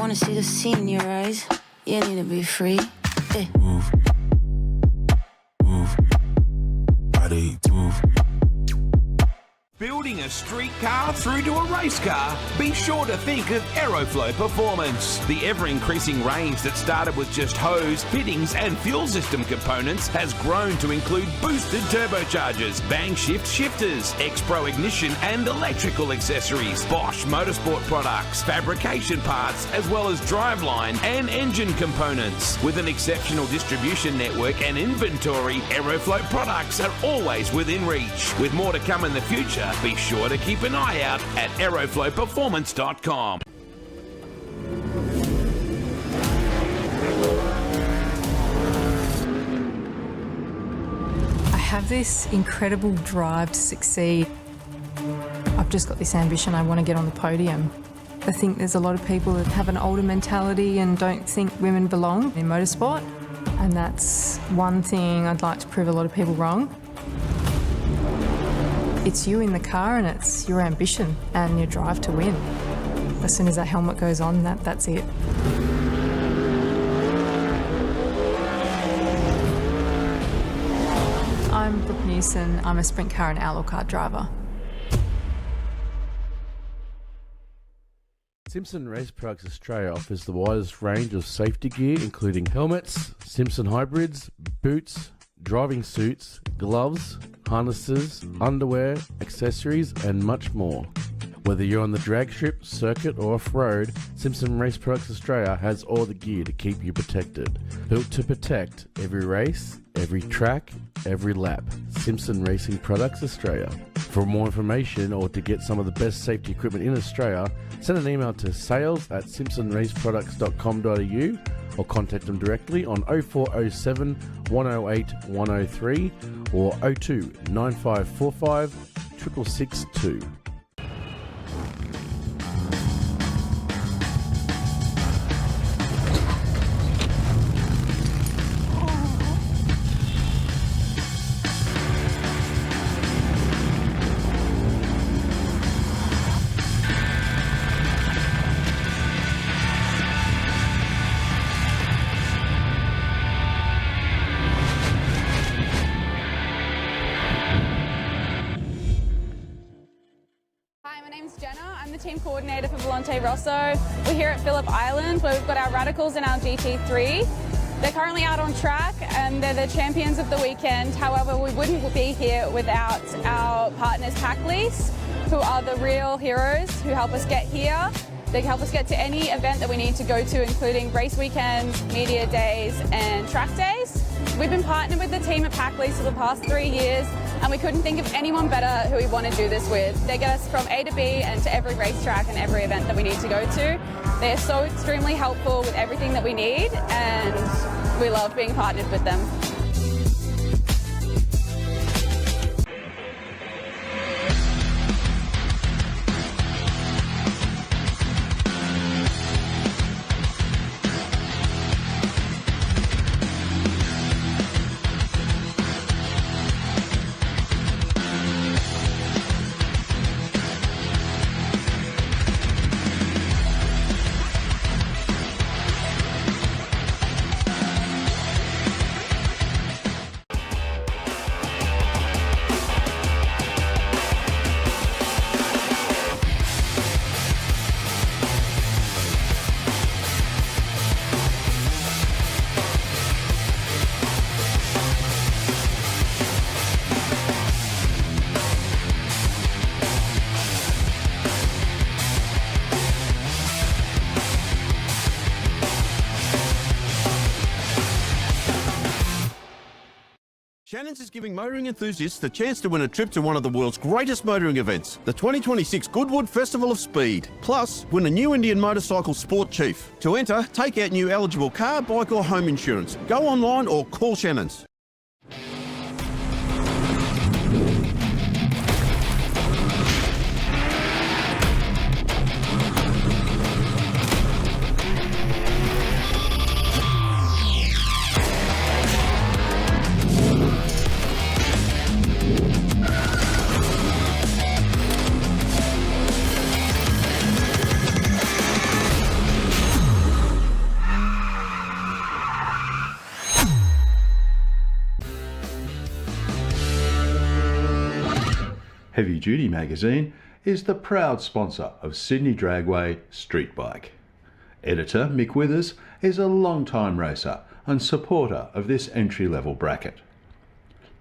wanna see the scene in your eyes. You need to be free. Hey. Move. Move. Body move. Building a street car through to a race car? Be sure to think of Aeroflow Performance. The ever-increasing range that started with just hose, fittings and fuel system components has grown to include boosted turbochargers, bang shift shifters, X-Pro ignition and electrical accessories, Bosch motorsport products, fabrication parts, as well as driveline and engine components. With an exceptional distribution network and inventory, Aeroflow products are always within reach. With more to come in the future, be sure to keep an eye out at aeroflowperformance.com. I have this incredible drive to succeed. I've just got this ambition, I want to get on the podium. I think there's a lot of people that have an older mentality and don't think women belong in motorsport, and that's one thing I'd like to prove a lot of people wrong. It's you in the car and it's your ambition and your drive to win. As soon as that helmet goes on, that's it. I'm Brooke Newson. I'm a sprint car and outlaw car driver. Simpson Race Products Australia offers the widest range of safety gear, including helmets, Simpson hybrids, boots, driving suits, gloves, harnesses, underwear, accessories, and much more. Whether you're on the drag strip, circuit, or off-road, Simpson Race Products Australia has all the gear to keep you protected. Built to protect every race, every track, every lap. Simpson Racing Products Australia. For more information or to get some of the best safety equipment in Australia, send an email to sales@simpsonraceproducts.com.au or contact them directly on 0407 108 103 or 02 9545 6662. Team coordinator for Volante Rosso. We're here at Phillip Island where we've got our Radicals and our GT3. They're currently out on track and they're the champions of the weekend. However, we wouldn't be here without our partners Pack Lease, who are the real heroes who help us get here. They help us get to any event that we need to go to, including race weekends, media days and track days. We've been partnered with the team at Pack Lease for the past 3 years, and we couldn't think of anyone better who we want to do this with. They get us from A to B and to every racetrack and every event that we need to go to. They are so extremely helpful with everything that we need, and we love being partnered with them. Shannon's is giving motoring enthusiasts the chance to win a trip to one of the world's greatest motoring events, the 2026 Goodwood Festival of Speed. Plus, win a new Indian motorcycle Sport Chief. To enter, take out new eligible car, bike or home insurance. Go online or call Shannon's. Heavy Duty magazine is the proud sponsor of Sydney Dragway Street Bike. Editor Mick Withers is a long-time racer and supporter of this entry-level bracket.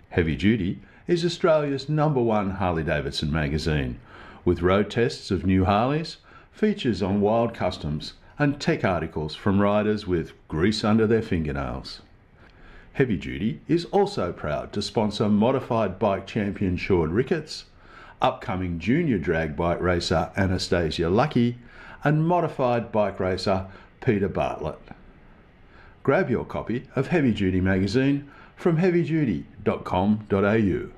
Heavy Duty is Australia's #1 Harley-Davidson magazine, with road tests of new Harleys, features on wild customs and tech articles from riders with grease under their fingernails. Heavy Duty is also proud to sponsor modified bike champion Sean Ricketts, upcoming junior drag bike racer Anastasia Lucky, and modified bike racer Peter Bartlett. Grab your copy of Heavy Duty magazine from heavyduty.com.au.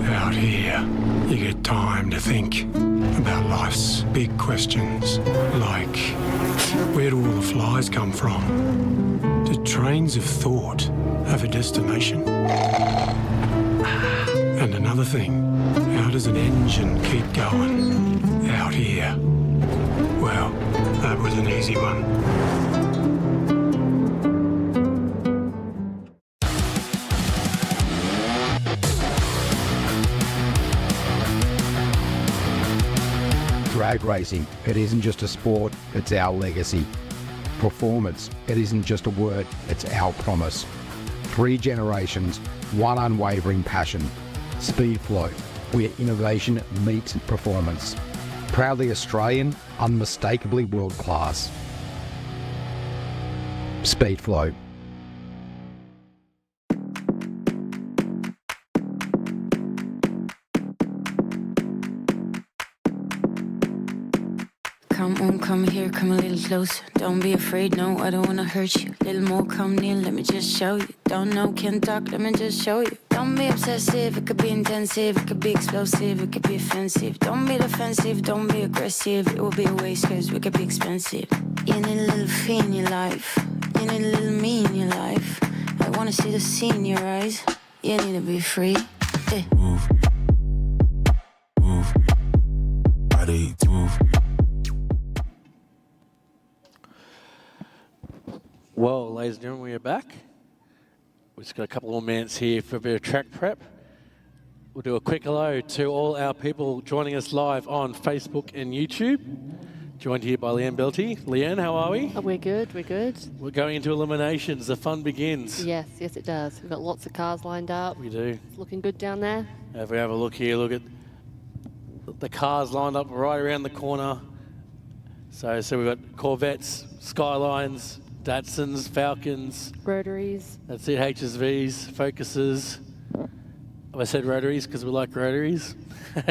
Out here, you get time to think about life's big questions, like where do all the flies come from? Do trains of thought have a destination? And another thing, how does an engine keep going out here? Well, that was an easy one. Drag racing, it isn't just a sport, it's our legacy. Performance, it isn't just a word, it's our promise. 3 generations, 1 unwavering passion. Speedflow, where innovation meets performance. Proudly Australian, unmistakably world class. Speedflow. Come on, come here, come a little closer. Don't be afraid, no, I don't wanna hurt you. Little more, come near, let me just show you. Don't know, can't talk, let me just show you. Don't be obsessive, it could be intensive, it could be explosive, it could be offensive. Don't be defensive, don't be aggressive, it will be a waste cause we could be expensive. You need a little fee in your life, you need a little me in your life. I wanna see the sea in your eyes, you need to be free. Yeah. Move. Move. Body to move. Well, ladies and gentlemen, we are back. We've just got a couple more minutes here for a bit of track prep. We'll do a quick hello to all our people joining us live on Facebook and YouTube. Joined here by Leanne Belty. Leanne, how are we? Oh, we're good, we're good. We're going into eliminations. The fun begins. Yes, yes it does. We've got lots of cars lined up. We do. It's looking good down there. If we have a look here, look at the cars lined up right around the corner. So we've got Corvettes, Skylines, Datsuns, Falcons. Rotaries. That's it, HSVs, Focuses. I said rotaries because we like rotaries.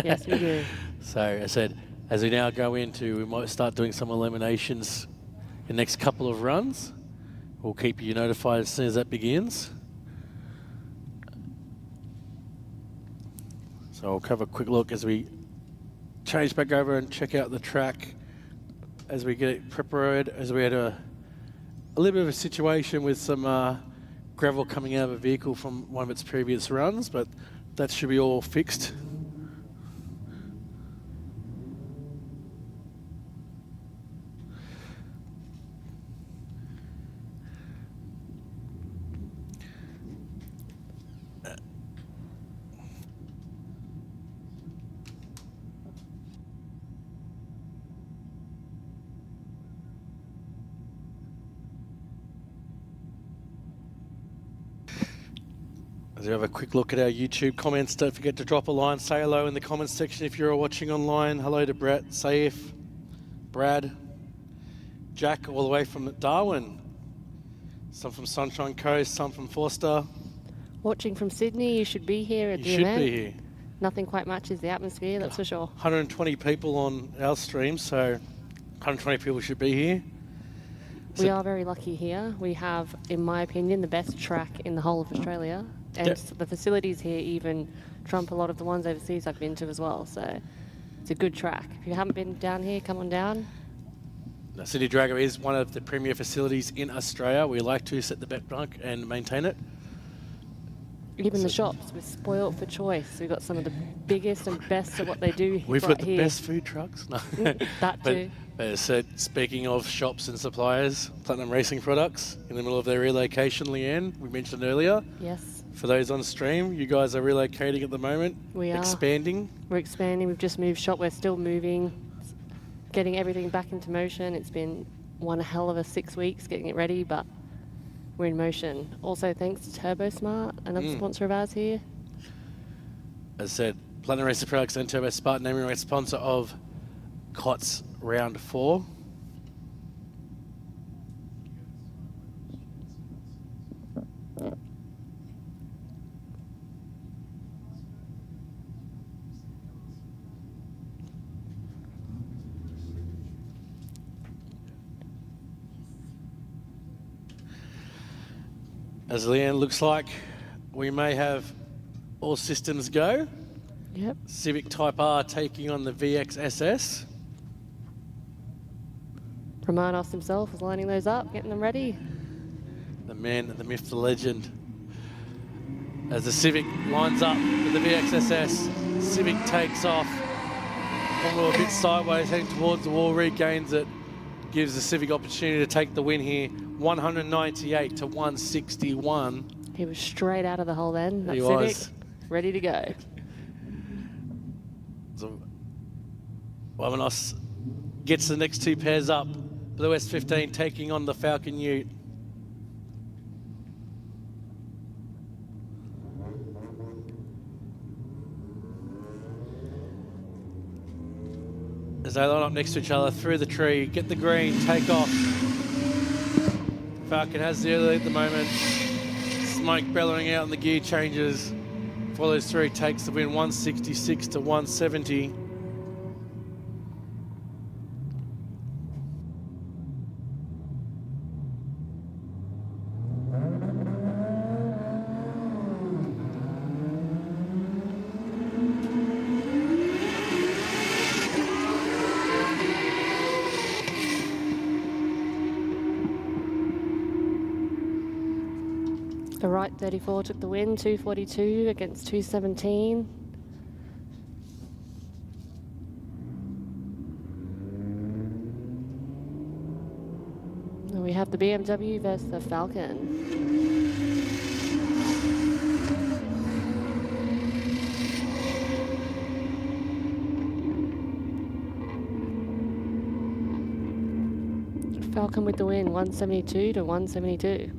Yes, we do. So I said, as we now go into, we might start doing some eliminations in the next couple of runs. We'll keep you notified as soon as that begins. So I'll have a quick look as we change back over and check out the track as we get it prepared, as we had a little bit of a situation with some gravel coming out of a vehicle from one of its previous runs, but that should be all fixed. As we have a quick look at our YouTube comments, don't forget to drop a line, say hello in the comments section if you're watching online. Hello to Brett, Saif, Brad, Jack all the way from Darwin, some from Sunshine Coast, some from Forster. Watching from Sydney, you should be here at the event. You should be here. Nothing quite matches the atmosphere, that's for sure. 120 people on our stream, so 120 people should be here. We are very lucky here. We have, in my opinion, the best track in the whole of Australia. And the facilities here even trump a lot of the ones overseas I've been to as well. So it's a good track. If you haven't been down here, come on down. The Sydney Dragway is one of the premier facilities in Australia. We like to set the benchmark and maintain it. Even the shops, we're spoilt for choice. We've got some of the biggest and best at what they do. We've right got the here. best food trucks. No. That too. But as I said, speaking of shops and suppliers, Platinum Racing Products, in the middle of their relocation, Leanne, we mentioned earlier. Yes. For those on stream, you guys are relocating at the moment. We are. Expanding. We're expanding. We've just moved shop. We're still moving, getting everything back into motion. It's been one hell of a 6 weeks getting it ready, but we're in motion. Also, thanks to TurboSmart, another sponsor of ours here. As I said, Platinum Racing Products and TurboSmart, naming rights sponsor of KOTS Round 4. As Leanne, looks like we may have all systems go. Yep. Civic Type R taking on the VX SS. Romanos himself is lining those up, getting them ready. The man, the myth, the legend. As the Civic lines up with the VX SS, Civic takes off. A little bit sideways, heading towards the wall, regains it. Gives the Civic opportunity to take the win here. 198 to 161. He was straight out of the hole then. That He Civic, was. ready to go. So, Romanos gets the next two pairs up. Blue S15 taking on the Falcon Ute. As they line up next to each other through the tree, get the green, take off. Falcon has the early at the moment. Smoke bellowing out in the gear changes. Follows through, takes the win, 166 to 170. The right 34 took the win, 242 against 217. And we have the BMW versus the Falcon. Falcon with the win, 172 to 172.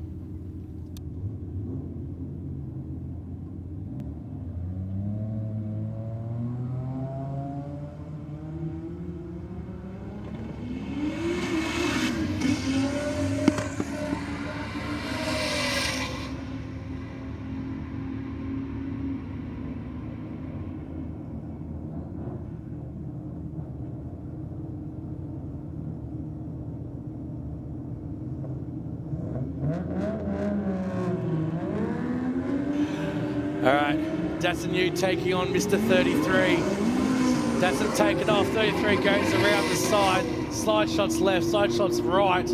All right, Datsun Ute taking on Mr. 33. Datsun taking off, 33 goes around the side. Slide shots left, side shots right.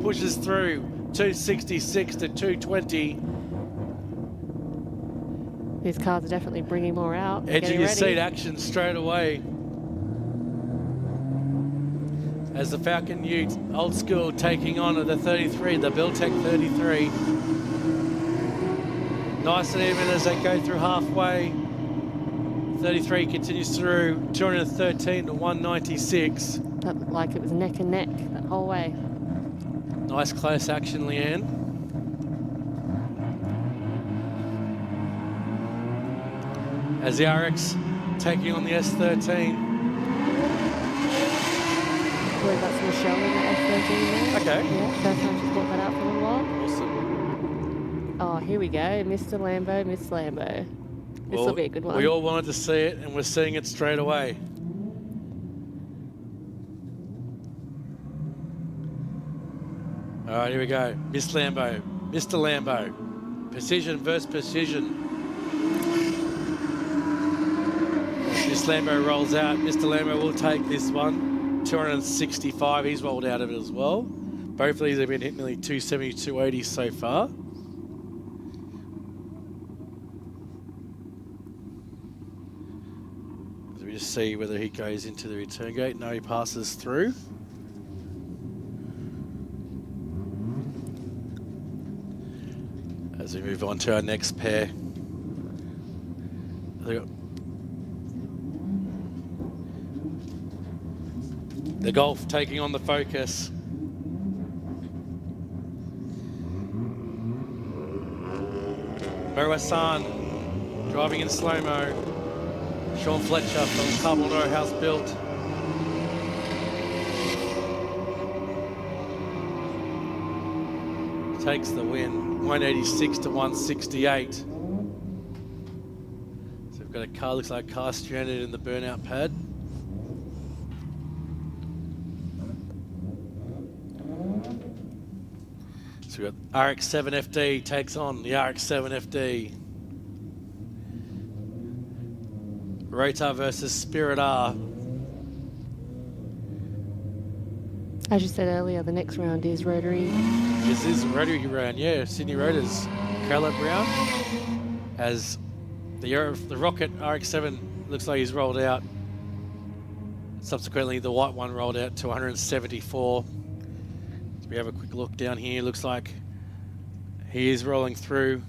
Pushes through, 266 to 220. These cars are definitely bringing more out. Edge of getting your ready. seat action straight away. As the Falcon Ute, old school, taking on the 33, the Beltec 33. Nice and even as they go through halfway. 33 continues through, 213 to 196. That looked like it was neck and neck that whole way. Nice close action, Leanne. As the RX taking on the S13. I believe that's Michelle in the F13 there. Okay. Yeah, first time she's brought that out for a little while. Awesome. Oh, here we go. Mr. Lambo, Miss Lambo. This will be a good one. We all wanted to see it, and we're seeing it straight away. All right, here we go. Miss Lambo, Mr. Lambo. Precision versus precision. Miss Lambo rolls out. Mr. Lambo will take this one. 265, he's rolled out of it as well. Both of these have been hitting nearly 270, 280 so far. just see whether he goes into the return gate. No, he passes through. As we move on to our next pair. The Golf taking on the Focus. Murasan driving in slow-mo. Sean Fletcher from Carbon Row House Built. Takes the win, 186 to 168. So we've got a car, looks like a car stranded in the burnout pad. So we've got RX-7 FD takes on the RX-7 FD. Rotar versus Spirit R. As you said earlier, the next round is Rotary. This is a Rotary round, yeah. Sydney Rotors, Carla Brown. As the Rocket RX-7 looks like he's rolled out. Subsequently, the white one rolled out to 174. So we have a quick look down here. Looks like he is rolling through.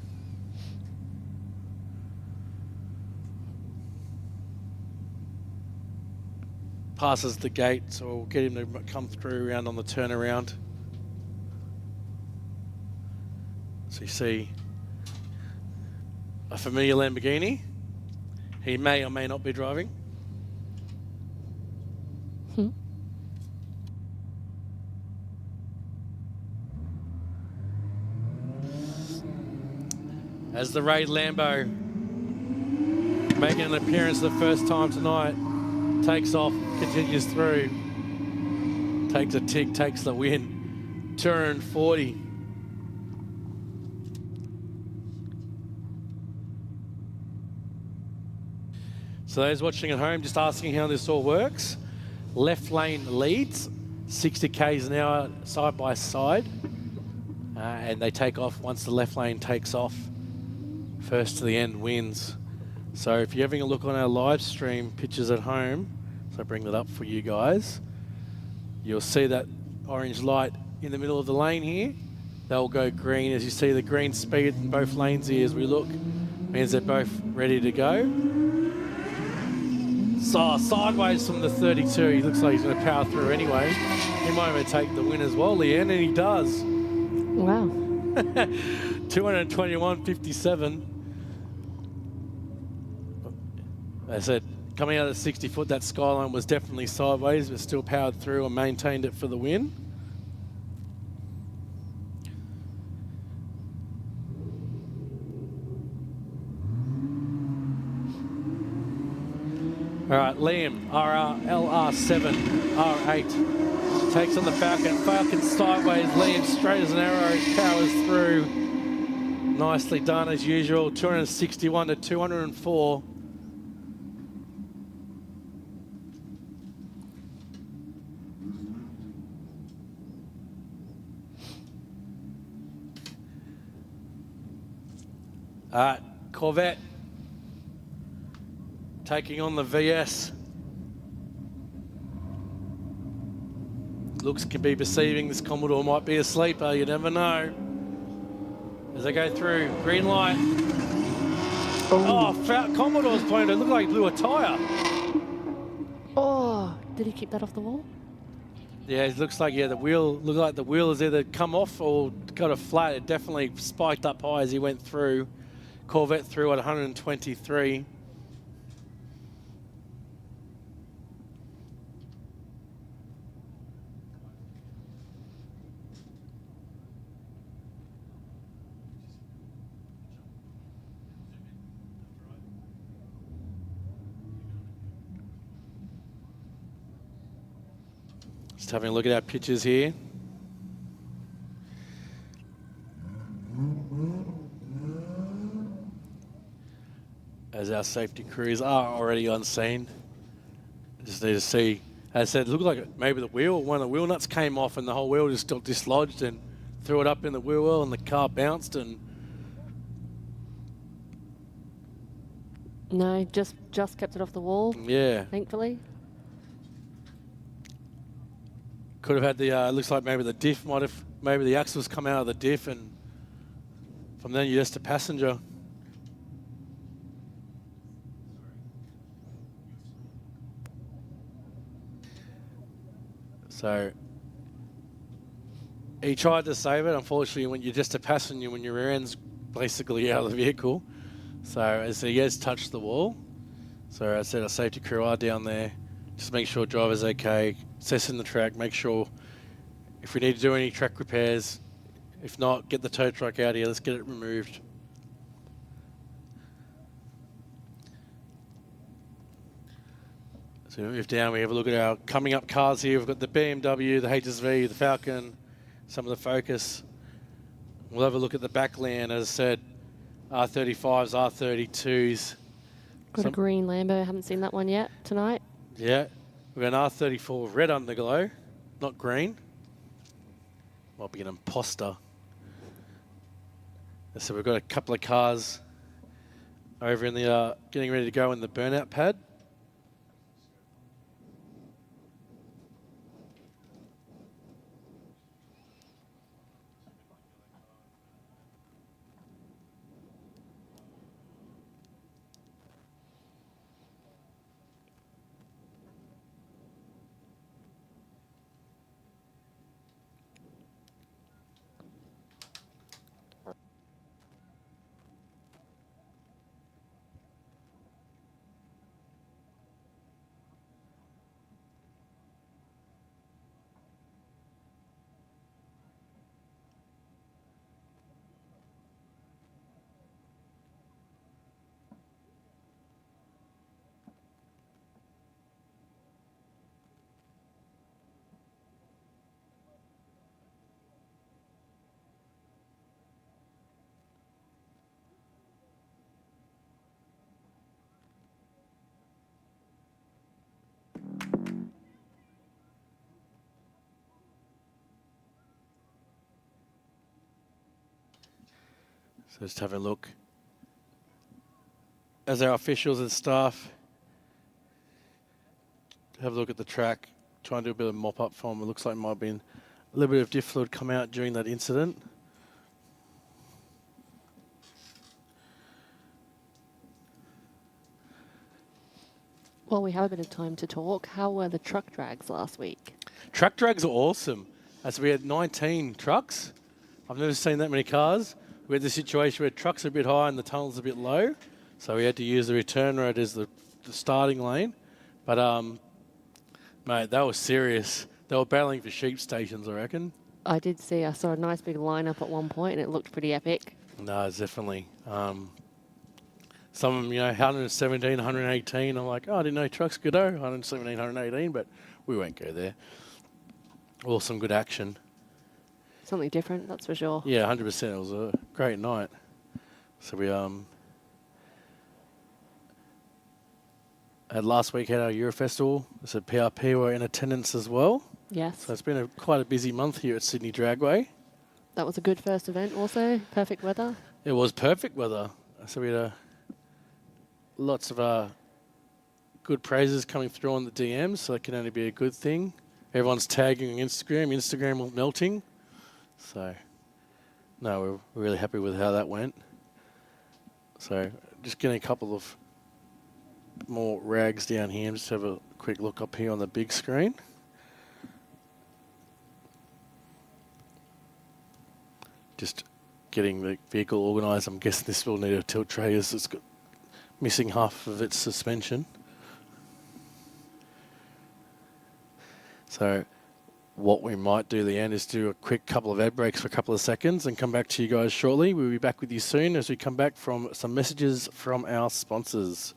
Passes the gate, so we'll get him to come through around on the turnaround. So you see a familiar Lamborghini. He may or may not be driving. As the Raid Lambo making an appearance the first time tonight, takes off, continues through, takes a tick, takes the win, 240. So those watching at home, just asking how this all works. Left lane leads, 60 k's an hour side by side, and they take off once the left lane takes off. First to the end wins. So if you're having a look on our live stream pictures at home, so I bring that up for you guys, you'll see that orange light in the middle of the lane here. They'll go green as you see the green speed in both lanes here as we look. Means they're both ready to go. So sideways from the 32, he looks like he's going to power through anyway. He might even take the win as well, Leanne, and he does. Wow. 221.57. As I said, coming out of the 60 foot, that skyline was definitely sideways, but still powered through and maintained it for the win. All right, Liam, LR7, R8, takes on the Falcon. Falcon sideways, Liam straight as an arrow, powers through. Nicely done as usual, 261 to 204. All right, Corvette taking on the VS. Looks can be deceiving. This Commodore might be a sleeper. You never know. As they go through, green light. Oh, Commodore's pointed. It looked like he blew a tyre. Oh, did he keep that off the wall? Yeah, it looks like, yeah, the wheel, looked like the wheel has either come off or got a flat. It definitely spiked up high as he went through. Corvette through at 123. Just having a look at our pictures here. As our safety crews are already on scene. Just need to see, as I said, it looked like maybe the wheel, one of the wheel nuts came off and the whole wheel just got dislodged and threw it up in the wheel well and the car bounced and No, just kept it off the wall. Yeah. Thankfully. Could have had the, looks like maybe the diff might have, maybe the axles come out of the diff and from then you're just a passenger. So he tried to save it. Unfortunately, when you're just a passenger, when your rear end's basically out of the vehicle. So as he has touched the wall. So I said our safety crew are down there. Just make sure driver's okay. Assessing the track. Make sure if we need to do any track repairs. If not, get the tow truck out here. Let's get it removed. So we move down. We have a look at our coming up cars here. We've got the BMW, the HSV, the Falcon, some of the Focus. We'll have a look at the backland. As I said, R35s, R32s. Got a green Lambo. Haven't seen that one yet tonight. Yeah. We've got an R34 red underglow, not green. Might be an imposter. So we've got a couple of cars over in the, getting ready to go in the burnout pad. So just have a look. As our officials and staff have a look at the track, try and do a bit of mop up for them. It looks like it might have been a little bit of diff fluid come out during that incident. Well, we have a bit of time to talk. How were the truck drags last week? Truck drags are awesome. So we had 19 trucks. I've never seen that many cars. We had the situation where trucks are a bit high and the tunnel's a bit low. So we had to use the return road as the starting lane. But, mate, that was serious. They were battling for sheep stations, I reckon. I did see, I saw a nice big lineup at one point and it looked pretty epic. No, it's definitely. Some of them, you know, 117, 118. I'm like, oh, I didn't know trucks could go 117, 118, but we won't go there. Awesome, good action. Something different, that's for sure. Yeah, 100%. It was a great night. So we had last week had our Euro Festival. So PRP were in attendance as well. Yes. So it's been quite a busy month here at Sydney Dragway. That was a good first event also. Perfect weather. It was perfect weather. So we had lots of good praises coming through on the DMs. So that can only be a good thing. Everyone's tagging on Instagram. Instagram was melting. So, no, we're really happy with how that went. So, just getting a couple of more rags down here. Just have a quick look up here on the big screen. Just getting the vehicle organised. I'm guessing this will need a tilt tray as it's got missing half of its suspension. So, what we might do, Leanne, is do a quick couple of ad breaks for a couple of seconds and come back to you guys shortly. We'll be back with you soon as we come back from some messages from our sponsors.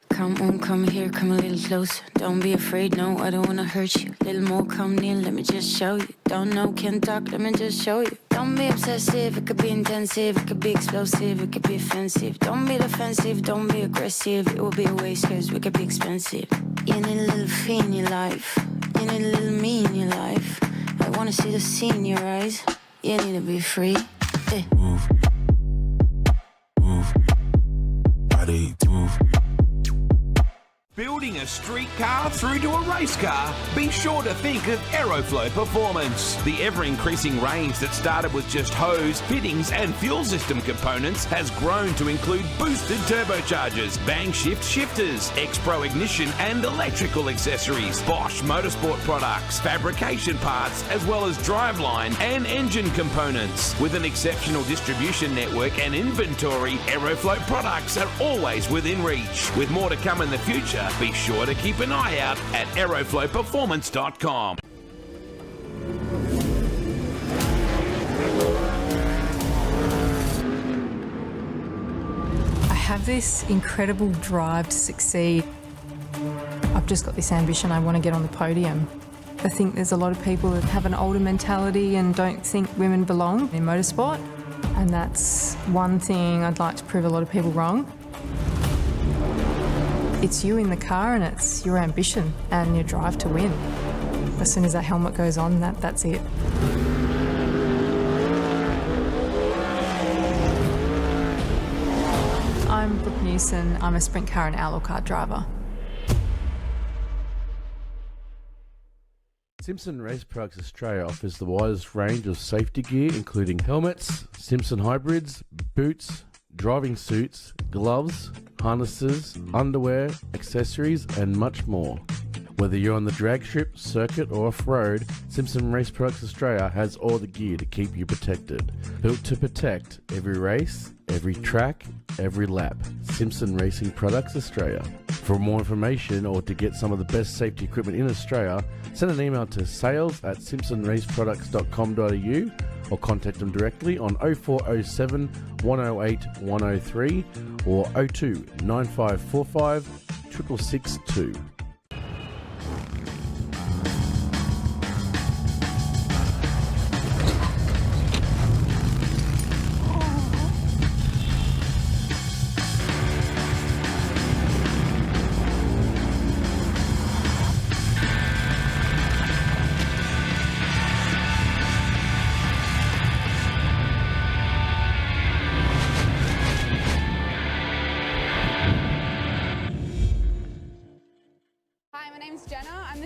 Come on, come here, come a little closer. Don't be afraid, no, I don't wanna hurt you. Little more, come near, let me just show you. Don't know, can't talk, let me just show you. Don't be obsessive, it could be intensive, it could be explosive, it could be offensive. Don't be defensive, don't be aggressive, it will be a waste cause we could be expensive. You need a little fee in your life, you need a little me in your life. I wanna see the sea in your eyes. You need to be free. Eh. Move. Move. Body move. Building a street car through to a race car? Be sure to think of Aeroflow Performance. The ever-increasing range that started with just hose, fittings and fuel system components has grown to include boosted turbochargers, bang shift shifters, X-Pro ignition and electrical accessories, Bosch motorsport products, fabrication parts, as well as driveline and engine components. With an exceptional distribution network and inventory, Aeroflow products are always within reach. With more to come in the future, be sure to keep an eye out at aeroflowperformance.com. I have this incredible drive to succeed. I've just got this ambition, I want to get on the podium. I think there's a lot of people that have an older mentality and don't think women belong in motorsport, and that's one thing I'd like to prove a lot of people wrong. It's you in the car and it's your ambition and your drive to win. As soon as that helmet goes on, that's it. I'm Brooke Newson. I'm a sprint car and outlaw car driver. Simpson Race Products Australia offers the widest range of safety gear, including helmets, Simpson hybrids, boots, driving suits, gloves, harnesses, underwear, accessories, and much more. Whether you're on the drag strip, circuit, or off-road, Simpson Race Products Australia has all the gear to keep you protected. Built to protect every race, every track, every lap. Simpson Racing Products Australia. For more information or to get some of the best safety equipment in Australia, send an email to sales@simpsonraceproducts.com.au or contact them directly on 0407 108 103 or 02 9545 6662.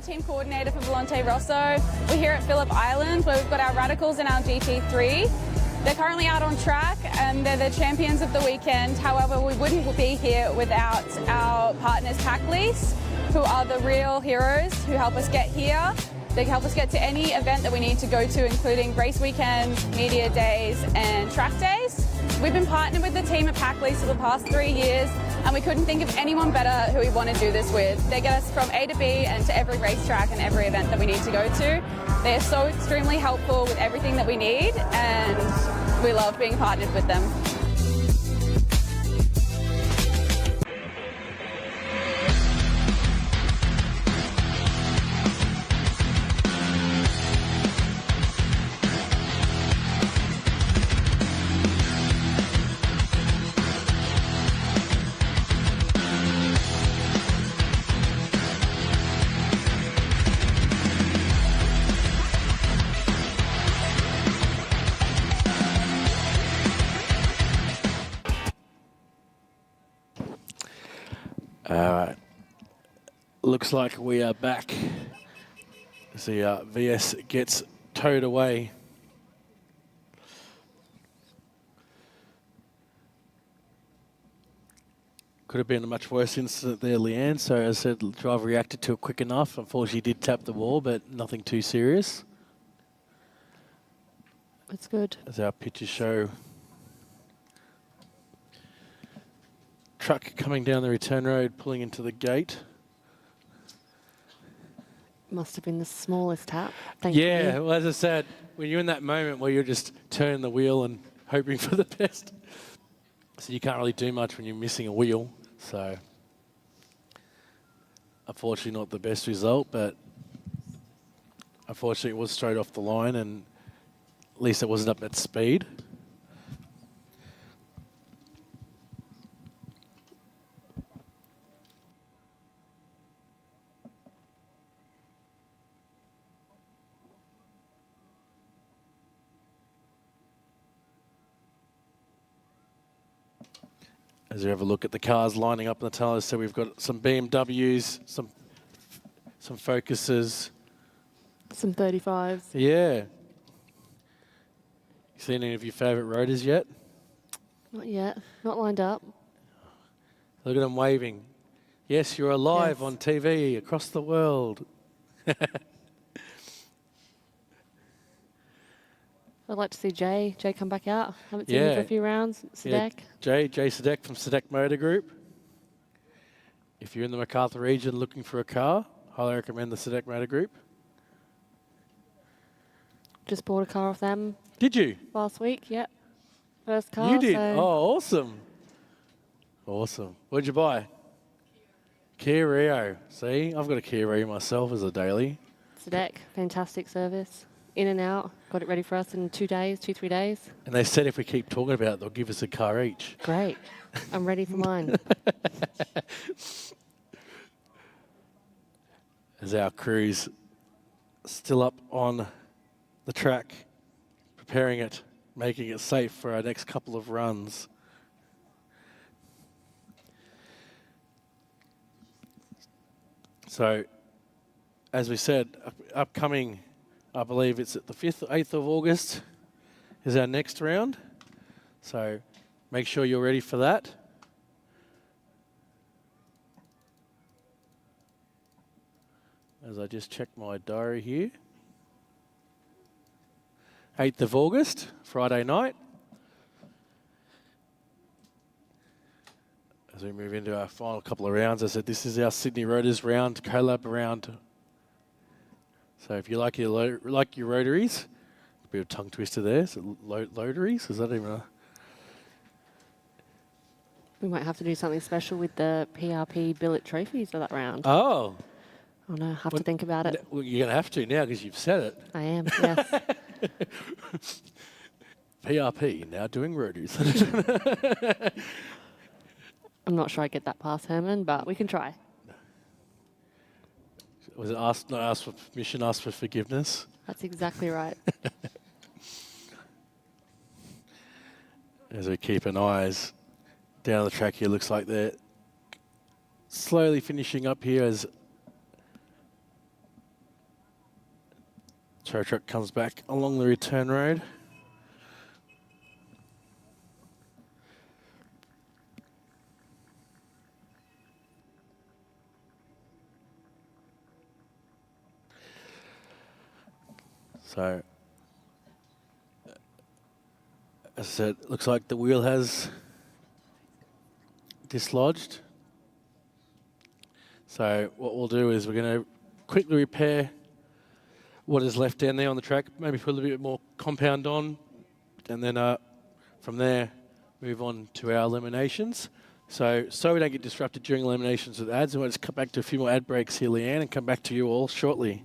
Team coordinator for Volante Rosso. We're here at Phillip Island where we've got our Radicals and our GT3. They're currently out on track and they're the champions of the weekend. However, we wouldn't be here without our partners Pack Lease, who are the real heroes who help us get here. They help us get to any event that we need to go to, including race weekends, media days and track days. We've been partnered with the team at Pack Lease for the past 3 years, and we couldn't think of anyone better who we want to do this with. They get us from A to B and to every racetrack and every event that we need to go to. They are so extremely helpful with everything that we need, and we love being partnered with them. Looks like we are back as the VS gets towed away. Could have been a much worse incident there, Leanne. So as I said, the driver reacted to it quick enough. Unfortunately, he did tap the wall, but nothing too serious. That's good. As our pictures show, truck coming down the return road, pulling into the gate. Must have been the smallest tap. Thank you. Yeah, well, as I said, when you're in that moment where you're just turning the wheel and hoping for the best, so you can't really do much when you're missing a wheel. So, unfortunately, not the best result, but unfortunately, it was straight off the line, and at least it wasn't up at speed. As we have a look at the cars lining up in the tunnel, so we've got some BMWs, some Focuses. Some 35s. Yeah. You seen any of your favourite roaders yet? Not yet. Not lined up. Look at them waving. Yes, you're alive on TV across the world. I'd like to see Jay come back out. Haven't seen him for a few rounds. Sadek. Yeah, Jay Sadek from Sadek Motor Group. If you're in the Macarthur region looking for a car, highly recommend the Sadek Motor Group. Just bought a car off them. Did you? Last week, yep. First car. You did? So Oh, awesome. Awesome. What'd you buy? Kia Rio. See, I've got a Kia Rio myself as a daily. Sadek, fantastic service. In and out. Got it ready for us in 2 days, 2-3 days. And they said if we keep talking about it, they'll give us a car each. Great. I'm ready for mine. As our crew's still up on the track, preparing it, making it safe for our next couple of runs. So, as we said, upcoming, I believe it's at the 5th or 8th of August is our next round. So, make sure you're ready for that. As I just check my diary here. 8th of August, Friday night. As we move into our final couple of rounds, I said this is our Sydney Roaders round, collab round. So if you like your rotaries, a bit of tongue twister there. So lotaries, is that even a... We might have to do something special with the PRP billet trophies for that round. Oh. Oh no, have to think about it. Well, you're going to have to now because you've said it. I am, yes. PRP, now doing rotaries. I'm not sure I get that past Herman, but we can try. Was it not asked for permission, asked for forgiveness? That's exactly right. As we keep an eyes down the track here, looks like they're slowly finishing up here as tow truck comes back along the return road. So, as I said, it looks like the wheel has dislodged. So what we'll do is we're going to quickly repair what is left down there on the track, maybe put a little bit more compound on, and then from there move on to our eliminations. So we don't get disrupted during eliminations with ads, and we'll just cut back to a few more ad breaks here, Leanne, and come back to you all shortly.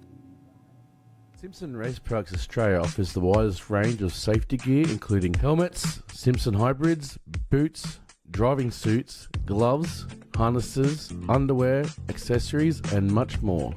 Simpson Race Products Australia offers the widest range of safety gear, including helmets, Simpson hybrids, boots, driving suits, gloves, harnesses, underwear, accessories, and much more.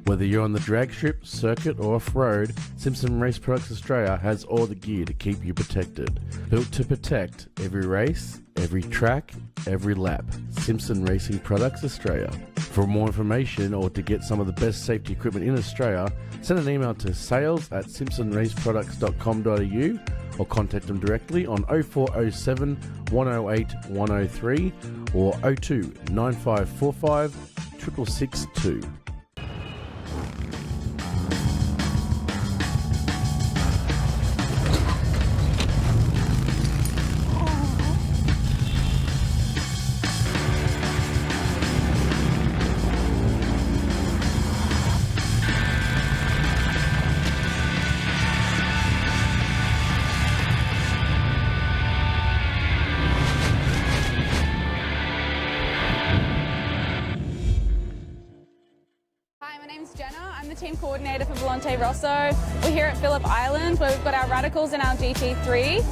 Whether you're on the drag strip, circuit, or off-road, Simpson Race Products Australia has all the gear to keep you protected. Built to protect every race, every track, every lap. Simpson Racing Products Australia. For more information or to get some of the best safety equipment in Australia, send an email to sales@simpsonraceproducts.com.au or contact them directly on 0407 108 103 or 02 9545 6662. Coordinator for Volante Rosso. We're here at Phillip Island where we've got our Radicals and our GT3.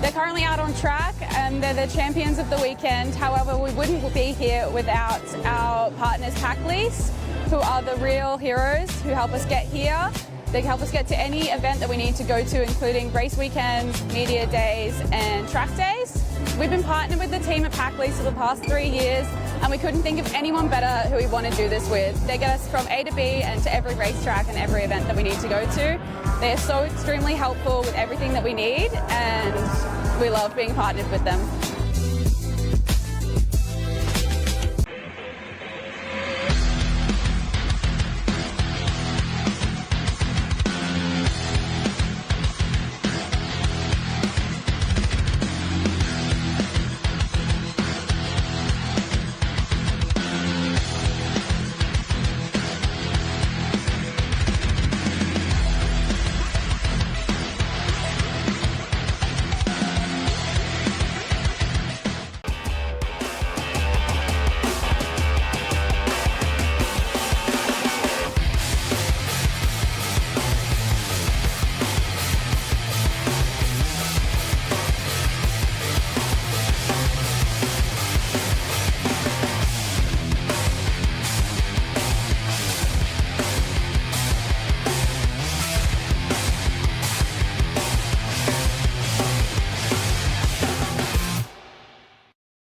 They're currently out on track and they're the champions of the weekend. However, we wouldn't be here without our partners Pack Lease, who are the real heroes who help us get here. They help us get to any event that we need to go to, including race weekends, media days and track days. We've been partnered with the team at Packley's for the past 3 years, and we couldn't think of anyone better who we want to do this with. They get us from A to B and to every racetrack and every event that we need to go to. They are so extremely helpful with everything that we need, and we love being partnered with them.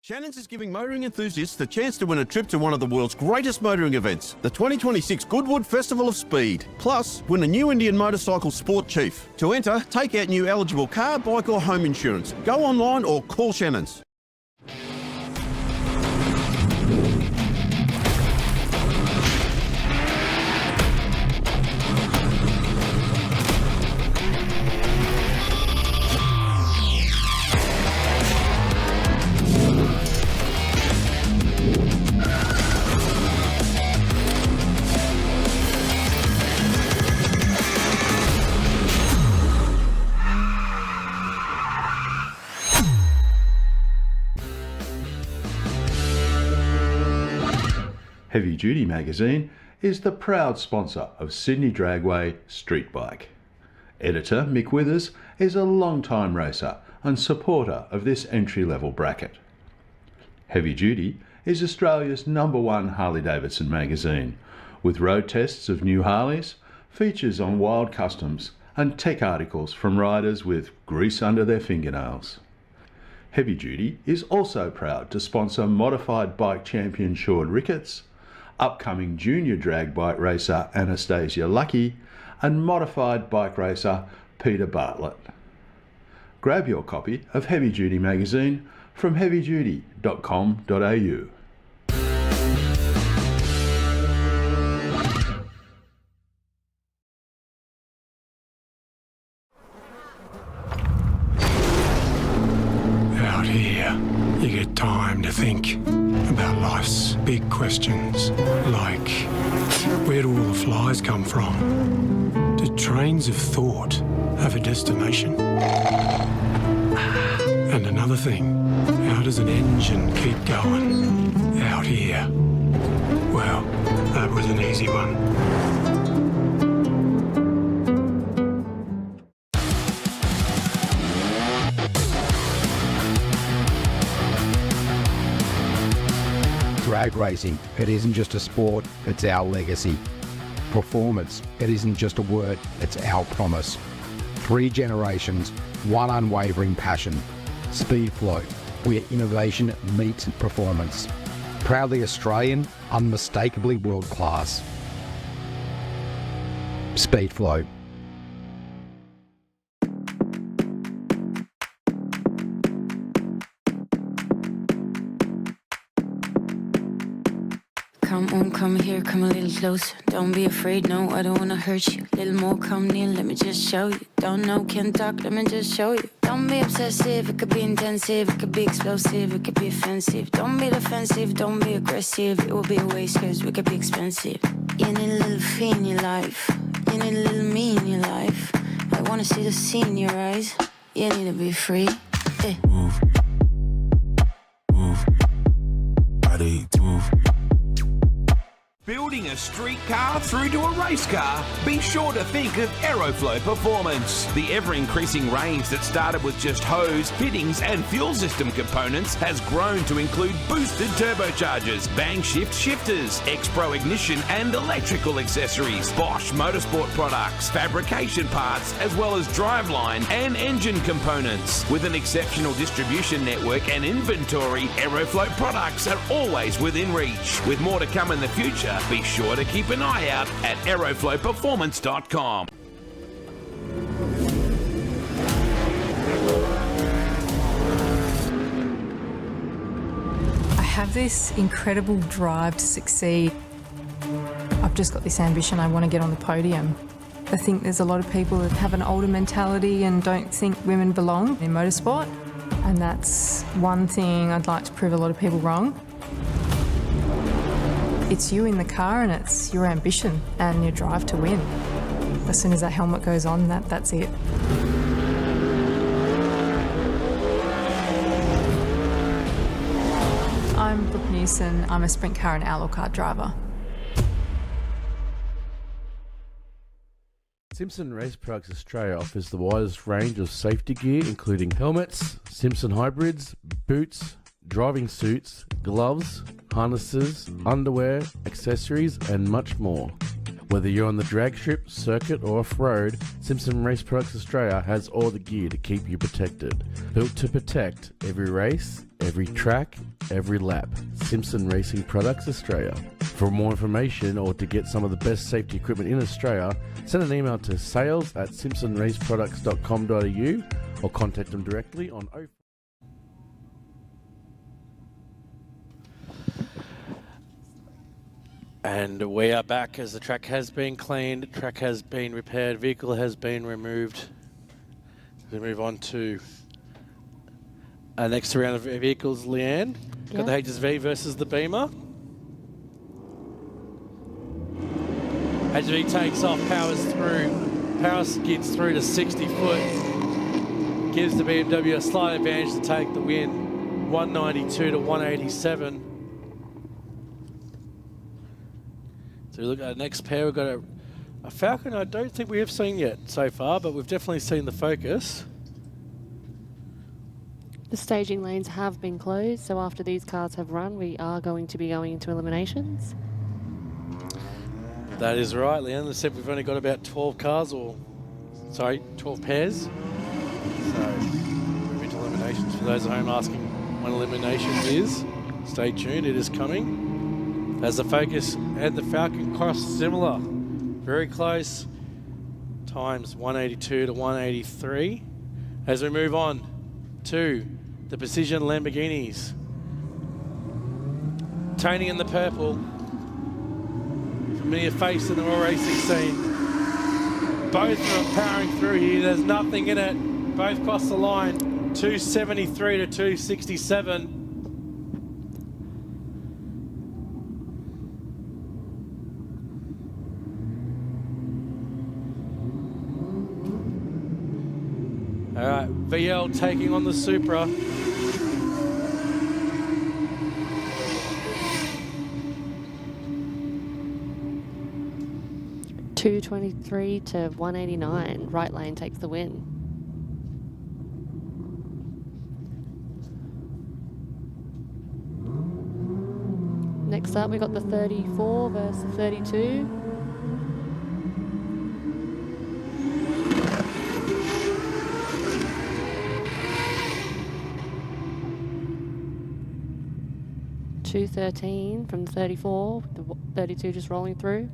Shannon's is giving motoring enthusiasts the chance to win a trip to one of the world's greatest motoring events, the 2026 Goodwood Festival of Speed. Plus, win a new Indian motorcycle sport chief. To enter, take out new eligible car, bike or home insurance. Go online or call Shannon's. Heavy Duty magazine is the proud sponsor of Sydney Dragway Street Bike. Editor Mick Withers is a long-time racer and supporter of this entry-level bracket. Heavy Duty is Australia's #1 Harley-Davidson magazine, with road tests of new Harleys, features on wild customs and tech articles from riders with grease under their fingernails. Heavy Duty is also proud to sponsor modified bike champion Sean Ricketts, upcoming junior drag bike racer Anastasia Lucky, and modified bike racer Peter Bartlett. Grab your copy of Heavy Duty magazine from heavyduty.com.au. Out here, you get time to think about life's big questions, like where do all the flies come from? Do trains of thought have a destination? And another thing, how does an engine keep going out here? Well, that was an easy one. Drag racing, it isn't just a sport, it's our legacy. Performance, it isn't just a word, it's our promise. 3 generations, 1 unwavering passion. Speedflow, where innovation meets performance. Proudly Australian, unmistakably world class. Speedflow. Come on, come here, come a little closer. Don't be afraid, no, I don't wanna hurt you. Little more, come near, let me just show you. Don't know, can't talk, let me just show you. Don't be obsessive, it could be intensive, it could be explosive, it could be offensive. Don't be defensive, don't be aggressive, it will be a waste cause we could be expensive. You need a little fee in your life, you need a little me in your life. I wanna see the sea in your eyes, you need to be free. Hey. Move, body move. Build building a street car through to a race car, be sure to think of Aeroflow Performance. The ever-increasing range that started with just hose, fittings and fuel system components has grown to include boosted turbochargers, bang shift shifters, X-Pro ignition and electrical accessories, Bosch motorsport products, fabrication parts, as well as driveline and engine components. With an exceptional distribution network and inventory, Aeroflow products are always within reach. With more to come in the future, be sure to keep an eye out at aeroflowperformance.com. I have this incredible drive to succeed. I've just got this ambition, I want to get on the podium. I think there's a lot of people that have an older mentality and don't think women belong in motorsport, and that's one thing I'd like to prove a lot of people wrong. It's you in the car and it's your ambition and your drive to win. As soon as that helmet goes on, that's it. I'm Brooke Newson. I'm a sprint car and outlaw car driver. Simpson Race Products Australia offers the widest range of safety gear, including helmets, Simpson hybrids, boots, driving suits, gloves, harnesses, underwear, accessories, and much more. Whether you're on the drag strip, circuit, or off-road, Simpson Race Products Australia has all the gear to keep you protected. Built to protect every race, every track, every lap. Simpson Racing Products Australia. For more information or to get some of the best safety equipment in Australia, send an email to sales@simpsonraceproducts.com.au or contact them directly on 04. And we are back as the track has been cleaned, track has been repaired, vehicle has been removed. We move on to our next round of vehicles, Leanne. Yeah. Got the HSV versus the Beamer. HSV takes off, powers through, power skids through to 60 foot. Gives the BMW a slight advantage to take the win, 192 to 187. So we look at our next pair, we've got a Falcon I don't think we have seen yet so far, but we've definitely seen the Focus. The staging lanes have been closed, so after these cars have run, we are going to be going into eliminations. That is right, Leanne. As I said, we've only got about 12 cars, 12 pairs. So, move into eliminations. For those at home asking when eliminations is, stay tuned, it is coming. As the Focus and the Falcon cross similar, very close. Times 182 to 183. As we move on to the Precision Lamborghinis. Tony in the purple. Familiar face in the Royal Racing scene. Both are powering through here. There's nothing in it. Both cross the line. 273 to 267. All right, VL taking on the Supra. .223 to 189. Right lane takes the win. Next up, we got the 34 versus 32. .213 from the 34, the 32 just rolling through.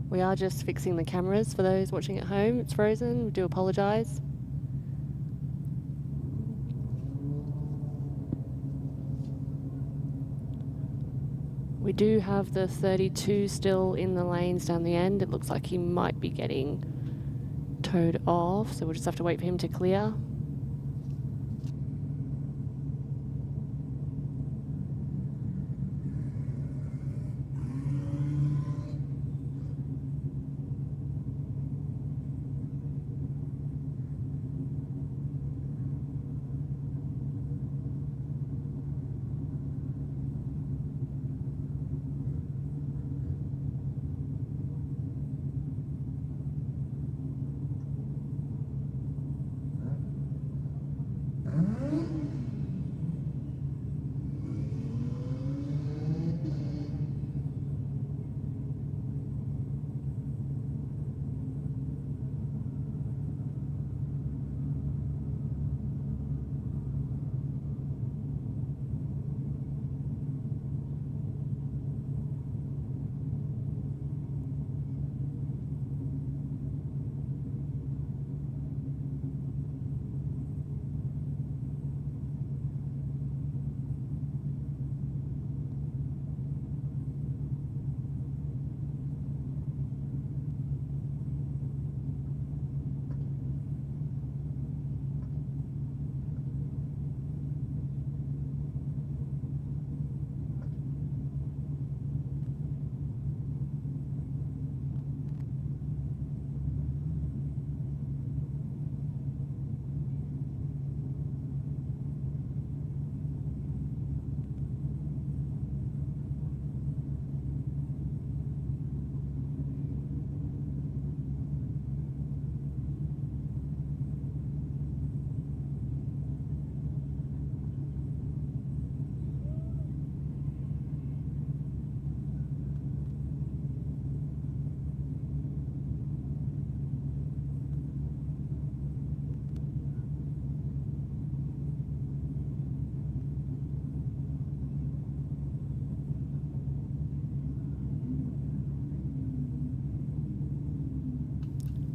We are just fixing the cameras for those watching at home. It's frozen. We do apologise. We do have the 32 still in the lanes down the end. It looks like he might be getting towed off, so we'll just have to wait for him to clear.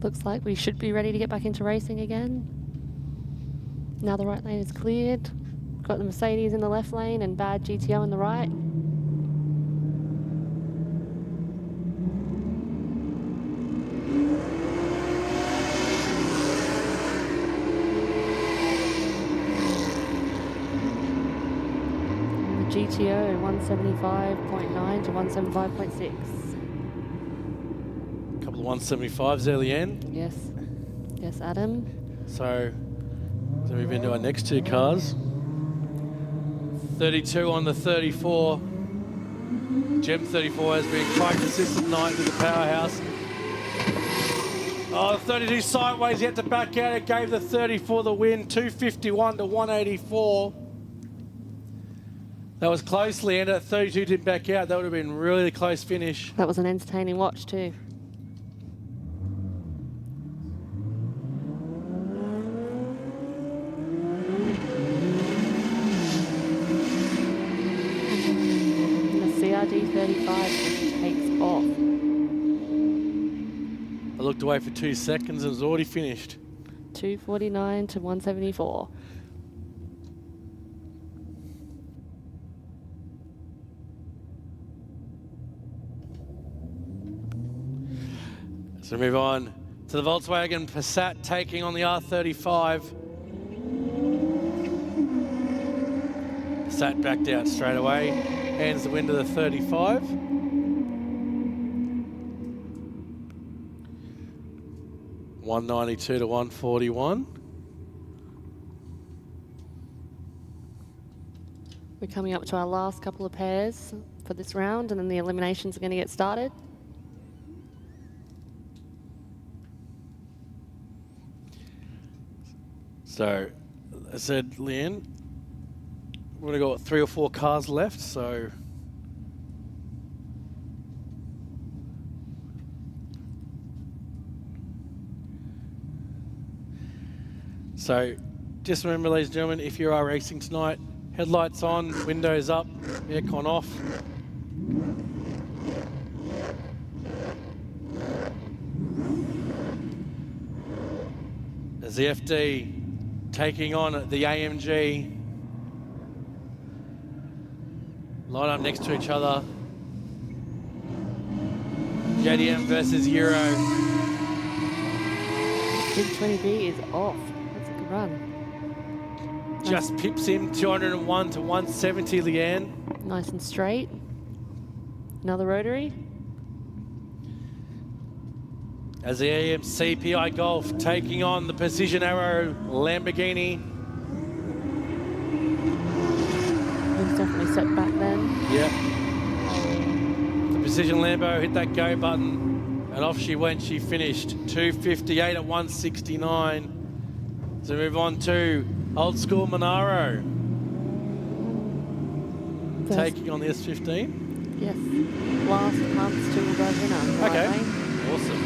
Looks like we should be ready to get back into racing again. Now the right lane is cleared. Got the Mercedes in the left lane and bad GTO in the right. And the GTO 175.9 to 175.6. 175s early end. Yes. Yes, Adam. So move into our next two cars. 32 on the 34. Gem 34 has been quite consistent tonight with the powerhouse. Oh, the 32 sideways, yet to back out. It gave the 34 the win, 251 to 184. That was closely ended. 32 didn't back out. That would have been a really close finish. That was an entertaining watch too. CRD35 takes off. I looked away for 2 seconds and it was already finished. 249 to 174. So move on to the Volkswagen Passat taking on the R35. Passat backed out straight away. Hands the win to the 35. $192 to $141. We're coming up to our last couple of pairs for this round, and then the eliminations are going to get started. So, as I said, Leanne, we've only got 3 or 4 cars left, so just remember, ladies and gentlemen, if you are racing tonight, headlights on, windows up, aircon off. As the FD taking on the AMG. Line up next to each other. JDM versus Euro. Big 20B is off. That's a good run. Just pips him 201 to 170, Leanne. Nice and straight. Another rotary. As the AMC PI Golf taking on the Precision Arrow Lamborghini. He was definitely set back then. Yep. The Precision Lambo hit that go button and off she went. She finished 258 at 169. So move on to Old School Monaro. Taking on the S15. Yes. Last month's two-wheel drive winner. Okay. Right, Awesome.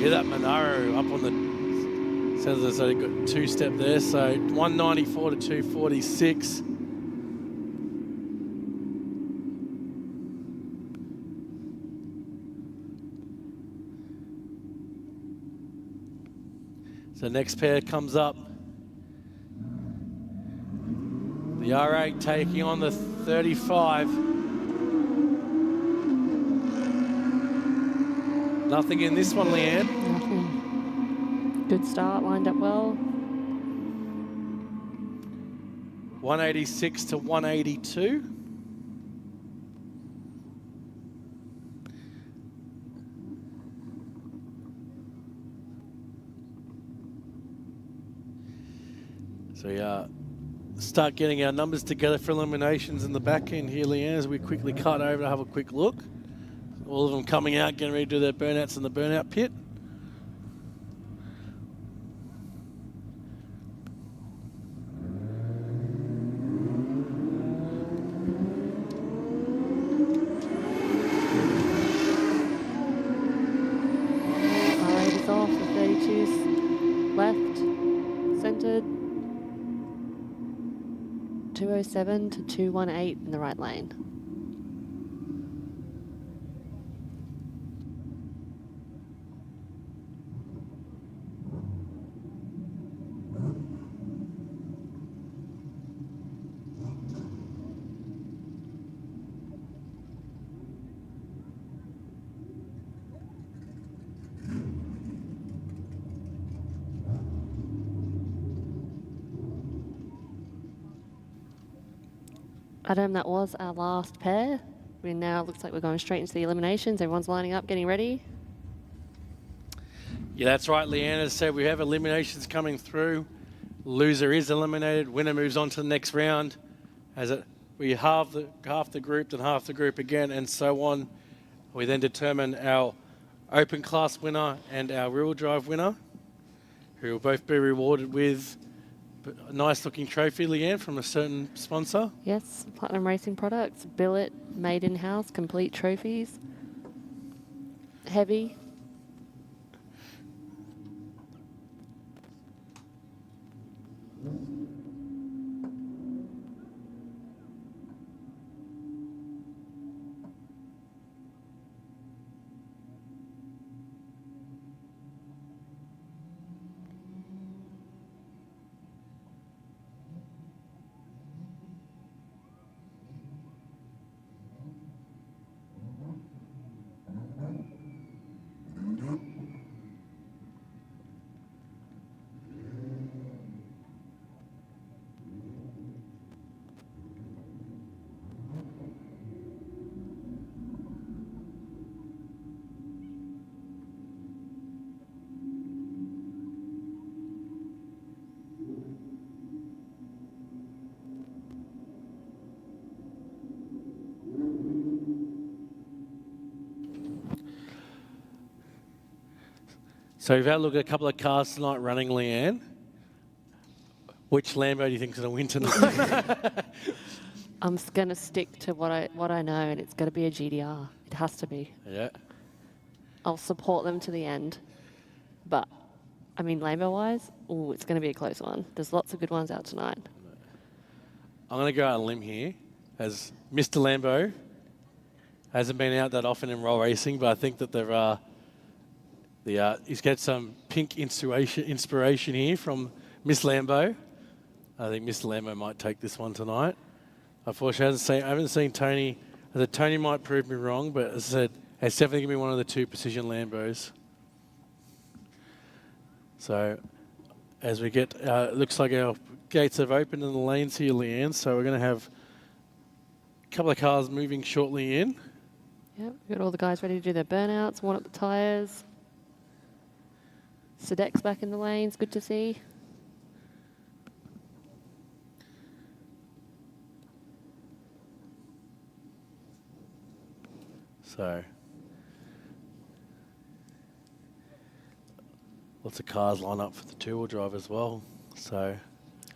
Yeah, that Monaro up on the, says it's only got two-step there, so 194 to 246. So next pair comes up. The R8 taking on the 35. Nothing in this one, Leanne. Nothing. Good start, lined up well. 186 to 182. So yeah, start getting our numbers together for eliminations in the back end here, Leanne, as we quickly cut over to have a quick look. All of them coming out, getting ready to do their burnouts in the burnout pit. R8 is off, the 32's left, centered. 207 to 218 in the right lane. Adam, that was our last pair. We now looks like we're going straight into the eliminations. Everyone's lining up, getting ready. Yeah, that's right, Leanne. As I said, we have eliminations coming through. Loser is eliminated. Winner moves on to the next round. We halve the group, then half the group again, and so on. We then determine our open class winner and our rear-wheel drive winner, who will both be rewarded with a nice looking trophy, Leanne, from a certain sponsor. Yes, Platinum Racing Products, billet, made in-house, complete trophies. Heavy. So we've had a look at a couple of cars tonight running, Leanne. Which Lambo do you think is going to win tonight? I'm just going to stick to what I know, and it's going to be a GDR. It has to be. Yeah. I'll support them to the end. But, I mean, Lambo-wise, it's going to be a close one. There's lots of good ones out tonight. I'm going to go out on a limb here, as Mr. Lambo hasn't been out that often in roll racing, but I think that he's got some pink inspiration here from Miss Lambo. I think Miss Lambo might take this one tonight. Unfortunately, I haven't seen Tony. I said Tony might prove me wrong, but as I said, it's definitely going to be one of the 2 precision Lambos. So as we get, looks like our gates have opened in the lanes here, Leanne, so we're going to have a couple of cars moving shortly in. Yep, we've got all the guys ready to do their burnouts, warm up the tyres. Sedek's back in the lanes, good to see. So lots of cars line up for the 2-wheel drive as well. So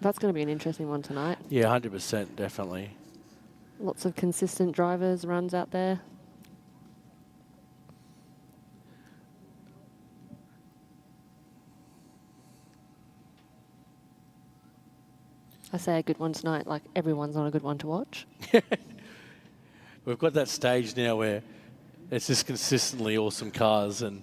That's going to be an interesting one tonight. yeah, 100%, definitely. Lots of consistent drivers, runs out there. I say a good one tonight, like everyone's not a good one to watch. We've got that stage now where it's just consistently awesome cars, and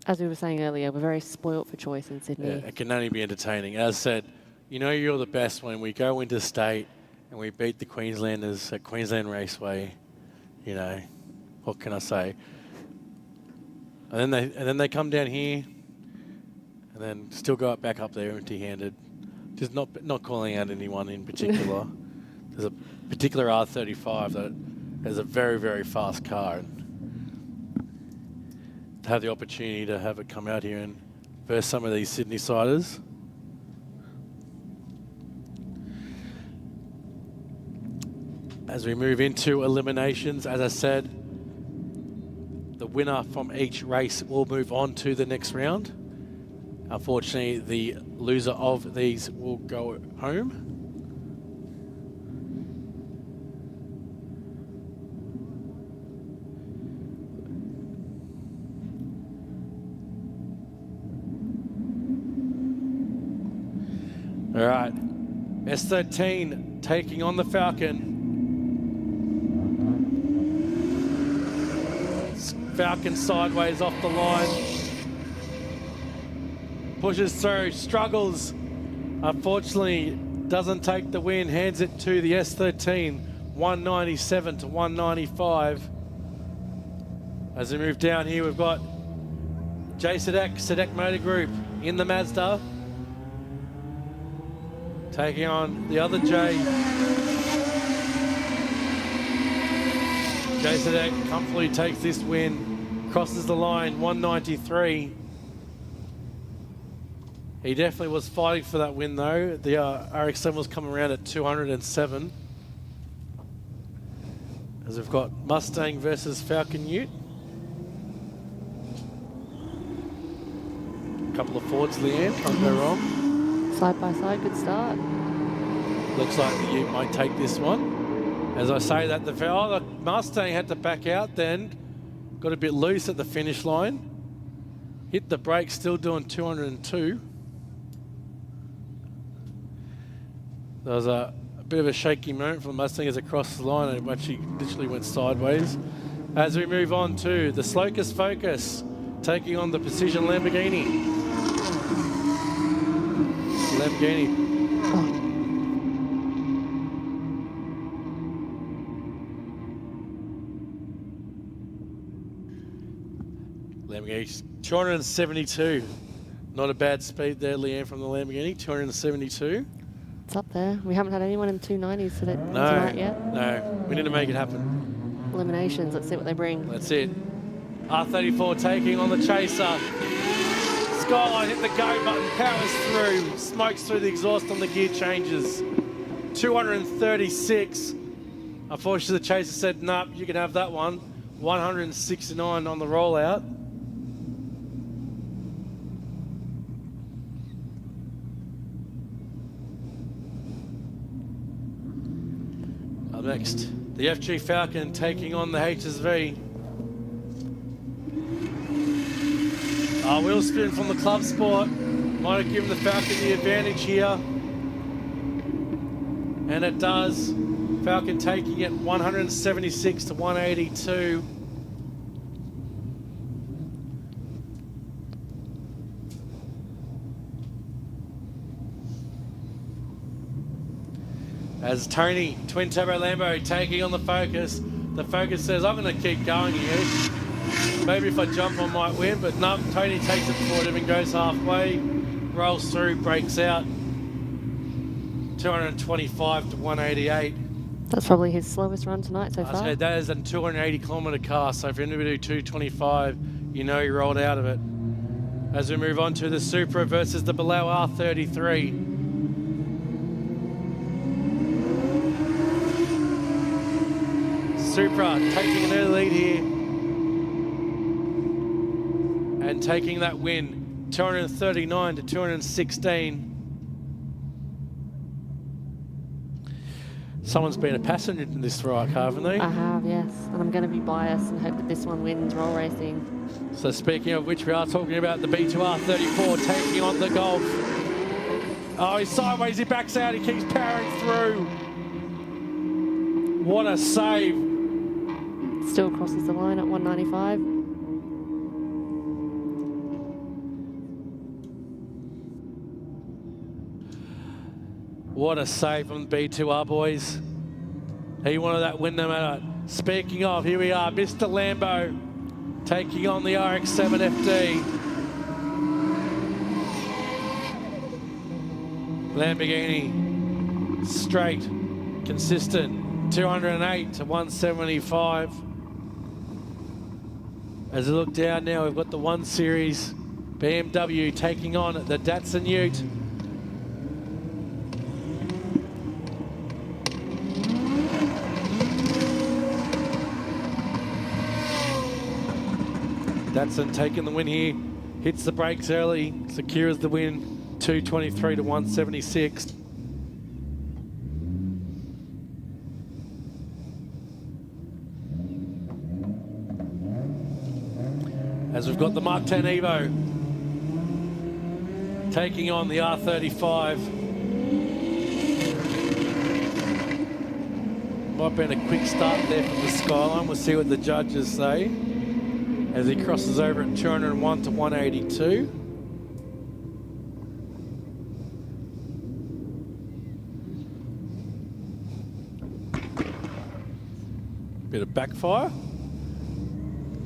As we were saying earlier, we're very spoilt for choice in Sydney. yeah, it can only be entertaining. As I said, you know you're the best when we go into state and we beat the Queenslanders at Queensland Raceway. You know, what can I say? And then they come down here and then still go back up there empty-handed. Just not calling out anyone in particular. There's a particular R35 that is a very, very fast car. And to have the opportunity to have it come out here and verse some of these Sydney siders. As we move into eliminations, as I said, the winner from each race will move on to the next round. Unfortunately, the loser of these will go home. All right, S13 taking on the Falcon. Falcon sideways off the line. Pushes through, struggles. Unfortunately, doesn't take the win. Hands it to the S13, 197 to 195. As we move down here, we've got Sedek Motor Group in the Mazda. Taking on the other J. Sedek comfortably takes this win, crosses the line, 193. He definitely was fighting for that win though. The RX-7 was coming around at 207. As we've got Mustang versus Falcon Ute. A couple of Fords, Leanne, can't go wrong. Side by side, good start. Looks like the Ute might take this one. As I say that, the Mustang had to back out then. Got a bit loose at the finish line. Hit the brakes, still doing 202. There was a bit of a shaky moment for the Mustang as it crossed the line and it actually literally went sideways. As we move on to the Slocus Focus, taking on the Precision Lamborghini. Lamborghini. Lamborghini, 272. Not a bad speed there, Leanne, from the Lamborghini, 272. It's up there. We haven't had anyone in 290s tonight yet. No, we need to make it happen. Eliminations, let's see what they bring. That's it. R34 taking on the Chaser. Skyline hit the go button, powers through, smokes through the exhaust on the gear changes. 236. Unfortunately, the Chaser said, nope, you can have that one. 169 on the rollout. Up next, the FG Falcon taking on the HSV. Wheel spin from the Club Sport. Might have given the Falcon the advantage here. And it does. Falcon taking it 176 to 182. As Tony, twin turbo Lambo, taking on the Focus. The Focus says, I'm going to keep going here. Maybe if I jump I might win, but no, Tony takes it forward and goes halfway, rolls through, breaks out. 225 to 188. That's probably his slowest run tonight so far. That is a 280 kilometre car, so if you're going to do 225, you know you rolled out of it. As we move on to the Supra versus the below R33. Supra taking an early lead here and taking that win, 239 to 216. Someone's been a passenger in this ride, haven't they? I have, yes. And I'm going to be biased and hope that this one wins roll racing. So speaking of which, we are talking about the B2R34 taking on the Golf. Oh, he's sideways, he backs out, he keeps powering through. What a save. Still crosses the line at 195. What a save from the B2R boys. He wanted that win no matter. Speaking of, here we are, Mr. Lambo taking on the RX-7 FD. Lamborghini, straight, consistent, 208 to 175. As we look down now, we've got the 1 Series BMW taking on the Datsun Ute. Datsun taking the win here, hits the brakes early, secures the win, 223 to 176. As we've got the Mark 10 Evo taking on the R35. Might have been a quick start there from the Skyline. We'll see what the judges say as he crosses over at 201 to 182. Bit of backfire.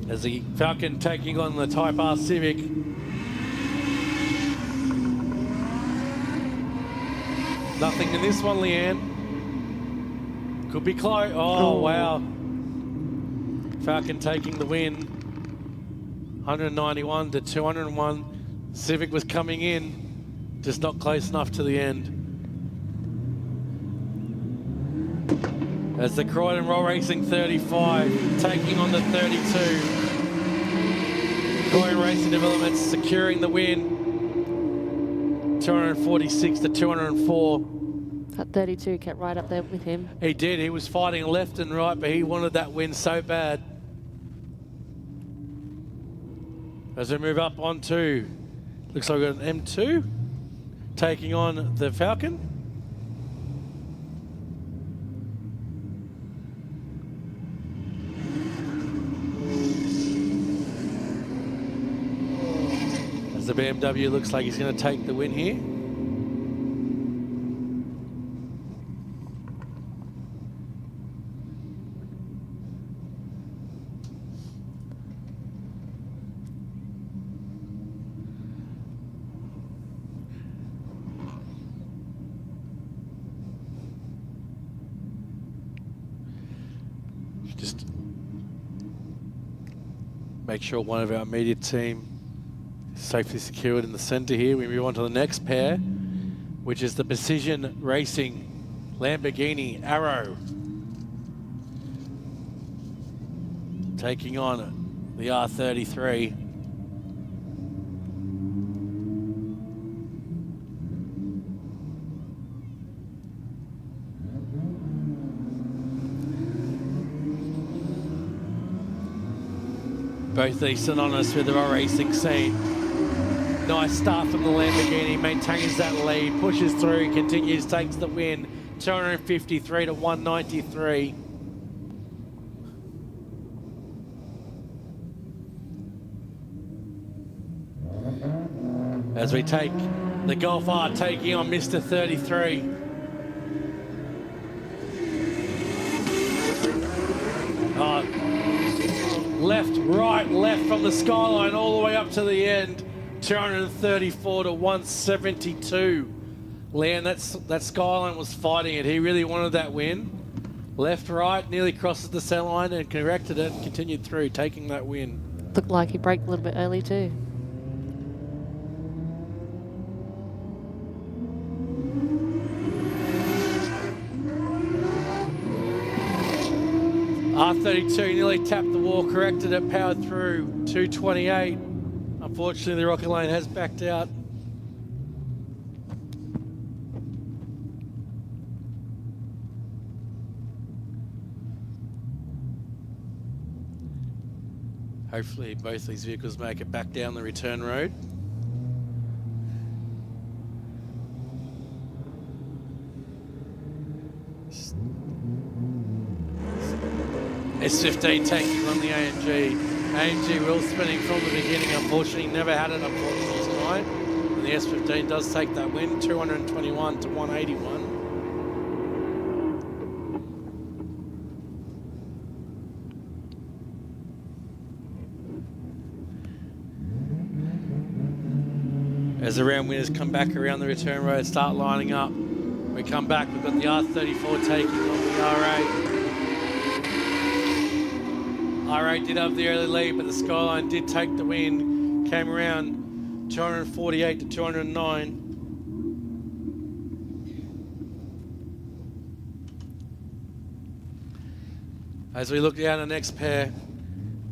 As the Falcon taking on the Type R Civic. Nothing in this one, Leanne. Could be close. Oh, wow. Falcon taking the win. 191 to 201. Civic was coming in, just not close enough to the end. As the Croydon Roll Racing 35 taking on the 32. Croydon Racing Developments securing the win. 246 to 204. That 32 kept right up there with him. He did. He was fighting left and right, but he wanted that win so bad. As we move up onto, looks like we've got an M2 taking on the Falcon. As the BMW looks like he's going to take the win here. Just make sure one of our media team is safely secured in the center here. We move on to the next pair, which is the Precision Racing Lamborghini Arrow taking on the R33. Both these synonymous with the raw racing scene. Nice start from the Lamborghini, maintains that lead, pushes through, continues, takes the win, 253 to 193. As we take the Golf R taking on Mr. 33. left, right, left from the skyline all the way up to the end. 234 to 172. Leanne, that skyline was fighting it. He really wanted that win. Left, right, nearly crosses the center line and corrected it and continued through, taking that win. Looked like he braked a little bit early too. R32 nearly tapped the wall, corrected it, powered through. 228. Unfortunately, the Rocket Lane has backed out. Hopefully both these vehicles make it back down the return road. S15 taking on the AMG. AMG wheel spinning from the beginning. Unfortunately, never had it unfortunately tonight. And the S15 does take that win, 221 to 181. As the round winners come back around the return road, start lining up. We come back, we've got the R34 taking on the R8. R8 did have the early lead, but the Skyline did take the win. Came around 248 to 209. As we look down the next pair,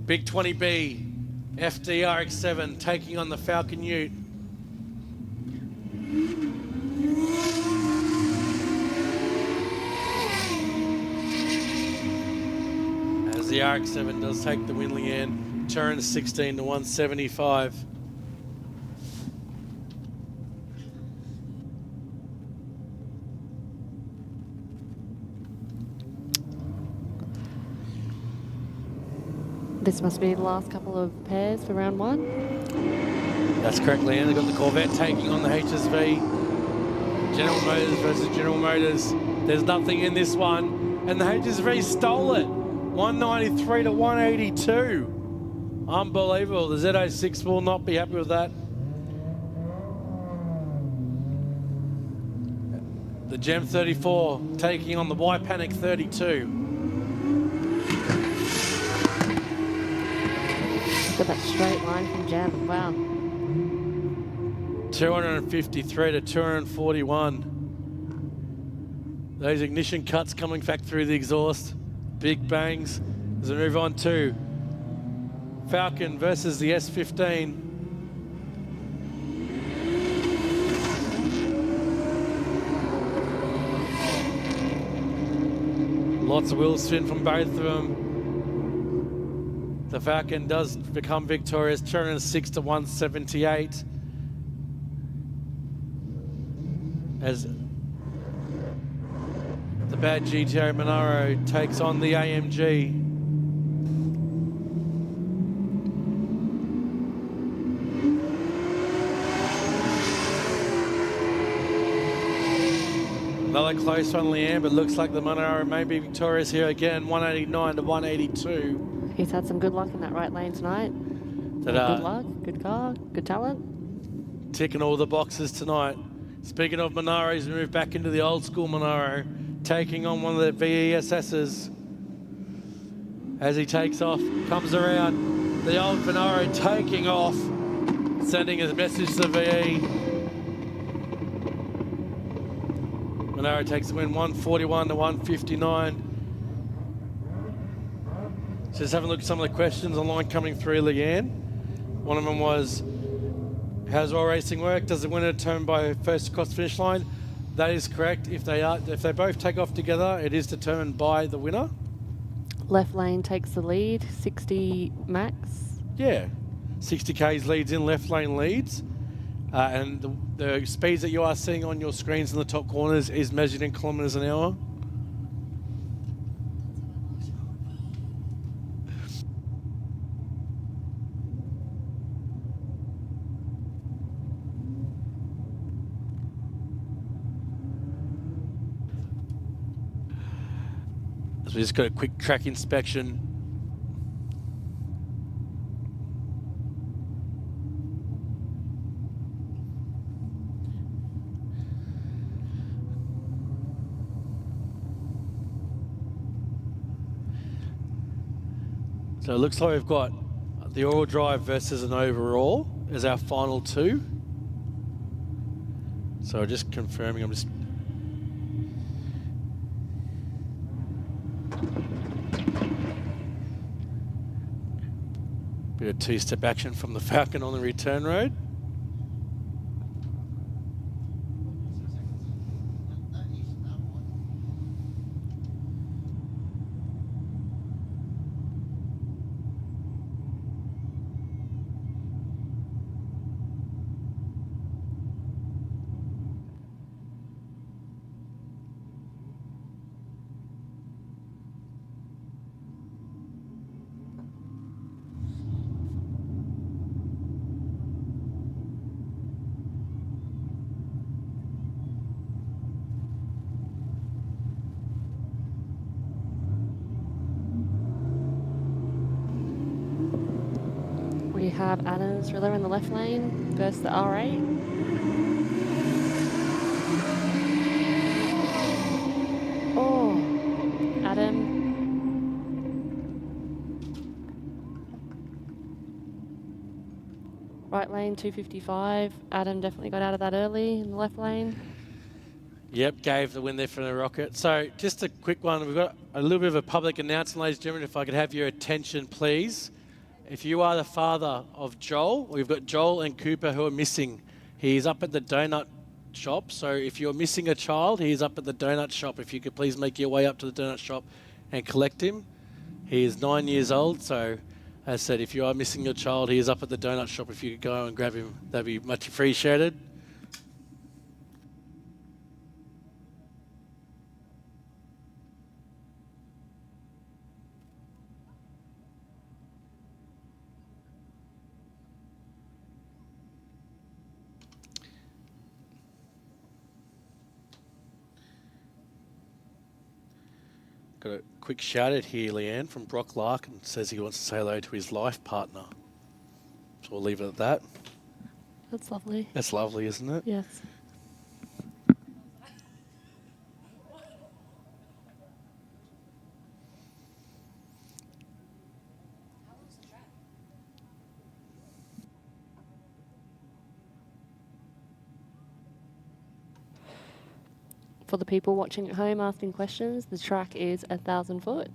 Big 20B, FDRX7 taking on the Falcon Ute. The RX-7 does take the win, Leanne. 216 to 175. This must be the last couple of pairs for round one. That's correct, Leanne. They've got the Corvette taking on the HSV. General Motors versus General Motors. There's nothing in this one. And the HSV stole it. 193 to 182. Unbelievable. The Z06 will not be happy with that. The Gem 34 taking on the Y-Panic 32. Got that straight line from Gem. Wow. 253 to 241. Those ignition cuts coming back through the exhaust. Big bangs as we move on to Falcon versus the S15. Lots of wheel spin from both of them. The Falcon does become victorious, 206 to 178. As the bad GTO Monaro takes on the AMG. Another close one, Leanne, but looks like the Monaro may be victorious here again, 189 to 182. He's had some good luck in that right lane tonight. Good luck, good car, good talent. Ticking all the boxes tonight. Speaking of Monaros, we move back into the old school Monaro, taking on one of the VESS's. As he takes off, comes around, the old Monaro taking off, sending a message to the VE. Monaro takes the win, 141 to 159. Just having a look at some of the questions online coming through, Leanne. One of them was, how does all racing work? Does the winner determine by first across the finish line? That is correct. If they both take off together, it is determined by the winner. Left lane takes the lead, 60 max. Yeah, 60 Ks leads in, left lane leads. And the speeds that you are seeing on your screens in the top corners is measured in kilometres an hour. So we just got a quick track inspection. So it looks like we've got the all drive versus an overall as our final two. So just confirming, I'm just... Bit of two-step action from the Falcon on the return road. We have Adam's thriller in the left lane versus the R8. Oh, Adam. Right lane 255. Adam definitely got out of that early in the left lane. Yep, gave the win there for the Rocket. So just a quick one. We've got a little bit of a public announcement, ladies and gentlemen, if I could have your attention, please. If you are the father of Joel, we've got Joel and Cooper who are missing. He's up at the donut shop. So if you're missing a child, he's up at the donut shop. If you could please make your way up to the donut shop and collect him. He is 9 years old. So as I said, if you are missing your child, he is up at the donut shop. If you could go and grab him, that'd be much appreciated. Got a quick shout out here, Leanne, from Brock Larkin. Says he wants to say hello to his life partner. So we'll leave it at that. That's lovely. That's lovely, isn't it? Yes. For the people watching at home asking questions, the track is 1,000 foot.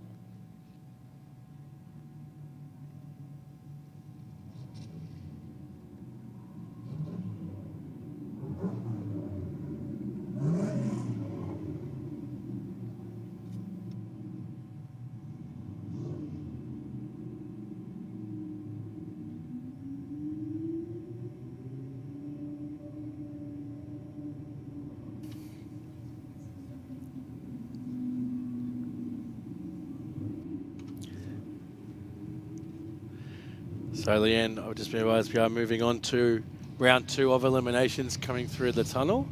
So Leanne, I've just been advised we are moving on to round 2 of eliminations coming through the tunnel.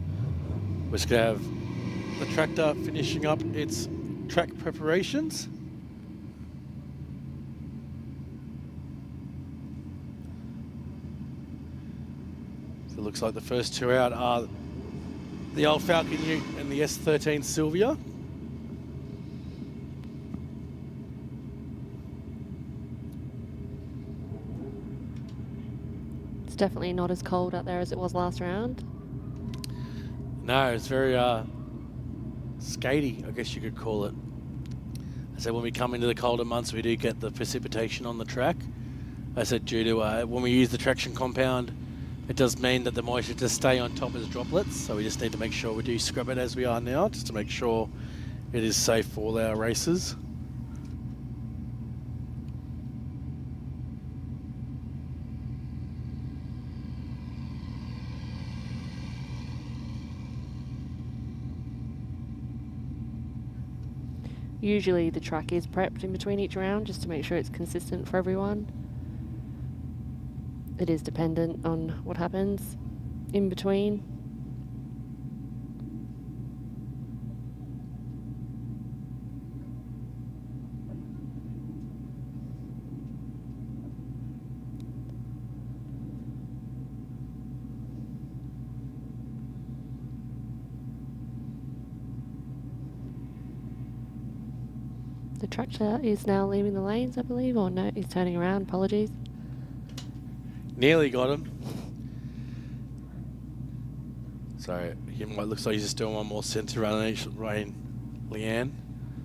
We're just going to have the tractor finishing up its track preparations. So it looks like the first 2 out are the old Falcon Ute and the S13 Sylvia. It's definitely not as cold out there as it was last round. No, it's very skatey, I guess you could call it. I said when we come into the colder months, we do get the precipitation on the track. I said due to when we use the traction compound, it does mean that the moisture just stay on top as droplets. So we just need to make sure we do scrub it as we are now, just to make sure it is safe for all our races. Usually the track is prepped in between each round just to make sure it's consistent for everyone. It is dependent on what happens in between. The tractor is now leaving the lanes, I believe, or no, he's turning around. Apologies. Nearly got him. So he might looks like he's just doing one more centre run each rain, Leanne.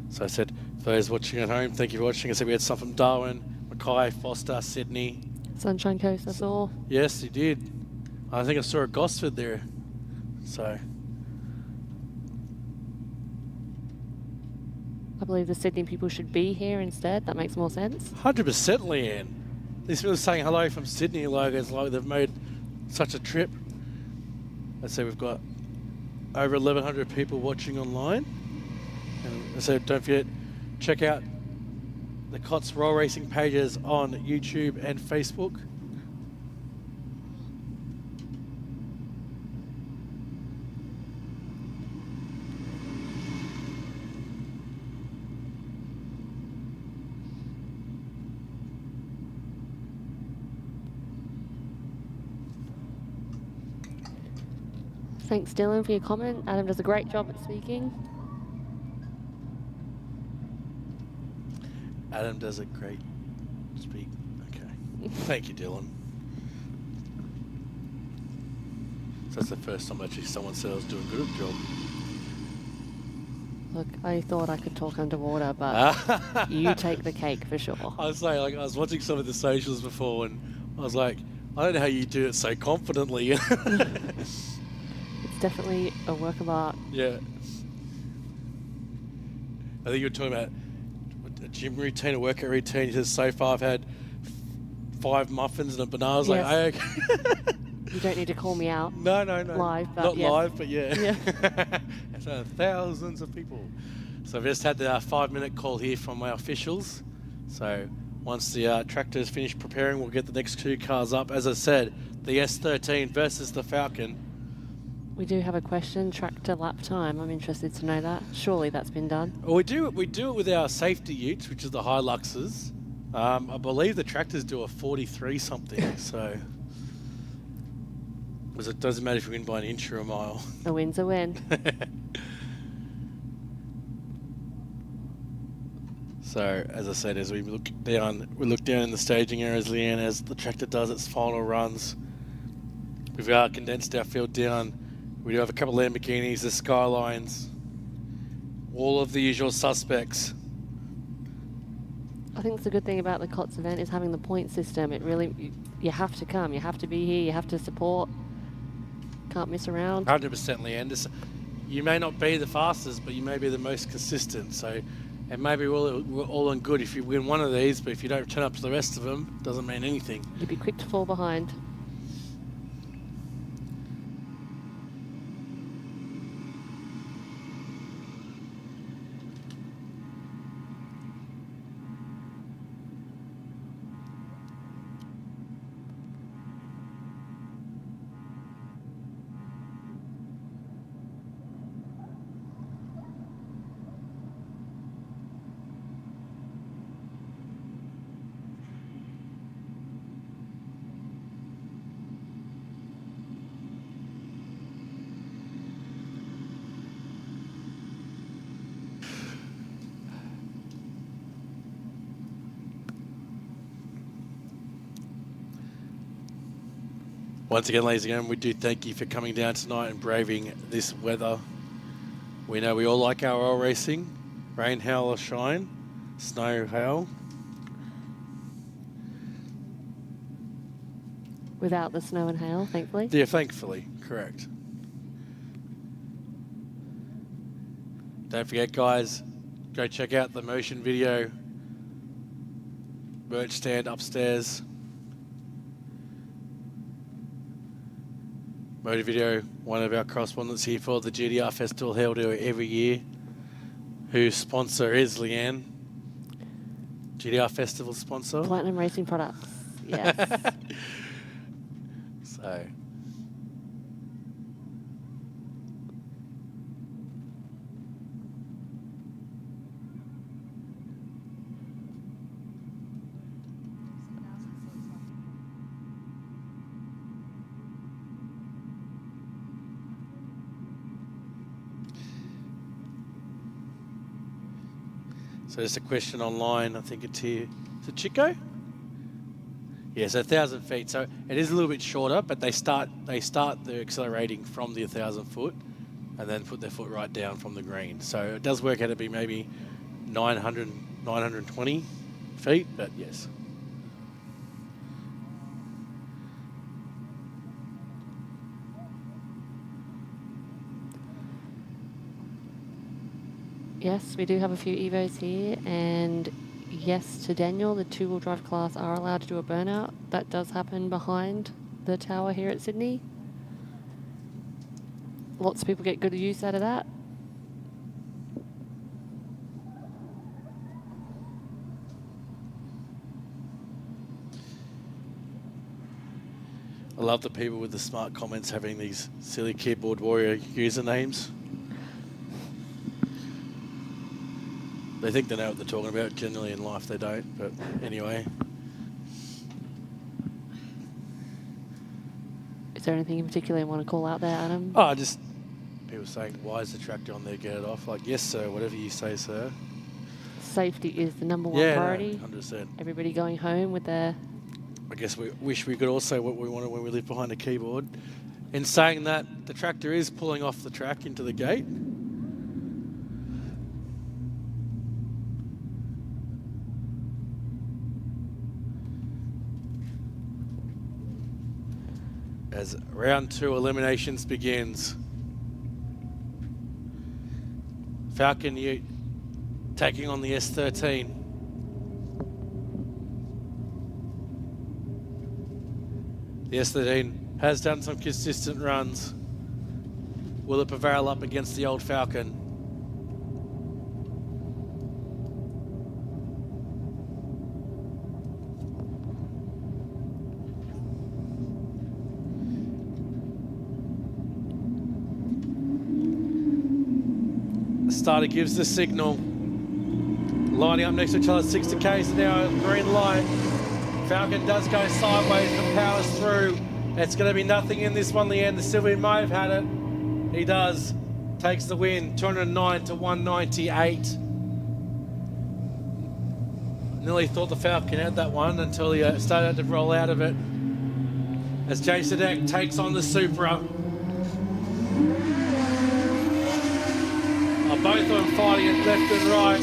So I said, for those watching at home, thank you for watching. I said we had some from Darwin, Mackay, Foster, Sydney. Sunshine Coast, I saw. Yes, he did. I think I saw a Gosford there. So I believe the Sydney people should be here instead. That makes more sense. 100%, Leanne. These people are saying hello from Sydney, like it's like they've made such a trip. Let's say we've got over 1,100 people watching online. And so don't forget, check out the KOTS Roll Racing pages on YouTube and Facebook. Thanks, Dylan, for your comment. Adam does a great job at speaking. Adam does a great speak. Okay. Thank you, Dylan. So that's the first time actually someone said I was doing a good job. Look, I thought I could talk underwater, but you take the cake for sure. I was saying, like, I was watching some of the socials before and I was like, I don't know how you do it so confidently. It's definitely a work of art. Yeah. I think you were talking about a gym routine, a workout routine. He says, so far I've had 5 muffins and a banana. I was like, Yes. okay. You don't need to call me out. No. Live, but not yes. live, but yeah. Yeah. So thousands of people. So I've just had the 5-minute call here from our officials. So once the tractor is finished preparing, we'll get the next 2 cars up. As I said, the S13 versus the Falcon. We do have a question, tractor lap time. I'm interested to know that. Surely that's been done. Well, we do it with our safety utes, which is the Hiluxes. I believe the tractors do a 43 something, so because it doesn't matter if you win by an inch or a mile. A win's a win. So as I said, as we look down in the staging areas, Leanne, as the tractor does its final runs. We've condensed our field down. We do have a couple of Lamborghinis, the Skylines, all of the usual suspects. I think it's a good thing about the KOTS event is having the point system. It really, you have to come, you have to be here, you have to support. Can't miss around. 100%, Leanne. You may not be the fastest, but you may be the most consistent. So, and maybe we're all in good if you win one of these, but if you don't turn up to the rest of them, doesn't mean anything. You'd be quick to fall behind. Once again, ladies and gentlemen, we do thank you for coming down tonight and braving this weather. We know we all like our oil racing. Rain, hail or shine. Snow, hail. Without the snow and hail, thankfully. Yeah, thankfully. Correct. Don't forget, guys, go check out the motion video merch stand upstairs. Motor Video, one of our correspondents here for the GDR Festival held every year, whose sponsor is Leanne. GDR Festival sponsor. Platinum Racing Products, yes. So. So just a question online, I think it's here. Is it Chico? Yeah, so 1,000 feet. So it is a little bit shorter, but they start the accelerating from the 1,000 foot and then put their foot right down from the green. So it does work out to be maybe 900, 920 feet, but yes. Yes, we do have a few Evos here, and yes to Daniel, the two-wheel drive class are allowed to do a burnout. That does happen behind the tower here at Sydney. Lots of people get good use out of that. I love the people with the smart comments having these silly keyboard warrior usernames. They think they know what they're talking about. Generally in life they don't, but anyway. Is there anything in particular you want to call out there, Adam? Oh, just people saying, why is the tractor on there? Get it off. Like, yes, sir, whatever you say, sir. Safety is the number one Yeah, priority. no, 100%. Everybody going home with their... I guess we wish we could all say what we wanted when we live behind a keyboard. In saying that, the tractor is pulling off the track into the gate. As round 2 eliminations begins. Falcon Ute taking on the S13. The S13 has done some consistent runs. Will it prevail up against the old Falcon? The starter gives the signal. Lining up next to each other, 60 k's an hour, green light. Falcon does go sideways but powers through. It's going to be nothing in this one, Leanne. The Sylvian might have had it. He does. Takes the win, 209 to 198. Nearly thought the Falcon had that one until he started to roll out of it. As Jay Sadek takes on the Supra. Both of them fighting it left and right.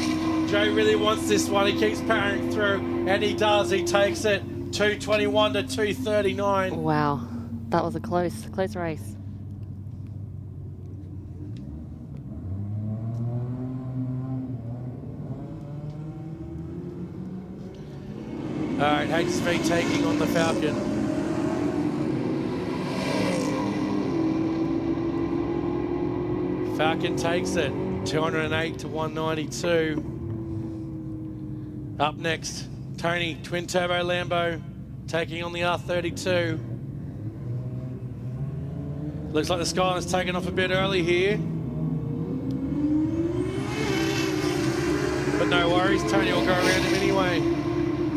Joe really wants this one. He keeps powering through, and he does. He takes it 221 to 239. Wow, that was a close race. All right, HSV taking on the Falcon. Falcon takes it 208 to 192. Up next, Tony, twin turbo Lambo, taking on the R32. Looks like the Skyline's taken off a bit early here. But no worries, Tony will go around him anyway.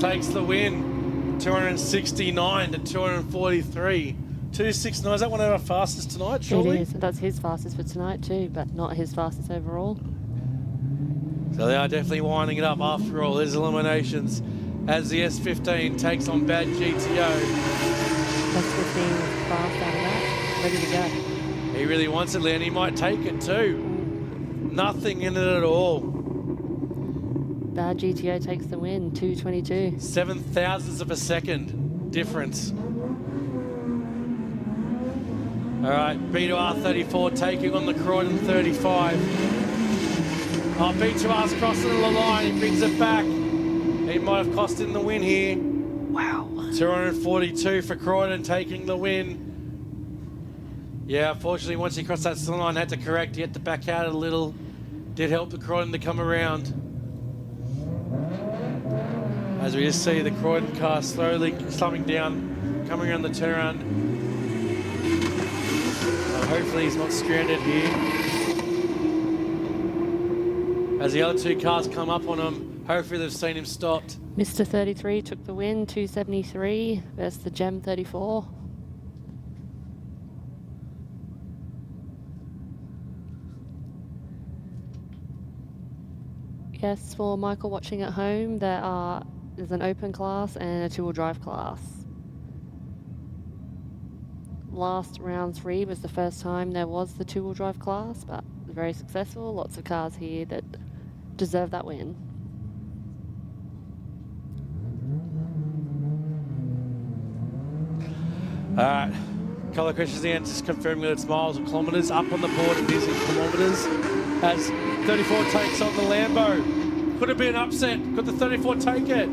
Takes the win, 269 to 243. 269, is that one of our fastest tonight, surely? It is, that's his fastest for tonight too, but not his fastest overall. So they are definitely winding it up after all. There's eliminations as the S15 takes on Bad GTO. S15 fast out of that, ready to go. He really wants it, Leon. He might take it too. Nothing in it at all. Bad GTO takes the win, 222. 7 thousandths of a second difference. All right, B2R34 taking on the Croydon 35. Oh, B2R's crossing the line. He brings it back. He might have cost him the win here. Wow. 242 for Croydon taking the win. Yeah, unfortunately, once he crossed that line, had to correct. He had to back out a little. Did help the Croydon to come around. As we just see the Croydon car slowly slowing down, coming around the turnaround. Hopefully he's not stranded here. As the other two cars come up on him, hopefully they've seen him stopped. Mr. 33 took the win, 273 versus the Gem 34. Yes, for Michael watching at home, there's an open class and a two-wheel drive class. Last round 3 was the first time there was the two-wheel drive class, but very successful. Lots of cars here that deserve that win. All right. Colour Christian's the answer, just confirming that it's miles and kilometres. Up on the board, it is in kilometres. As 34 takes on the Lambo. Could have been an upset. Could the 34 take it?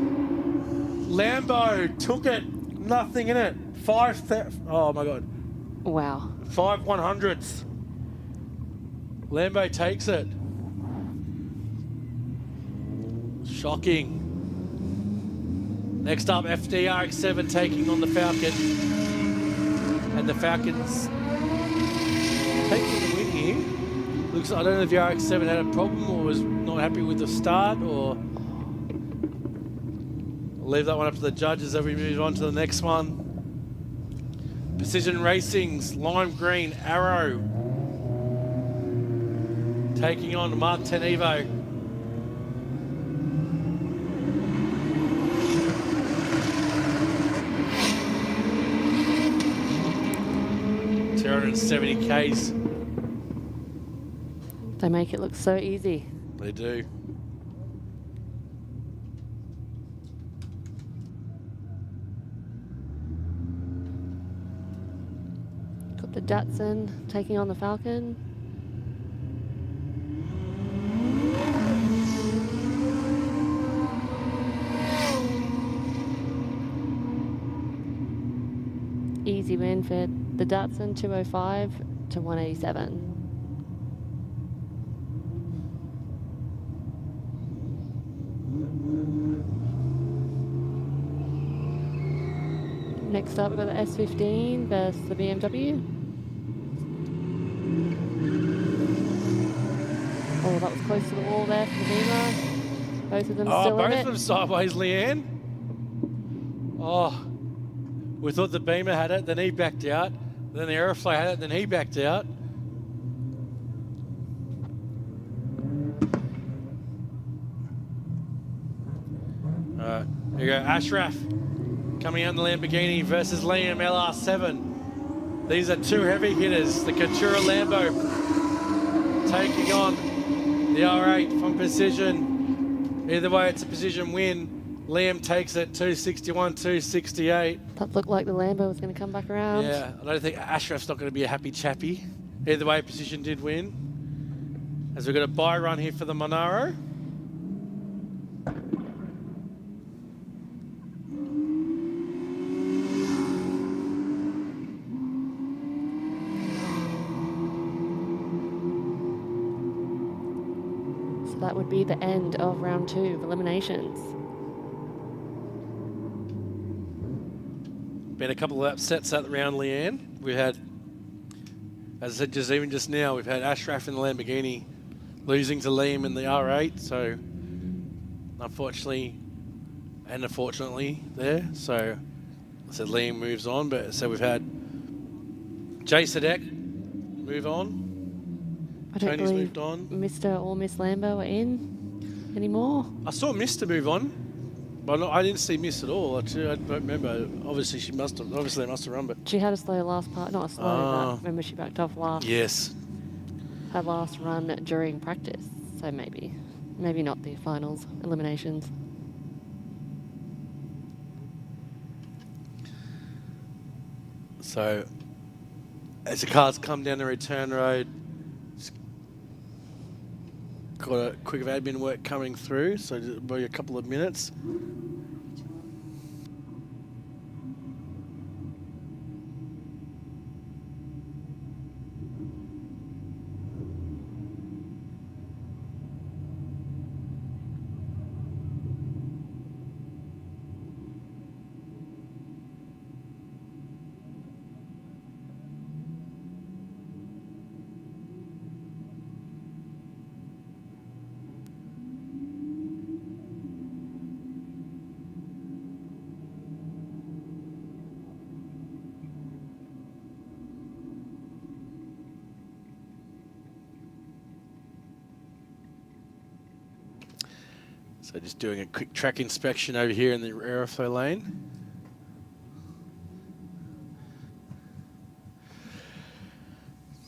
Lambo took it. Nothing in it. Oh my God. Wow. 5 100ths. Lambo takes it. Shocking. Next up, FDRX7 taking on the Falcon. And the Falcons taking the win here. Looks, I don't know if the RX7 had a problem or was not happy with the start, or I'll leave that one up to the judges as we move on to the next one. Precision Racing's Lime Green Arrow taking on Mark 10 Evo. $270Ks. They make it look so easy. They do. Got the Datsun taking on the Falcon. Easy win for the Datsun, 205 to 187. Next up, we've got the S15 versus the BMW. Oh, that was close to the wall there for the Beamer. Both of them still in it. Both of them sideways, Leanne. Oh, we thought the Beamer had it, then he backed out. Then the Aeroflow had it, then he backed out. All right, here you go. Ashraf coming out in the Lamborghini versus Liam LR7. These are two heavy hitters. The Katura Lambo taking on the R8 from Precision. Either way, it's a Precision win. Liam takes it 261, 268. That looked like the Lambo was going to come back around. Yeah, I don't think Ashraf's not going to be a happy chappy. Either way, Precision did win. As we've got a buy run here for the Monaro. So that would be the end of round 2 of eliminations. Been a couple of upsets at the round, Leanne. We had, as I said just now, we've had Ashraf in the Lamborghini losing to Liam in the R8. So unfortunately and unfortunately there. So I said Liam moves on, but so we've had Jay Sadek move on. I don't Tony's believe moved on. Mr. or Miss Lambo are in anymore. I saw Mr. move on, but I didn't see Miss at all. I don't remember. Obviously, they must have run, but She had a slow last part, not a slow, but remember she backed off last. yes. Her last run during practice, so maybe not the finals, eliminations. So as the cars come down the return road, got a quick admin work coming through, so it'll be a couple of minutes. So just doing a quick track inspection over here in the aeroflow lane.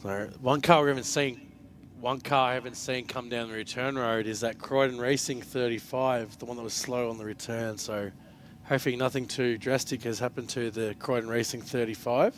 So one car I haven't seen come down the return road is that Croydon Racing 35, the one that was slow on the return. So hopefully nothing too drastic has happened to the Croydon Racing 35.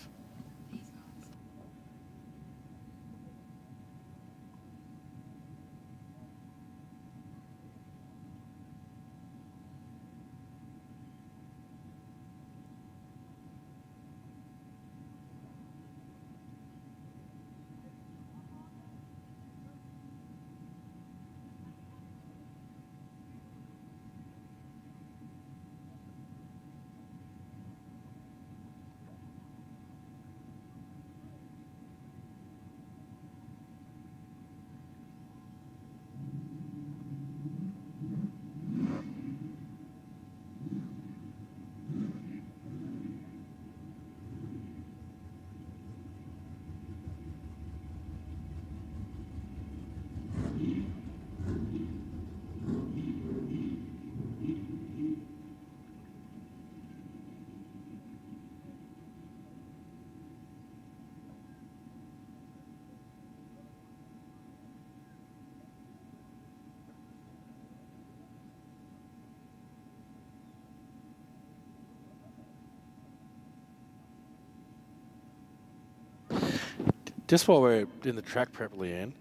Just while we're in the track prep, Leanne,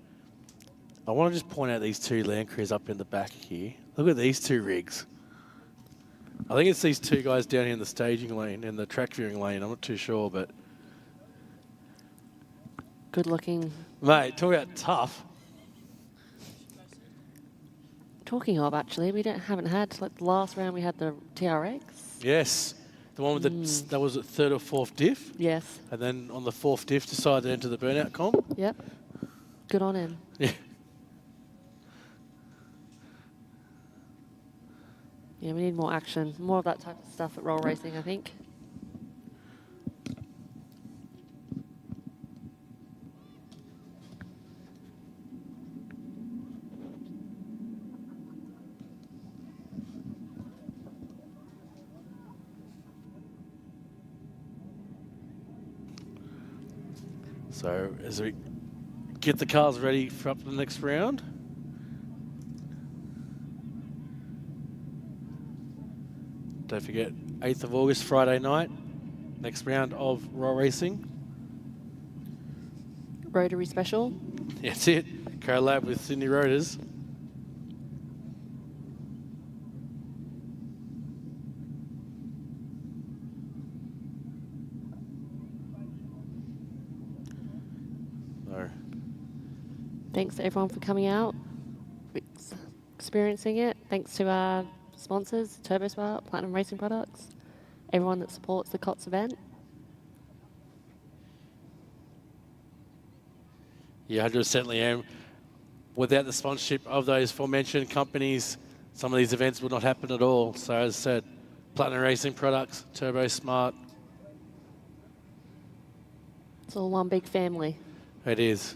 I want to just point out these two Land Cruisers up in the back here. Look at these two rigs. I think it's these two guys down here in the staging lane, in the track viewing lane. I'm not too sure, but... Good looking. Mate, talk about tough. Talking of, actually, we haven't had, like the last round we had the TRX. Yes. The one with the, that was at third or fourth diff. Yes. And then on the fourth diff decided to enter the burnout comp. Yep. Good on him. Yeah. Yeah, we need more action. More of that type of stuff at roll racing, I think. So as we get the cars ready for up the next round. Don't forget, 8th of August, Friday night, next round of Raw Racing. Rotary special. That's it. Collab with Sydney Rotors. Thanks to everyone for coming out, experiencing it. Thanks to our sponsors, TurboSmart, Platinum Racing Products, everyone that supports the KOTS event. Yeah, 100% Leanne. Without the sponsorship of those aforementioned companies, some of these events would not happen at all. So as I said, Platinum Racing Products, TurboSmart. It's all one big family. It is.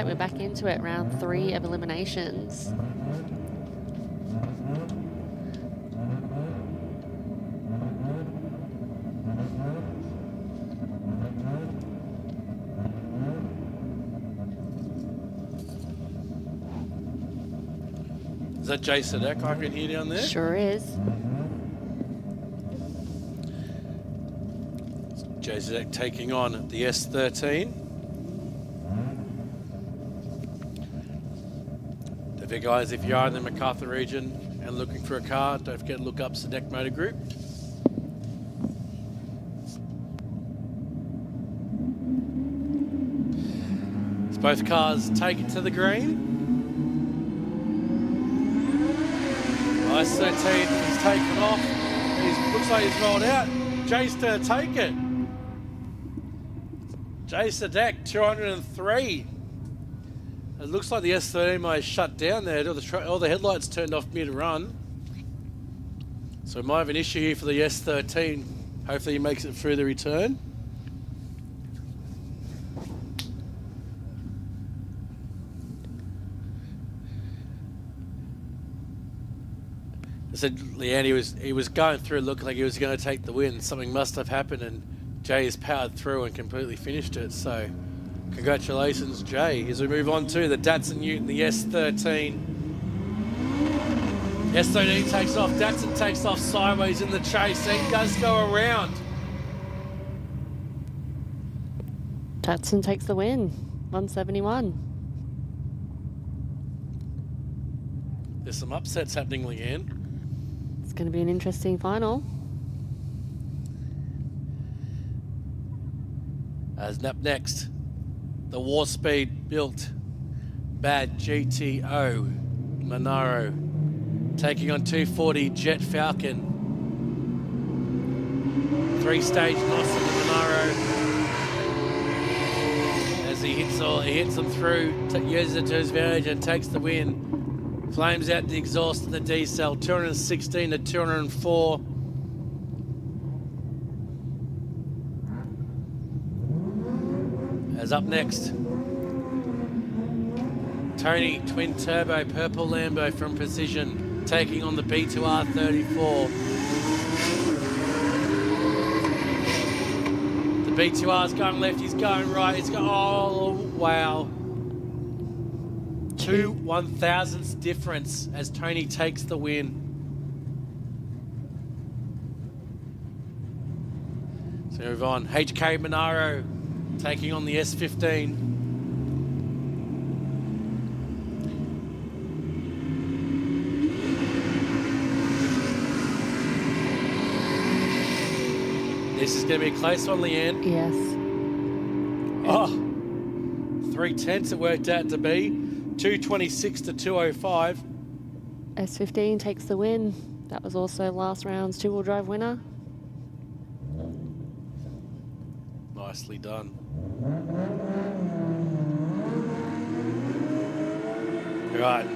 right, we're back into it. Round 3 of eliminations. Is that Jay Sadek I can hear down there? Sure is. Jay Sadek taking on the S13. Don't forget, guys, if you are in the Macarthur region and looking for a car, don't forget to look up Sadek Motor Group. As both cars take it to the green. S13 is taken off. Looks like he's rolled out. Jay's going to take it. Jay Sadek, 203. It looks like the S13 might have shut down there. All the headlights turned off mid-run. So we might have an issue here for the S13. Hopefully he makes it through the return. I said, Leanne, he was going through looking like he was going to take the win. Something must have happened, and Jay has powered through and completely finished it. So, congratulations, Jay. As we move on to the Datsun Newton, the S13. S13 takes off. Datsun takes off sideways in the chase. He does go around. Datsun takes the win. 171. There's some upsets happening, Leanne. It's going to be an interesting final. As up next, the War Speed built Bad GTO Monaro taking on 240 Jet Falcon. 3-stage loss in the Monaro as he hits them through, uses it to his advantage and takes the win. Flames out the exhaust and the D-cell, 216 to 204. As up next, Tony Twin Turbo Purple Lambo from Precision taking on the B2R34. The B2R's going left, he's going right, he's going, oh wow. 2 1,000ths difference as Tony takes the win. So move on. HK Monaro taking on the S15. This is going to be a close one, Leanne. Yes. Oh, 3/10 it worked out to be. 226 to 205. S15 takes the win. That was also last round's two-wheel drive winner. Nicely done. All right,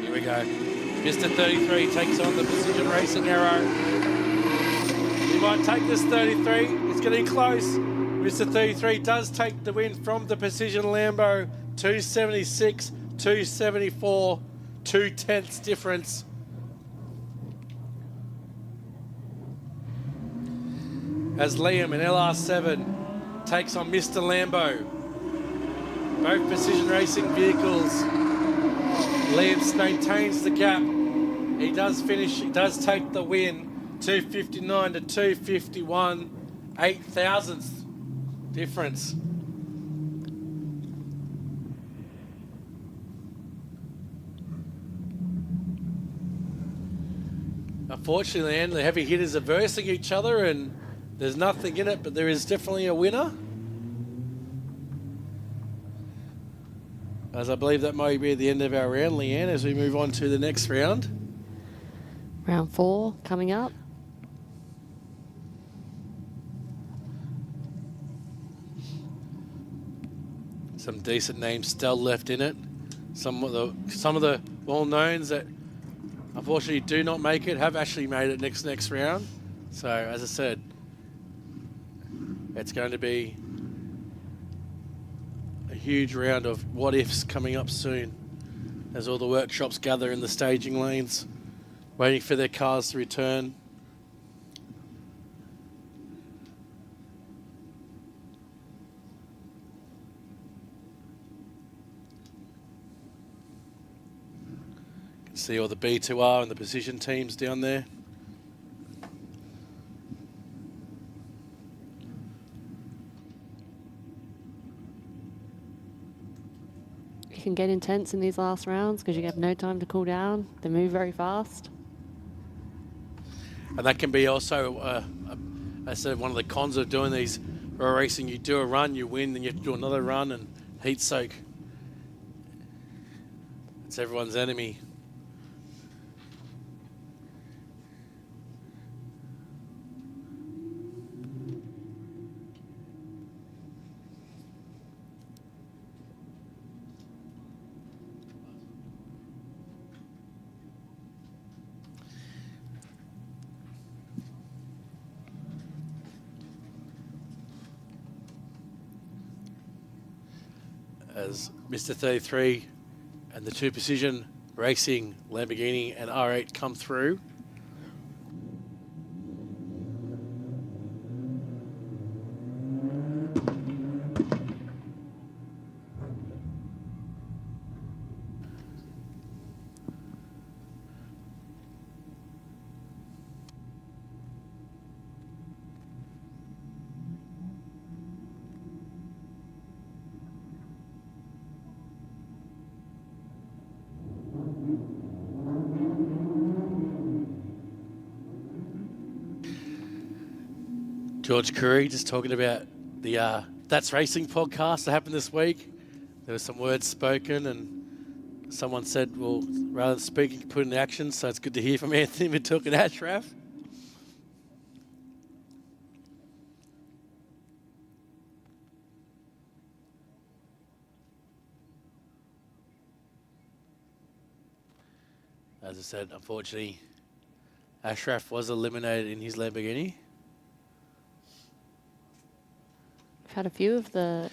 here we go. Mr. 33 takes on the Precision Racing Arrow. He might take this 33. It's getting close. Mr. 33 does take the win from the Precision Lambo. 276, 274, 2/10ths difference. As Liam in LR7 takes on Mr. Lambo. Both Precision Racing vehicles. Liam maintains the gap. He does finish, he does take the win. 259 to 251, 8,000ths difference. Unfortunately, the heavy hitters are versing each other and there's nothing in it, but there is definitely a winner. As I believe that might be the end of our round, Leanne, as we move on to the next round. Round 4 coming up. Some decent names still left in it. Some of the well-knowns that unfortunately do not make it have actually made it next round. So as I said, it's going to be a huge round of what ifs coming up soon as all the workshops gather in the staging lanes, waiting for their cars to return. You can see all the B2R and the precision teams down there. Can get intense in these last rounds because you have no time to cool down. They move very fast. And that can be also, I said, one of the cons of doing these racing. You do a run, you win, then you have to do another run and heat soak. It's everyone's enemy. As Mr. 33 and the two Precision Racing Lamborghini and R8 come through. George Curry just talking about the That's Racing podcast that happened this week. There were some words spoken and someone said, well, rather than speaking, put in action. So it's good to hear from Anthony Matook and Ashraf. As I said, unfortunately, Ashraf was eliminated in his Lamborghini. We've had a few of the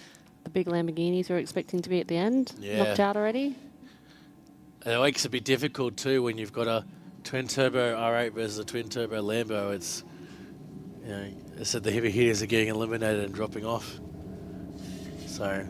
big Lamborghinis we're expecting to be at the end. Yeah. Knocked out already. And it makes it a bit difficult too when you've got a twin turbo R8 versus a twin turbo Lambo. It's, you know, I said the heavy hitters are getting eliminated and dropping off. So.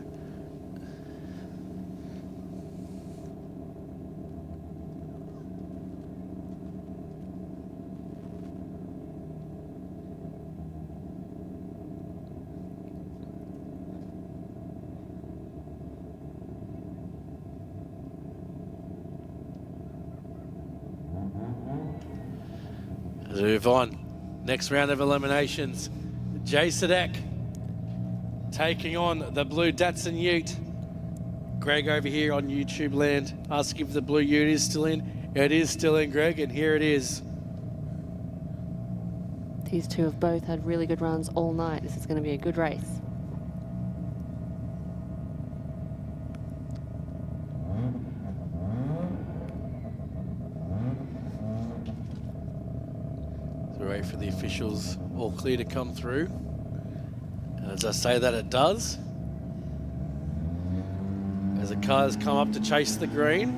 As we move on, next round of eliminations, Jay Sadek taking on the blue Datsun Ute. Greg over here on YouTube land asking if the blue Ute is still in. It is still in, Greg, and here it is. These two have both had really good runs all night. This is going to be a good race. Wait for the officials all clear to come through. And as I say that, it does. As the cars come up to chase the green.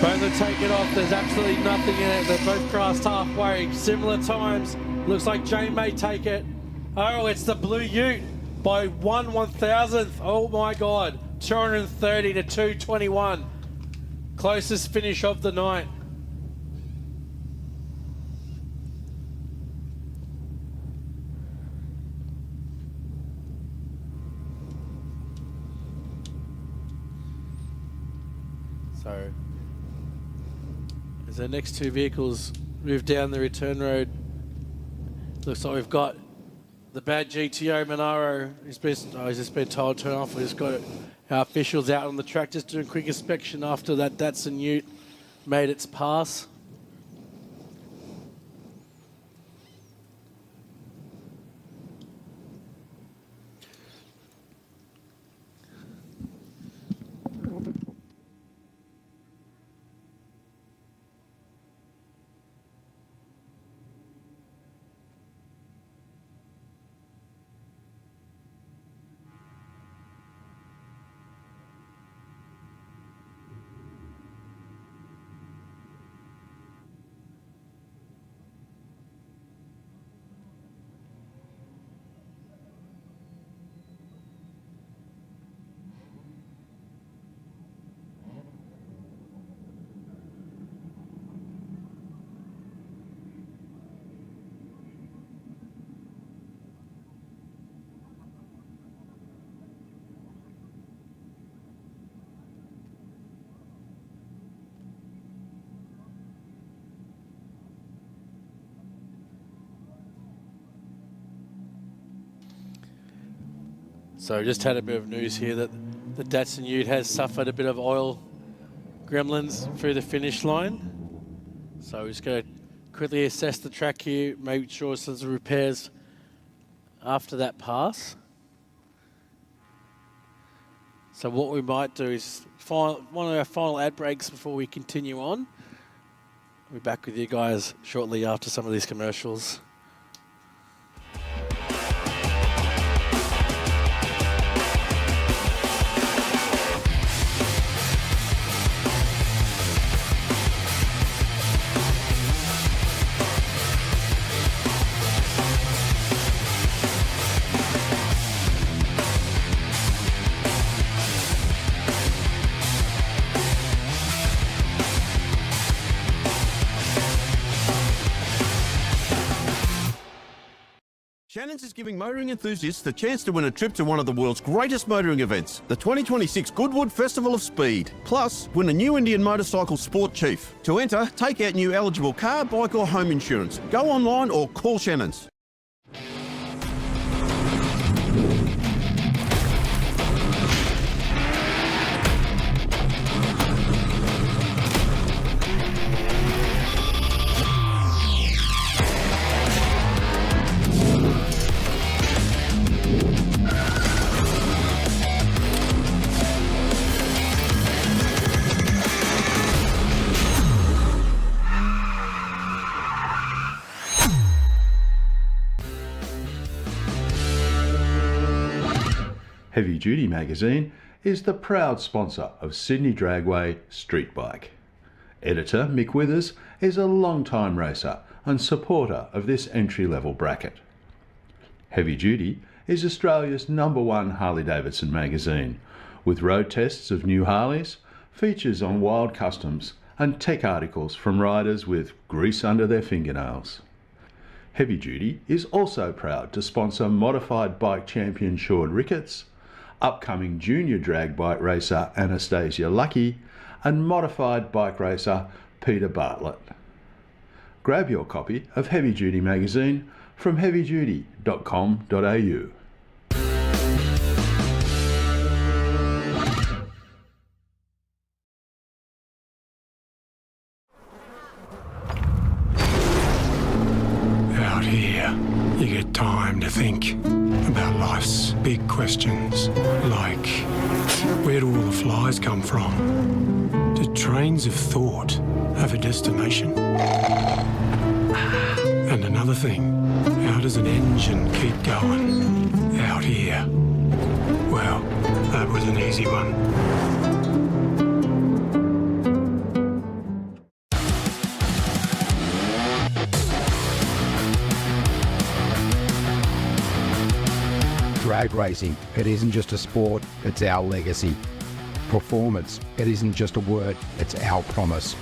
Both will take it off. There's absolutely nothing in it. They're both crossed halfway. Similar times. Looks like Jane may take it. Oh, it's the blue Ute by 1/1000th. Oh my God. 230 to 221. Closest finish of the night. So, as the next two vehicles move down the return road, looks like we've got the bad GTO Monaro. He's just been told to turn off. We've just got our officials out on the track just doing a quick inspection after that Datsun Ute made its pass. So just had a bit of news here that the Datsun Ute has suffered a bit of oil gremlins through the finish line. So we're just going to quickly assess the track here, make sure there's repairs after that pass. So what we might do is one of our final ad breaks before we continue on. We'll be back with you guys shortly after some of these commercials. Shannon's is giving motoring enthusiasts the chance to win a trip to one of the world's greatest motoring events, the 2026 Goodwood Festival of Speed. Plus, win a new Indian motorcycle sport chief. To enter, take out new eligible car, bike or home insurance. Go online or call Shannon's. Heavy Duty magazine is the proud sponsor of Sydney Dragway Street Bike. Editor Mick Withers is a long-time racer and supporter of this entry-level bracket. Heavy Duty is Australia's #1 Harley-Davidson magazine, with road tests of new Harleys, features on wild customs and tech articles from riders with grease under their fingernails. Heavy Duty is also proud to sponsor modified bike champion Sean Ricketts, upcoming junior drag bike racer Anastasia Lucky, and modified bike racer Peter Bartlett. Grab your copy of Heavy Duty magazine from heavyduty.com.au. Out here, you get time to think about life's big questions, like where do all the flies come from? Do trains of thought have a destination? And another thing, how does an engine keep going? Out here. Well, that was an easy one. Drag racing, it isn't just a sport, it's our legacy. Performance, it isn't just a word, it's our promise.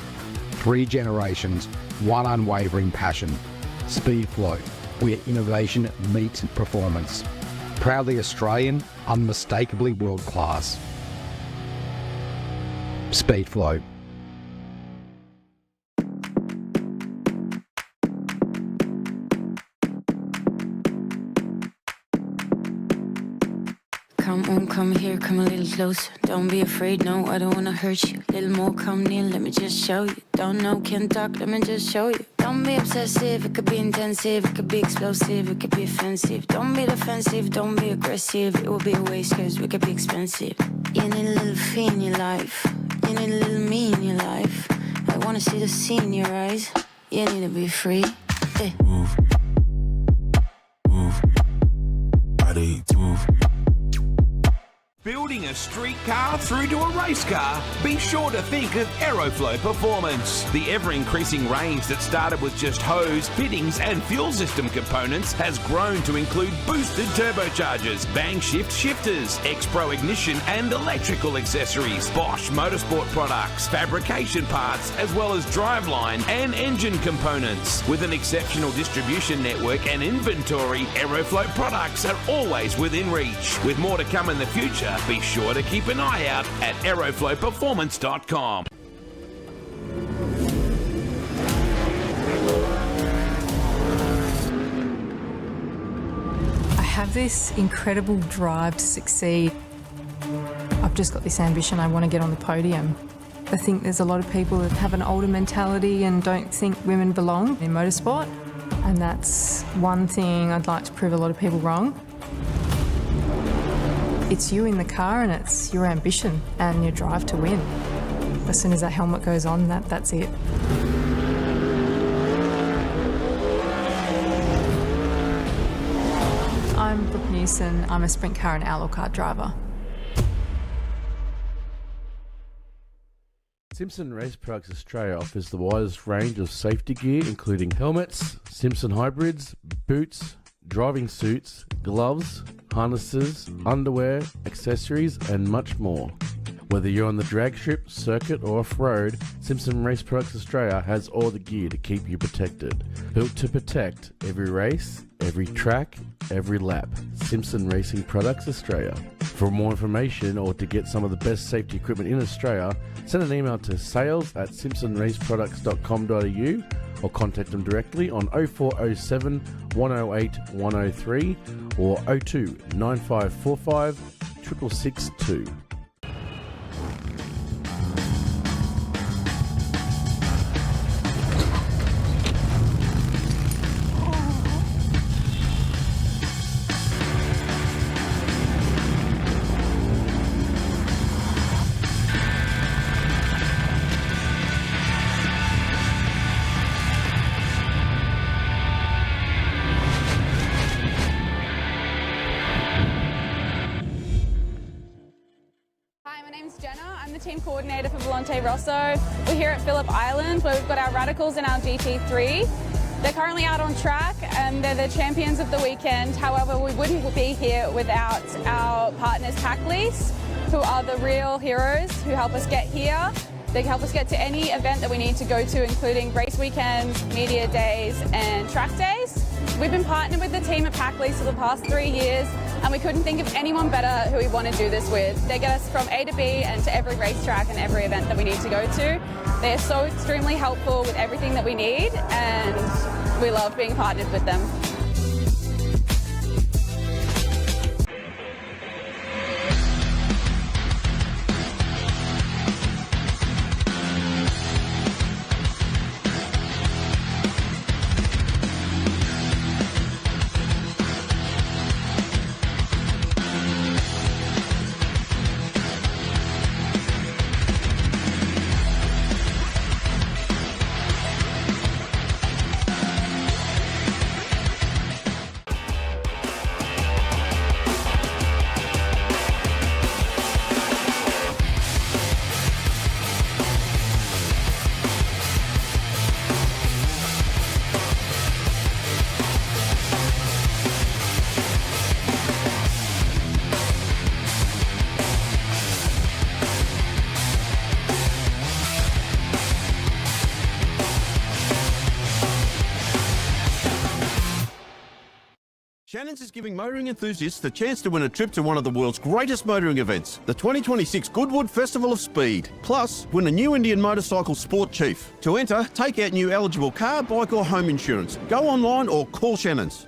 3 generations, 1 unwavering passion. Speedflow, where innovation meets performance. Proudly Australian, unmistakably world class. Speedflow. Come on, come here, come a little closer. Don't be afraid, no, I don't wanna hurt you. Little more, come near, let me just show you. Don't know, can't talk, let me just show you. Don't be obsessive, it could be intensive, it could be explosive, it could be offensive. Don't be defensive, don't be aggressive, it will be a waste cause we could be expensive. You need a little fee in your life, you need a little me in your life. I wanna see the sea in your eyes, you need to be free. Hey. Move, body move. Building a street car through to a race car? Be sure to think of Aeroflow Performance. The ever-increasing range that started with just hose, fittings and fuel system components has grown to include boosted turbochargers, bang shift shifters, X-Pro ignition and electrical accessories, Bosch motorsport products, fabrication parts, as well as driveline and engine components. With an exceptional distribution network and inventory, Aeroflow products are always within reach. With more to come in the future, be sure to keep an eye out at aeroflowperformance.com. I have this incredible drive to succeed. I've just got this ambition, I want to get on the podium. I think there's a lot of people that have an older mentality and don't think women belong in motorsport, and that's one thing I'd like to prove a lot of people wrong. It's you in the car and it's your ambition and your drive to win. As soon as that helmet goes on, that's it. I'm Brooke Newson. I'm a sprint car and outlaw kart driver. Simpson Race Products Australia offers the widest range of safety gear, including helmets, Simpson hybrids, boots, driving suits, gloves, harnesses, underwear, accessories, and much more. Whether you're on the drag strip, circuit, or off-road, Simpson Race Products Australia has all the gear to keep you protected. Built to protect every race, every track, every lap. Simpson Racing Products Australia. For more information or to get some of the best safety equipment in Australia, send an email to sales@simpsonraceproducts.com.au or contact them directly on 0407 108 103 or 02 9545 6662. Team coordinator for Volante Rosso. We're here at Phillip Island where we've got our Radicals and our GT3. They're currently out on track and they're the champions of the weekend. However, we wouldn't be here without our partners Pack Lease, who are the real heroes who help us get here. They help us get to any event that we need to go to, including race weekends, media days and track days. We've been partnered with the team at Pack Lease for the past 3 years, and we couldn't think of anyone better who we want to do this with. They get us from A to B and to every racetrack and every event that we need to go to. They are so extremely helpful with everything that we need, and we love being partnered with them. Shannon's is giving motoring enthusiasts the chance to win a trip to one of the world's greatest motoring events, the 2026 Goodwood Festival of Speed. Plus, win a new Indian motorcycle Sport Chief. To enter, take out new eligible car, bike or home insurance. Go online or call Shannon's.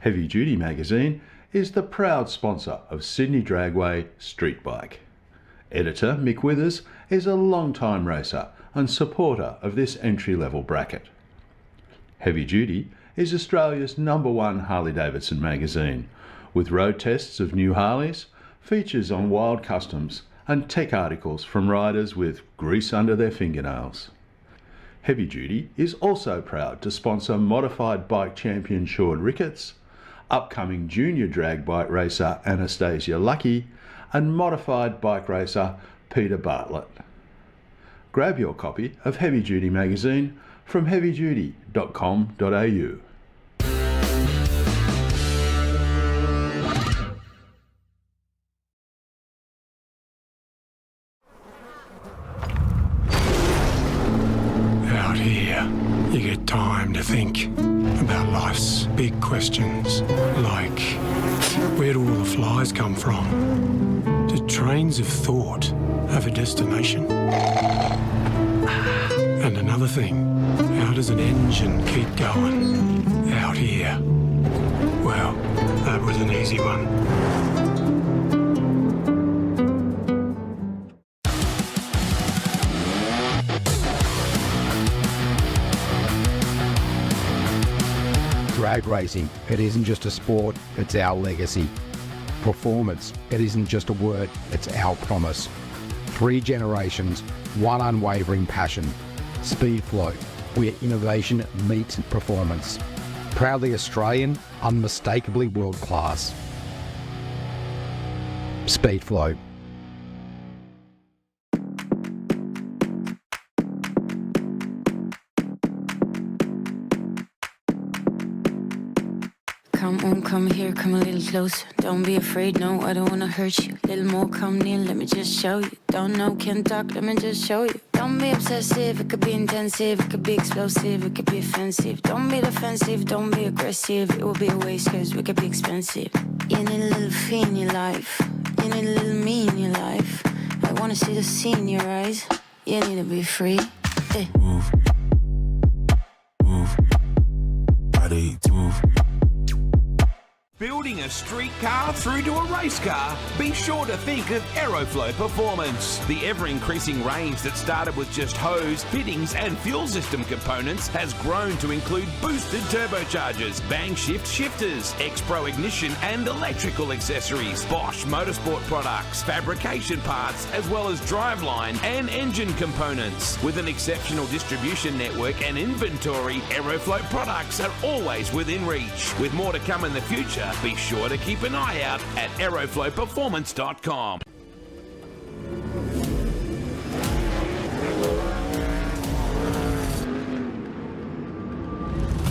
Heavy Duty magazine is the proud sponsor of Sydney Dragway Street Bike. Editor Mick Withers is a long-time racer and supporter of this entry-level bracket. Heavy Duty is Australia's #1 Harley-Davidson magazine, with road tests of new Harleys, features on wild customs and tech articles from riders with grease under their fingernails. Heavy Duty is also proud to sponsor modified bike champion Sean Ricketts, upcoming junior drag bike racer Anastasia Lucky, and modified bike racer Peter Bartlett. Grab your copy of Heavy Duty magazine from heavyduty.com.au. Out here, you get time to think about life's big questions, like where do all the flies come from? Do trains of thought have a destination? And another thing, how does an engine keep going? Out here. Well, that was an easy one. Drag racing, it isn't just a sport, it's our legacy. Performance, it isn't just a word, it's our promise. 3 generations, 1 unwavering passion. Speed Flow, where innovation meets performance. Proudly Australian, unmistakably world class. Speed Flow. Come on, come here, come a little closer. Don't be afraid, no, I don't wanna hurt you. Little more, come near, let me just show you. Don't know, can't talk, let me just show you. Don't be obsessive, it could be intensive, it could be explosive, it could be offensive. Don't be defensive, don't be aggressive, it will be a waste cause we could be expensive. You need a little fee in your life, you need a little me in your life. I wanna see the sea in your eyes, you need to be free. Move. Move. Body to move. Building a street car through to a race car? Be sure to think of Aeroflow Performance. The ever-increasing range that started with just hose, fittings and fuel system components has grown to include boosted turbochargers, bang shift shifters, X-Pro ignition and electrical accessories, Bosch motorsport products, fabrication parts, as well as driveline and engine components. With an exceptional distribution network and inventory, Aeroflow products are always within reach. With more to come in the future, be sure to keep an eye out at aeroflowperformance.com.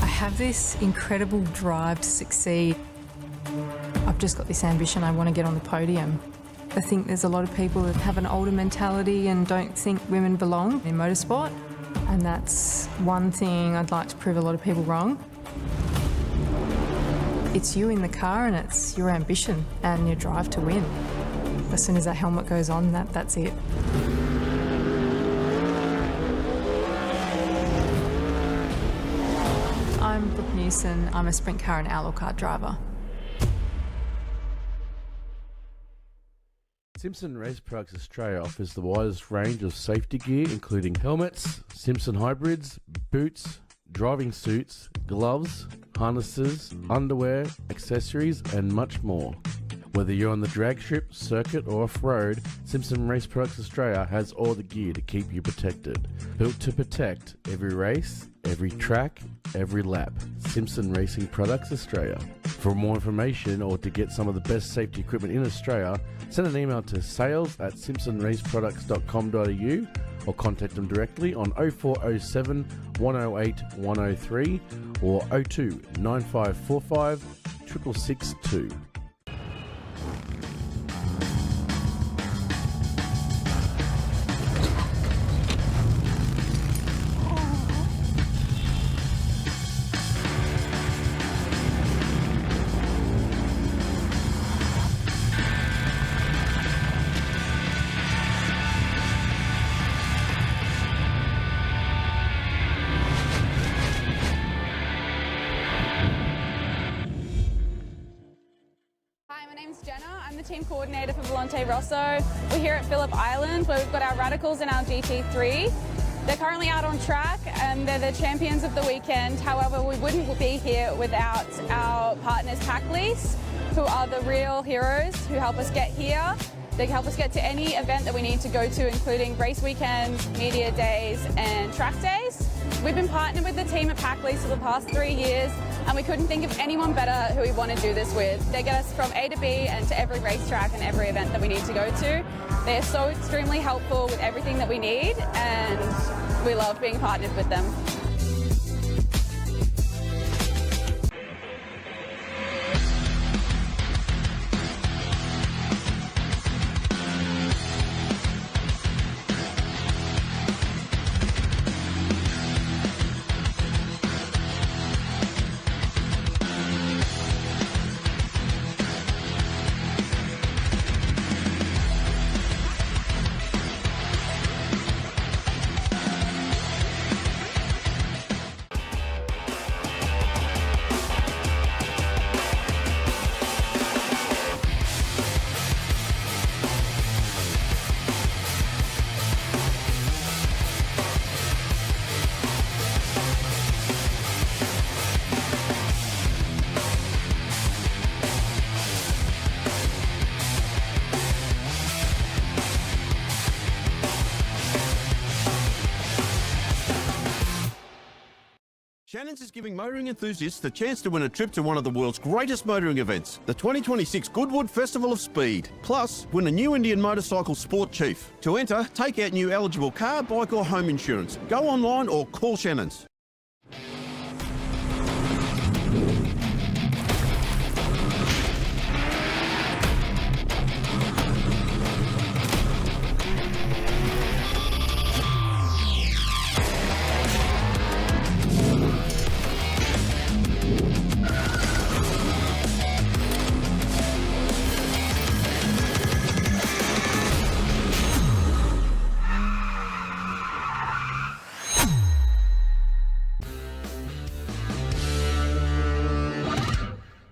I have this incredible drive to succeed. I've just got this ambition, I want to get on the podium. I think there's a lot of people that have an older mentality and don't think women belong in motorsport, and that's one thing I'd like to prove a lot of people wrong. It's you in the car and it's your ambition and your drive to win. As soon as that helmet goes on, that's it. I'm Brooke Newson. I'm a sprint car and outlaw kart driver. Simpson Race Products Australia offers the widest range of safety gear, including helmets, Simpson hybrids, boots, driving suits, gloves, harnesses, underwear, accessories, and much more. Whether you're on the drag strip, circuit, or off-road, Simpson Race Products Australia has all the gear to keep you protected. Built to protect every race, every track, every lap. Simpson Racing Products Australia. For more information or to get some of the best safety equipment in Australia, send an email to sales@simpsonraceproducts.com.au or contact them directly on 0407 108 103 or 02 9545 6662. Team coordinator for Volante Rosso. We're here at Phillip Island where we've got our Radicals and our GT3. They're currently out on track and they're the champions of the weekend. However, we wouldn't be here without our partners Pack Lease, who are the real heroes who help us get here. They help us get to any event that we need to go to, including race weekends, media days and track days. We've been partnered with the team at Pack Lease for the past 3 years, and we couldn't think of anyone better who we want to do this with. They get us from A to B and to every racetrack and every event that we need to go to. They're so extremely helpful with everything that we need, and we love being partnered with them. Shannon's is giving motoring enthusiasts the chance to win a trip to one of the world's greatest motoring events, the 2026 Goodwood Festival of Speed. Plus, win a new Indian motorcycle sport chief. To enter, take out new eligible car, bike or home insurance. Go online or call Shannon's.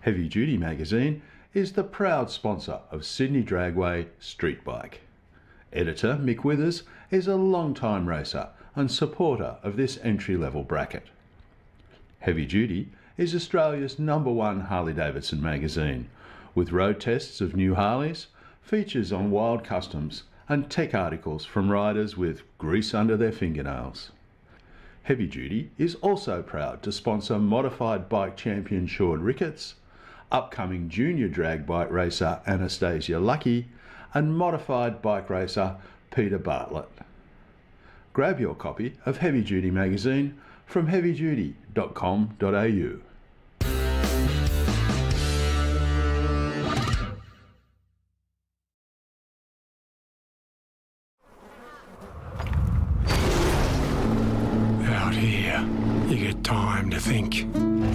Heavy Duty magazine is the proud sponsor of Sydney Dragway Street Bike. Editor Mick Withers is a long-time racer and supporter of this entry-level bracket. Heavy Duty is Australia's #1 Harley-Davidson magazine, with road tests of new Harleys, features on wild customs and tech articles from riders with grease under their fingernails. Heavy Duty is also proud to sponsor modified bike champion Sean Ricketts, upcoming junior drag bike racer Anastasia Lucky, and modified bike racer Peter Bartlett. Grab your copy of Heavy Duty magazine from heavyduty.com.au. Out here, you get time to think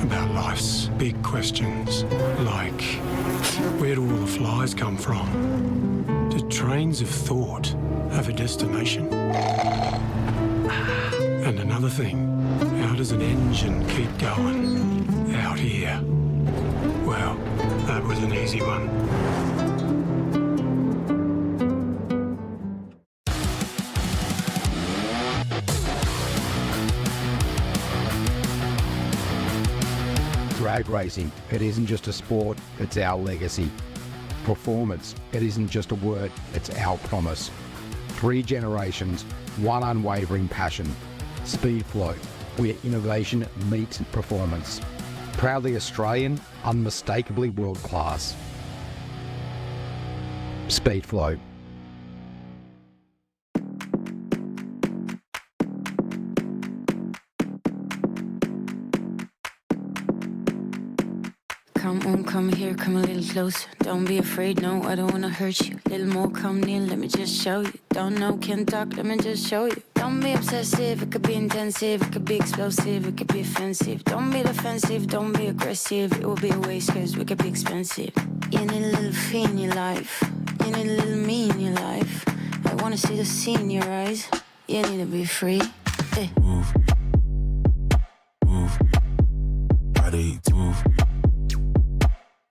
about life's big questions, like where do all the flies come from? Do trains of thought have a destination? And another thing, how does an engine keep going? Out here. Well, that was an easy one. Drag racing, it isn't just a sport, it's our legacy. Performance, it isn't just a word, it's our promise. 3 generations, 1 unwavering passion. Speedflow, where innovation meets performance. Proudly Australian, unmistakably world class. Speedflow. Come on, come here, come a little closer. Don't be afraid, no, I don't wanna hurt you. Little more, come near, let me just show you. Don't know, can't talk, let me just show you. Don't be obsessive, it could be intensive, it could be explosive, it could be offensive. Don't be defensive, don't be aggressive, it will be a waste cause we could be expensive. You need a little fee in your life, you need a little me in your life. I wanna see the sea in your eyes, you need to be free. Hey. Move. Move. Body to move.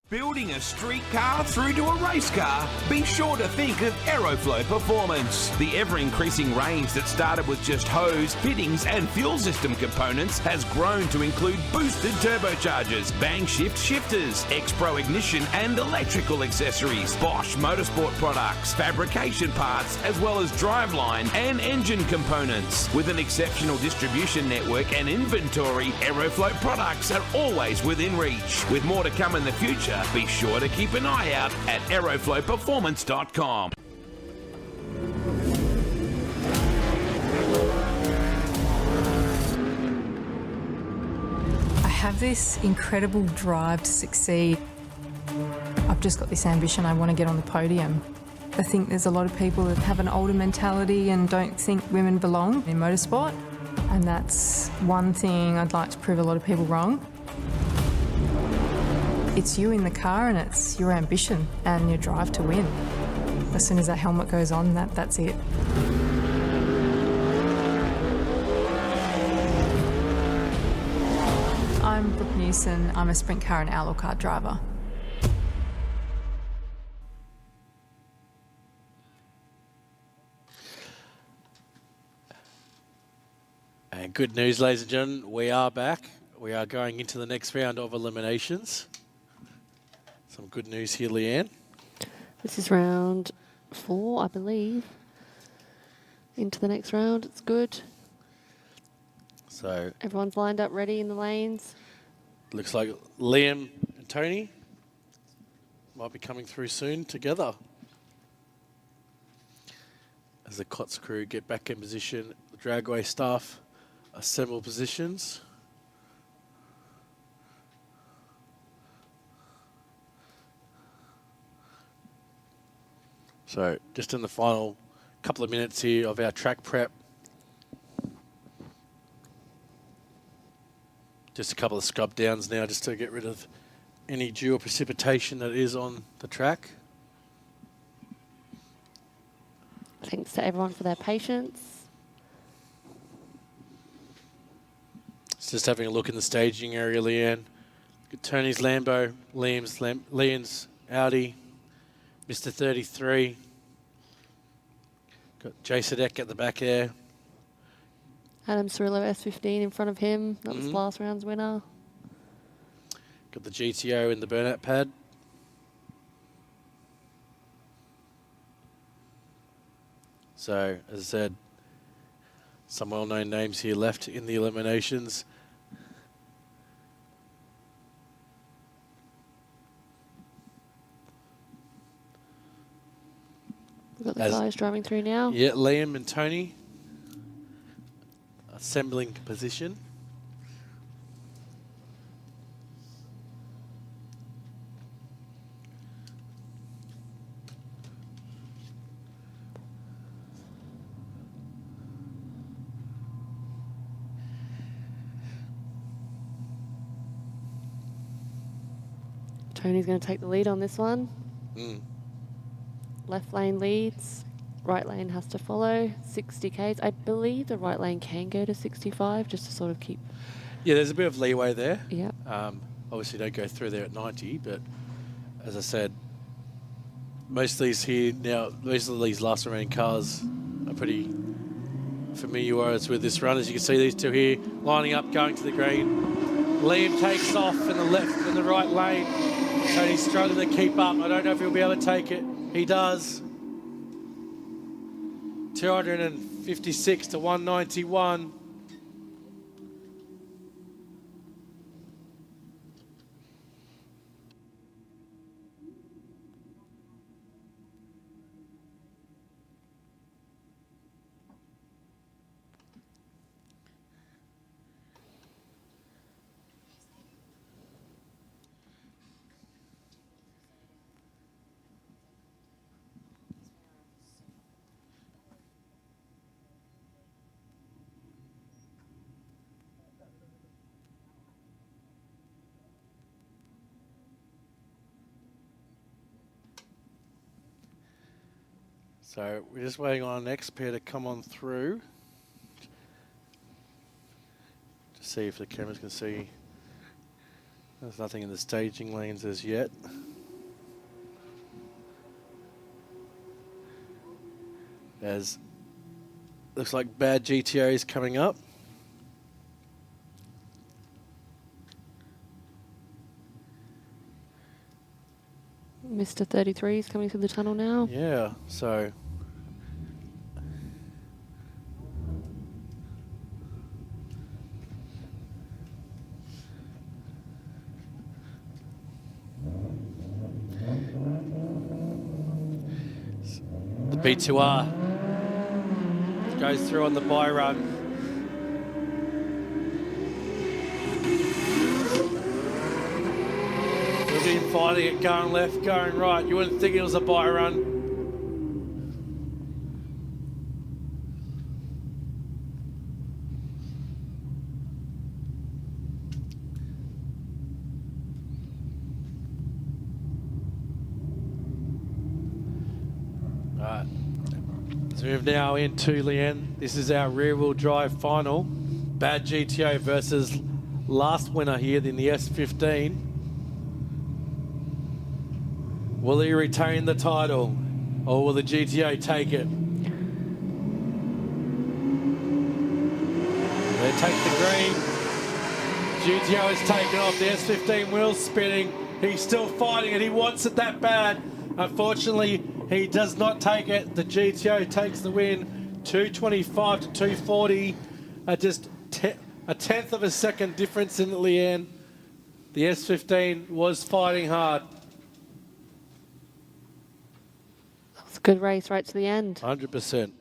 Building a street car through to a race car? Be sure to think of Aeroflow Performance. The ever-increasing range that started with just hose, fittings and fuel system components has grown to include boosted turbochargers, bang shift shifters, X-Pro ignition and electrical accessories, Bosch motorsport products, fabrication parts, as well as driveline and engine components. With an exceptional distribution network and inventory, Aeroflow products are always within reach. With more to come in the future, be sure to keep an eye out at aeroflowperformance.com. I have this incredible drive to succeed. I've just got this ambition, I want to get on the podium. I think there's a lot of people that have an older mentality and don't think women belong in motorsport. And that's one thing I'd like to prove a lot of people wrong. It's you in the car and it's your ambition and your drive to win. As soon as that helmet goes on, that's it. I'm Brooke Newson. I'm a sprint car and outlaw car driver. And good news, ladies and gentlemen, we are back. We are going into the next round of eliminations. Some good news here, Leanne. This is round 4, I believe. Into the next round, it's good. So Everyone's lined up ready in the lanes. looks like Liam and Tony might be coming through soon together. As the KOTS crew get back in position, the dragway staff assemble positions. So just in the final couple of minutes here of our track prep. Just a couple of scrub downs now just to get rid of any dew or precipitation that is on the track. Thanks to everyone for their patience. Just having a look in the staging area, Leanne. Got Tony's Lambo, Liam's Audi, Mr. 33. Got Jason Eck at the back there. Adam Cirillo S15 in front of him. That was last round's winner. Got the GTO in the burnout pad. So, as I said, some well-known names here left in the eliminations. We've got the guys driving through now. Yeah, Liam and Tony assembling position. Tony's going to take the lead on this one. Left lane leads. Right lane has to follow. 60 Ks. I believe the right lane can go to 65 just to sort of keep... Yeah, there's a bit of leeway there. Yeah. Obviously, don't go through there at 90, but as I said, most of these here now, most of these last remaining cars are pretty familiarised with this run. As you can see, these two here lining up, going to the green. Liam takes off in the left and the right lane. Tony's struggling to keep up. I don't know if he'll be able to take it. He does. 256 to 191. So we're just waiting on our next pair to come on through. To see if the cameras can see. There's nothing in the staging lanes as yet. As looks like bad GTO is coming up. Mr. 33 is coming through the tunnel now. Yeah, so the B2R goes through on the bye run. We've been fighting it, going left, going right. You wouldn't think it was a bye run. Right. Let's move now into Leanne. This is our rear-wheel drive final. Bad GTO versus last winner here in the S15. Will he retain the title, or will the GTO take it? They take the green. GTO has taken off. The S15 wheels spinning. He's still fighting it. He wants it that bad. Unfortunately, he does not take it. The GTO takes the win. 225 to 240. Just a tenth of a second difference in Leanne. The S15 was fighting hard. It's a good race right to the end. 100%.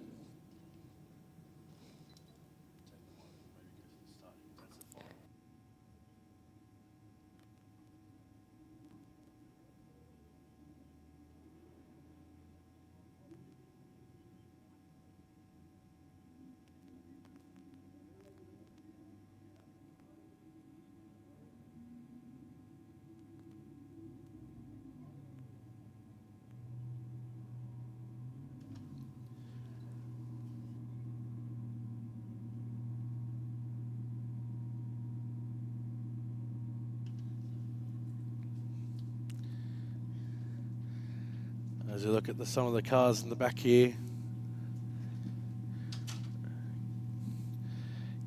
As you look at some of the cars in the back here,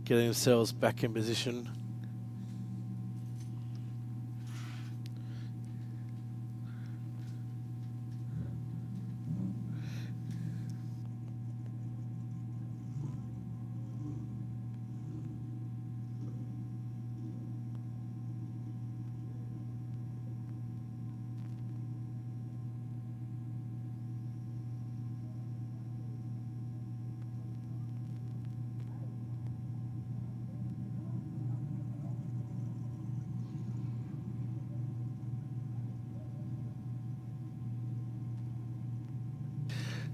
getting themselves back in position.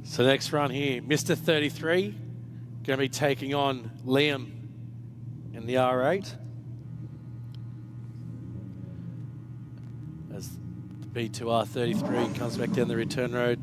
So next run here, Mr. 33, going to be taking on Liam in the R8. As the B2R33 comes back down the return road.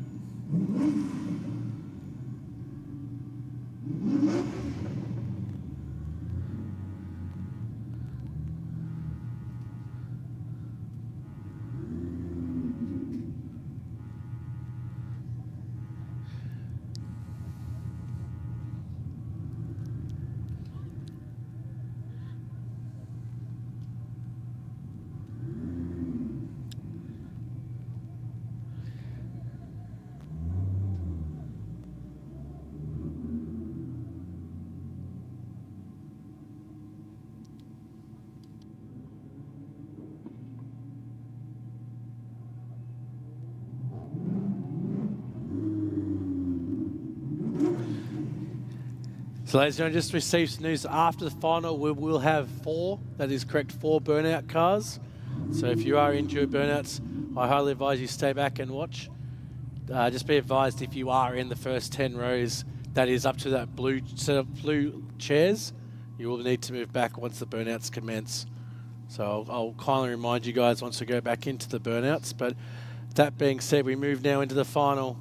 So ladies and gentlemen, just received some news after the final. We will have 4, that is correct, 4 burnout cars. So if you are injured burnouts, I highly advise you stay back and watch. Just be advised if you are in the first 10 rows, that is up to that blue set of blue chairs, you will need to move back once the burnouts commence. So I'll kindly remind you guys once we go back into the burnouts. But that being said, we move now into the final.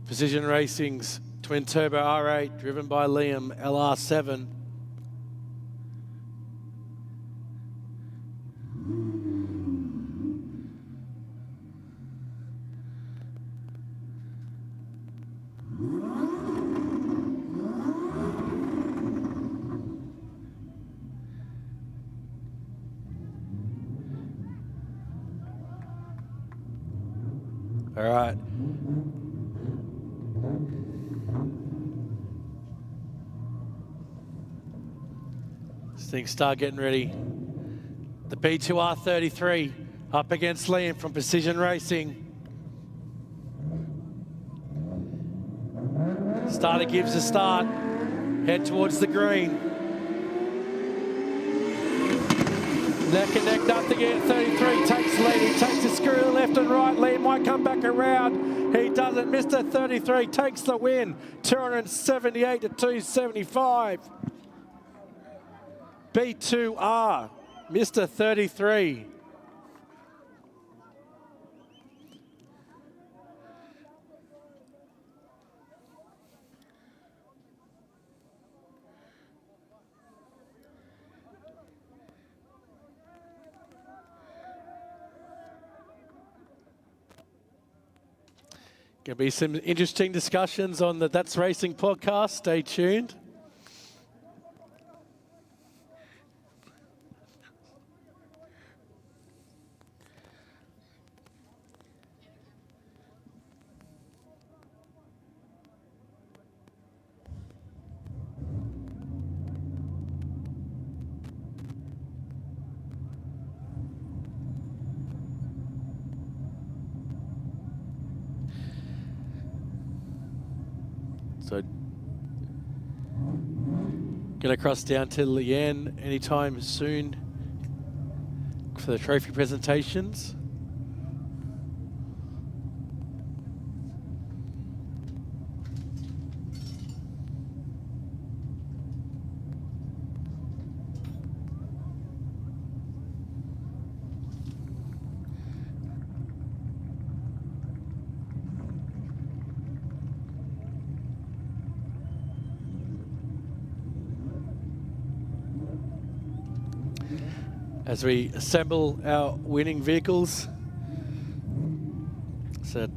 Precision Racing's Twin Turbo R8, driven by Liam, LR7. All right. Things start getting ready. The B2R33 up against Liam from Precision Racing. Starter gives a start. Head towards the green. Neck and neck, nothing yet. 33 takes the lead. He takes the screw left and right. Liam might come back around. He doesn't. Mr. 33 takes the win. 278 to 275. B2R, Mr. 33. Going to be some interesting discussions on the That's Racing podcast. Stay tuned. So get across down to Leanne anytime soon for the trophy presentations. As we assemble our winning vehicles. So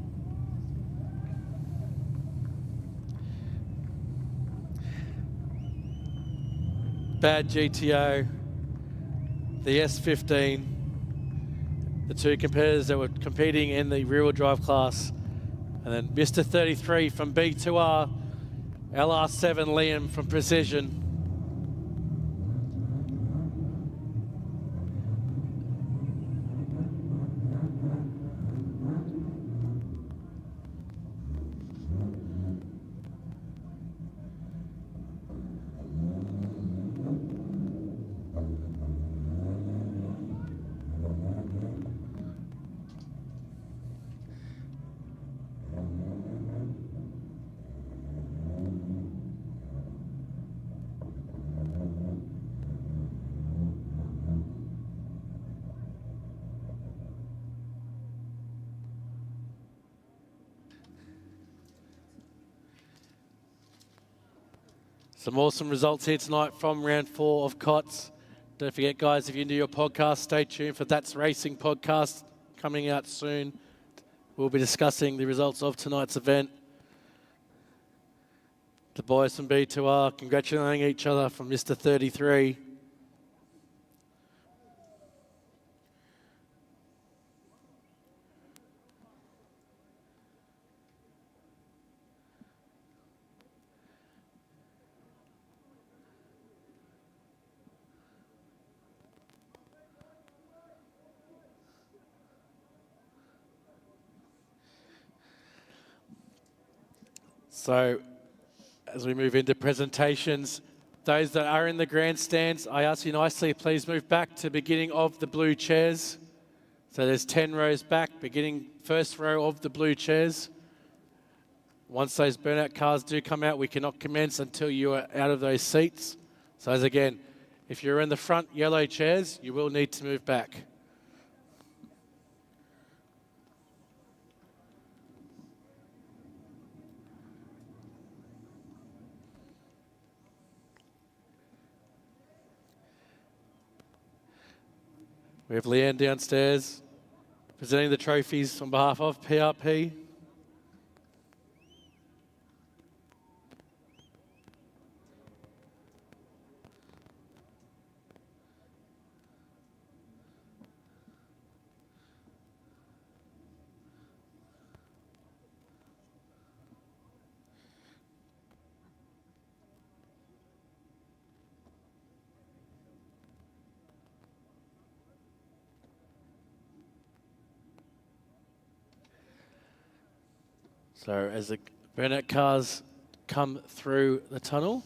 Bad GTO, the S15, the two competitors that were competing in the rear-wheel drive class, and then Mr. 33 from B2R, LR7 Liam from Precision. Some awesome results here tonight from round 4 of KOTS. Don't forget, guys, if you're into your podcast, stay tuned for That's Racing podcast coming out soon. We'll be discussing the results of tonight's event. The boys from B2R congratulating each other from Mr. 33. So, as we move into presentations, those that are in the grandstands, I ask you nicely, please move back to the beginning of the blue chairs. So there's 10 rows back, beginning first row of the blue chairs. Once those burnout cars do come out, we cannot commence until you are out of those seats. So as again, if you're in the front yellow chairs, you will need to move back. We have Leanne downstairs presenting the trophies on behalf of PRP. So as the burnout cars come through the tunnel,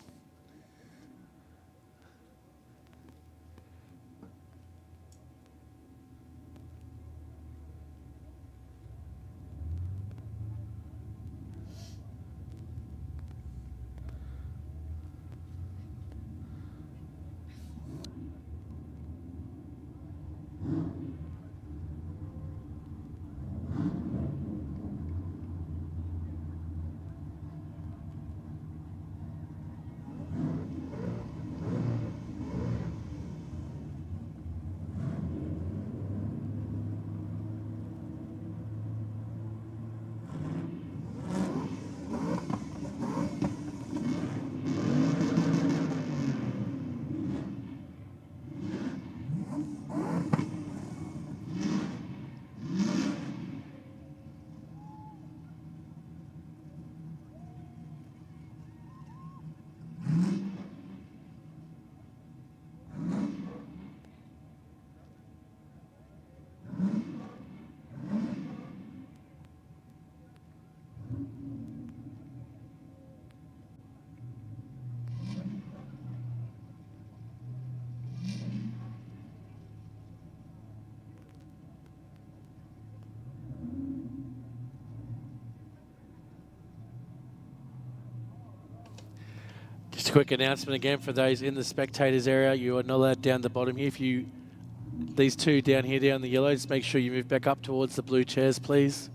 Just a quick announcement again for those in the spectators area. You are not allowed down the bottom here. If you, these two down here, down the yellow, just make sure you move back up towards the blue chairs, please.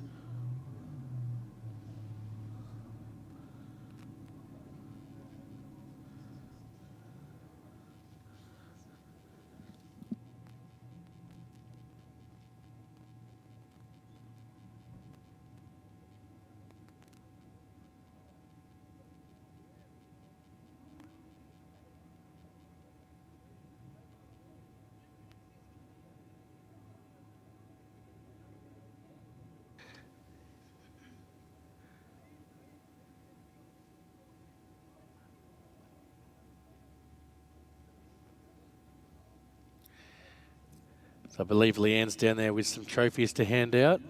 So I believe Leanne's down there with some trophies to hand out.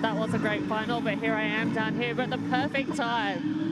That was a great final, but here I am down here, but the perfect time.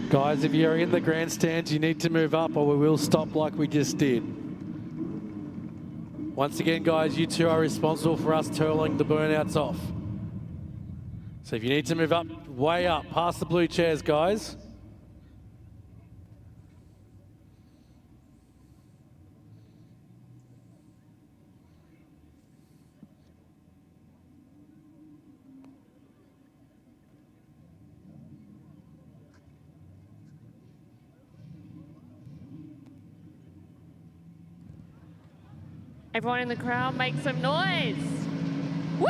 Guys, if you're in the grandstands, you need to move up or we will stop like we just did. Once again, guys, you two are responsible for us turling the burnouts off. So if you need to move up, way up, past the blue chairs, guys. Everyone in the crowd, make some noise. Woo!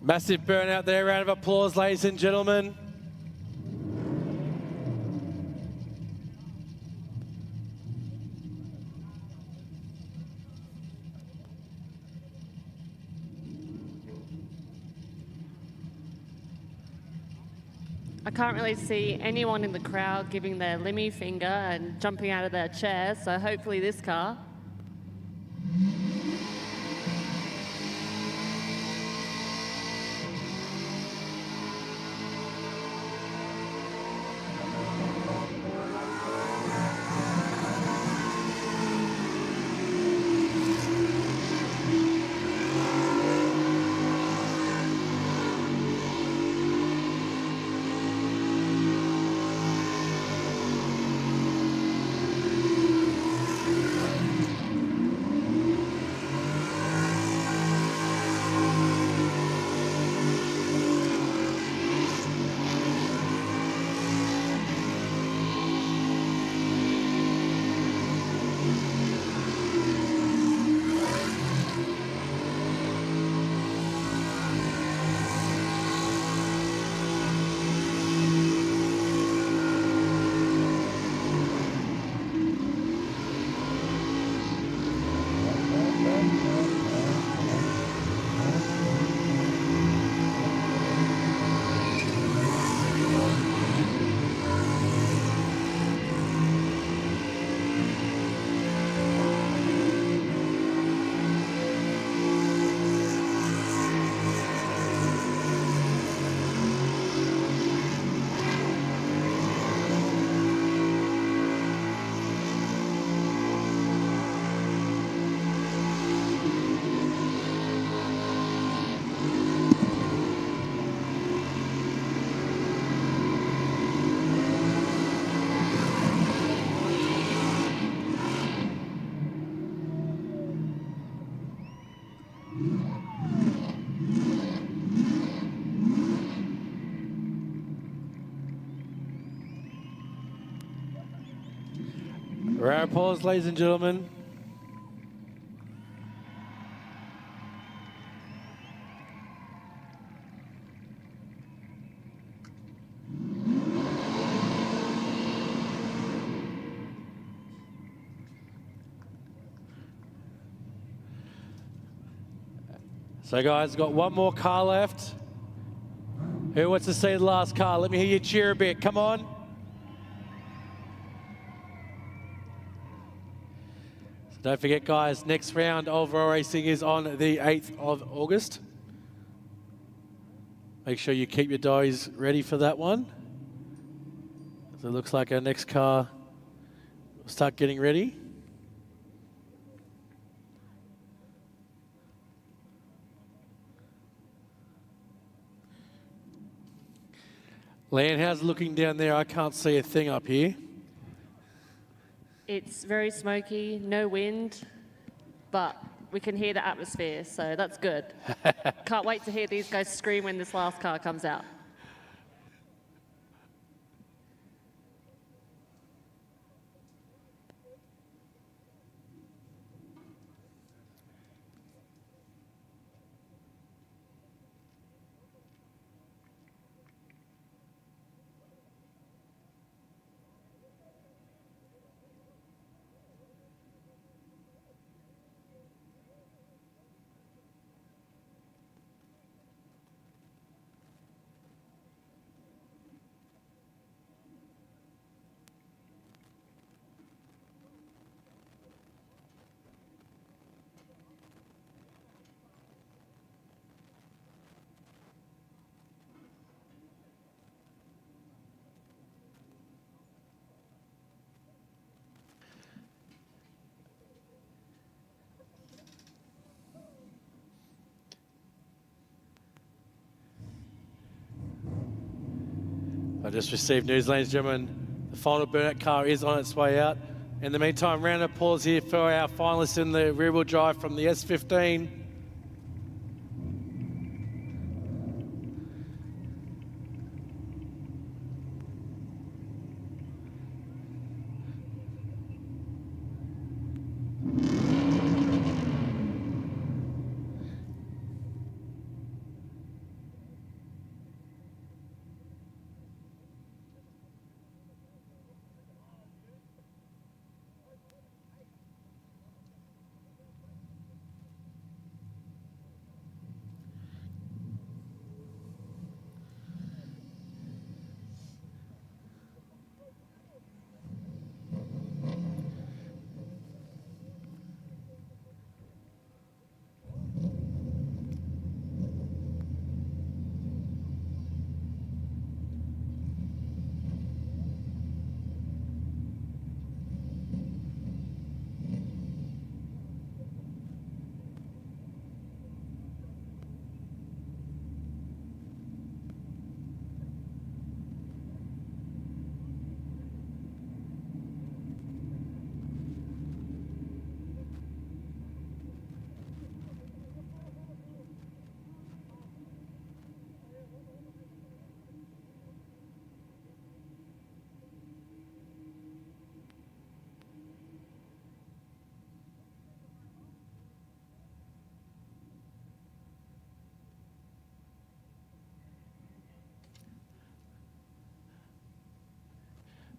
Massive burnout there. Round of applause, ladies and gentlemen. I can't really see anyone in the crowd giving their limmy finger and jumping out of their chair, so hopefully this car. Round of applause, ladies and gentlemen. So guys, got one more car left. Who wants to see the last car? Let me hear you cheer a bit. Come on. So don't forget, guys, next round of Raw Racing is on the 8th of August. Make sure you keep your diaries ready for that one. So it looks like our next car will start getting ready. Lan, how's it looking down there? I can't see a thing up here. It's very smoky, no wind, but we can hear the atmosphere, so that's good. Can't wait to hear these guys scream when this last car comes out. I just received news, ladies and gentlemen. The final burnout car is on its way out. In the meantime, round of applause here for our finalists in the rear-wheel drive from the S15.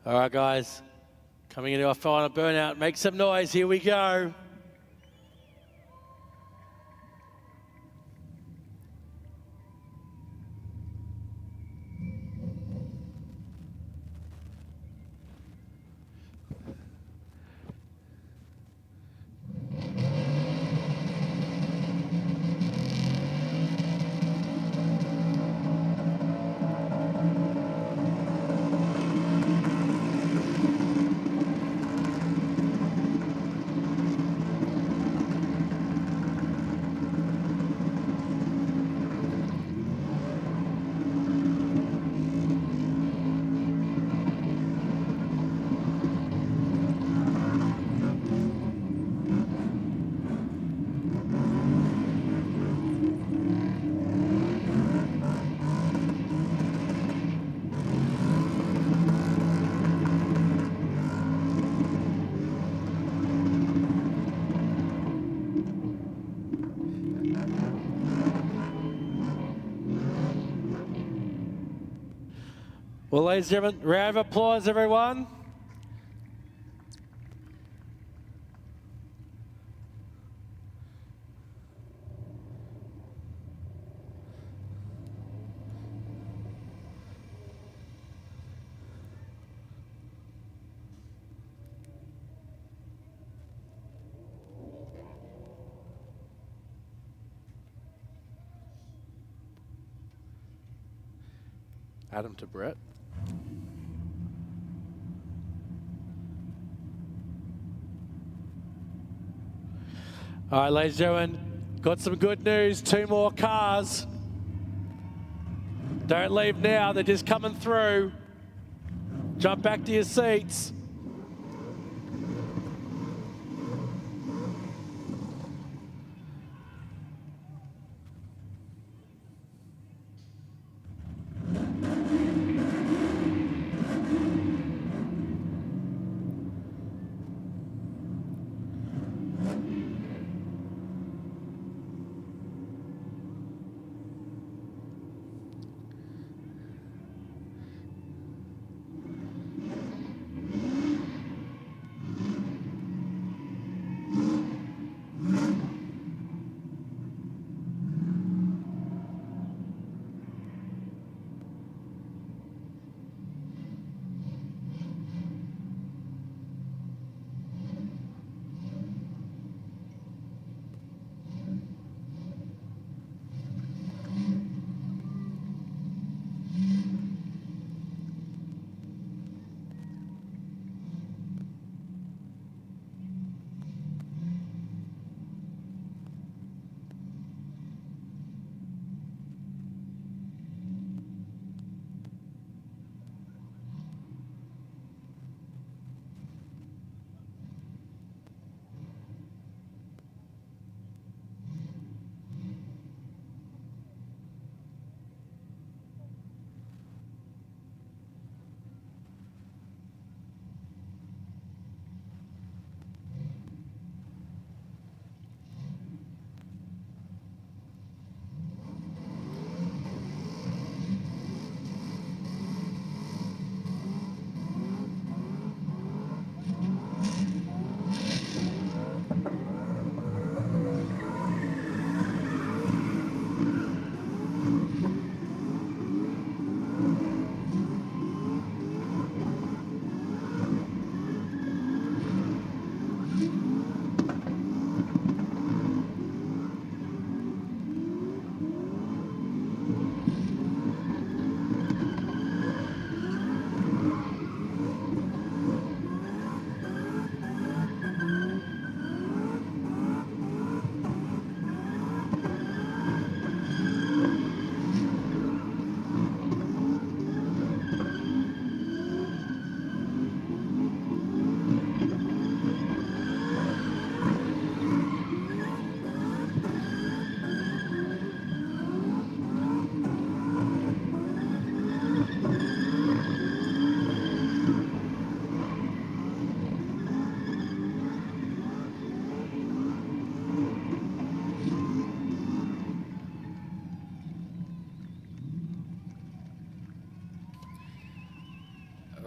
All right, guys. Coming into our final burnout. Make some noise. Here we go. Well, ladies and gentlemen, round of applause, everyone. Adam to Brett. All right, ladies and gentlemen, got some good news. 2 more cars. Don't leave now, they're just coming through. Jump back to your seats.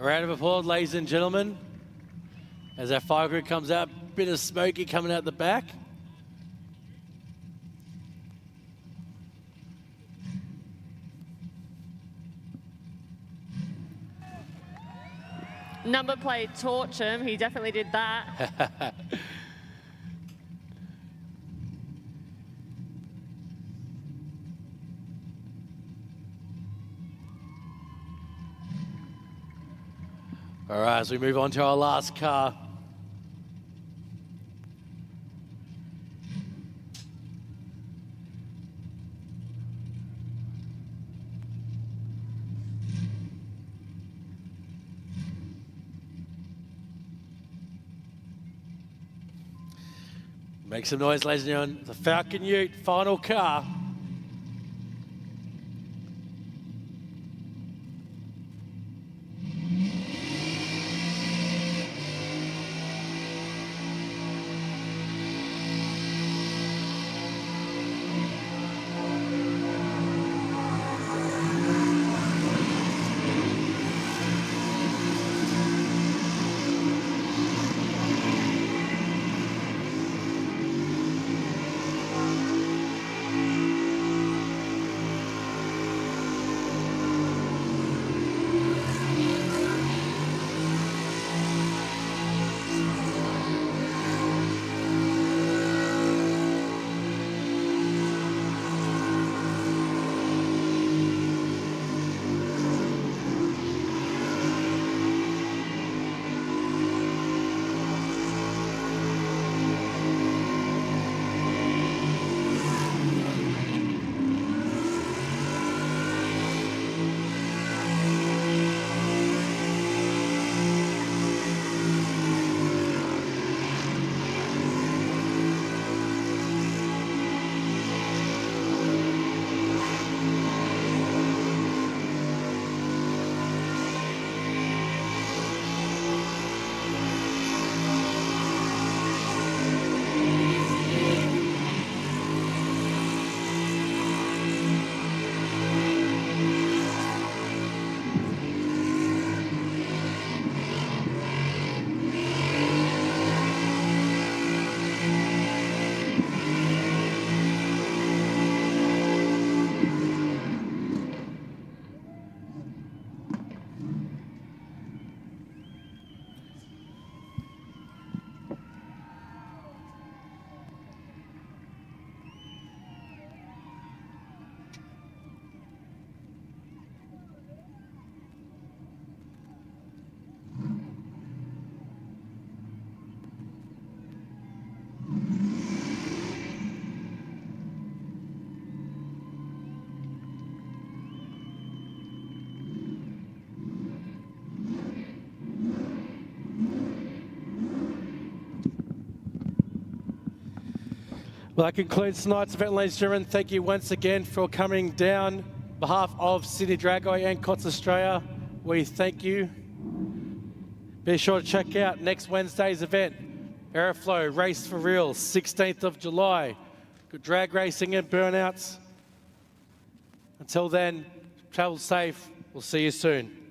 A round of applause, ladies and gentlemen, as our fire crew comes out. Bit of smoky coming out the back. Number plate, torch him. He definitely did that. All right, as we move on to our last car. Make some noise, ladies and gentlemen. The Falcon Ute, final car. Well, that concludes tonight's event, ladies and gentlemen. Thank you once again for coming down. On behalf of Sydney Dragway and KOTS Australia, we thank you. Be sure to check out next Wednesday's event, Aeroflow Race for Real, 16th of July. Good drag racing and burnouts. Until then, travel safe. We'll see you soon.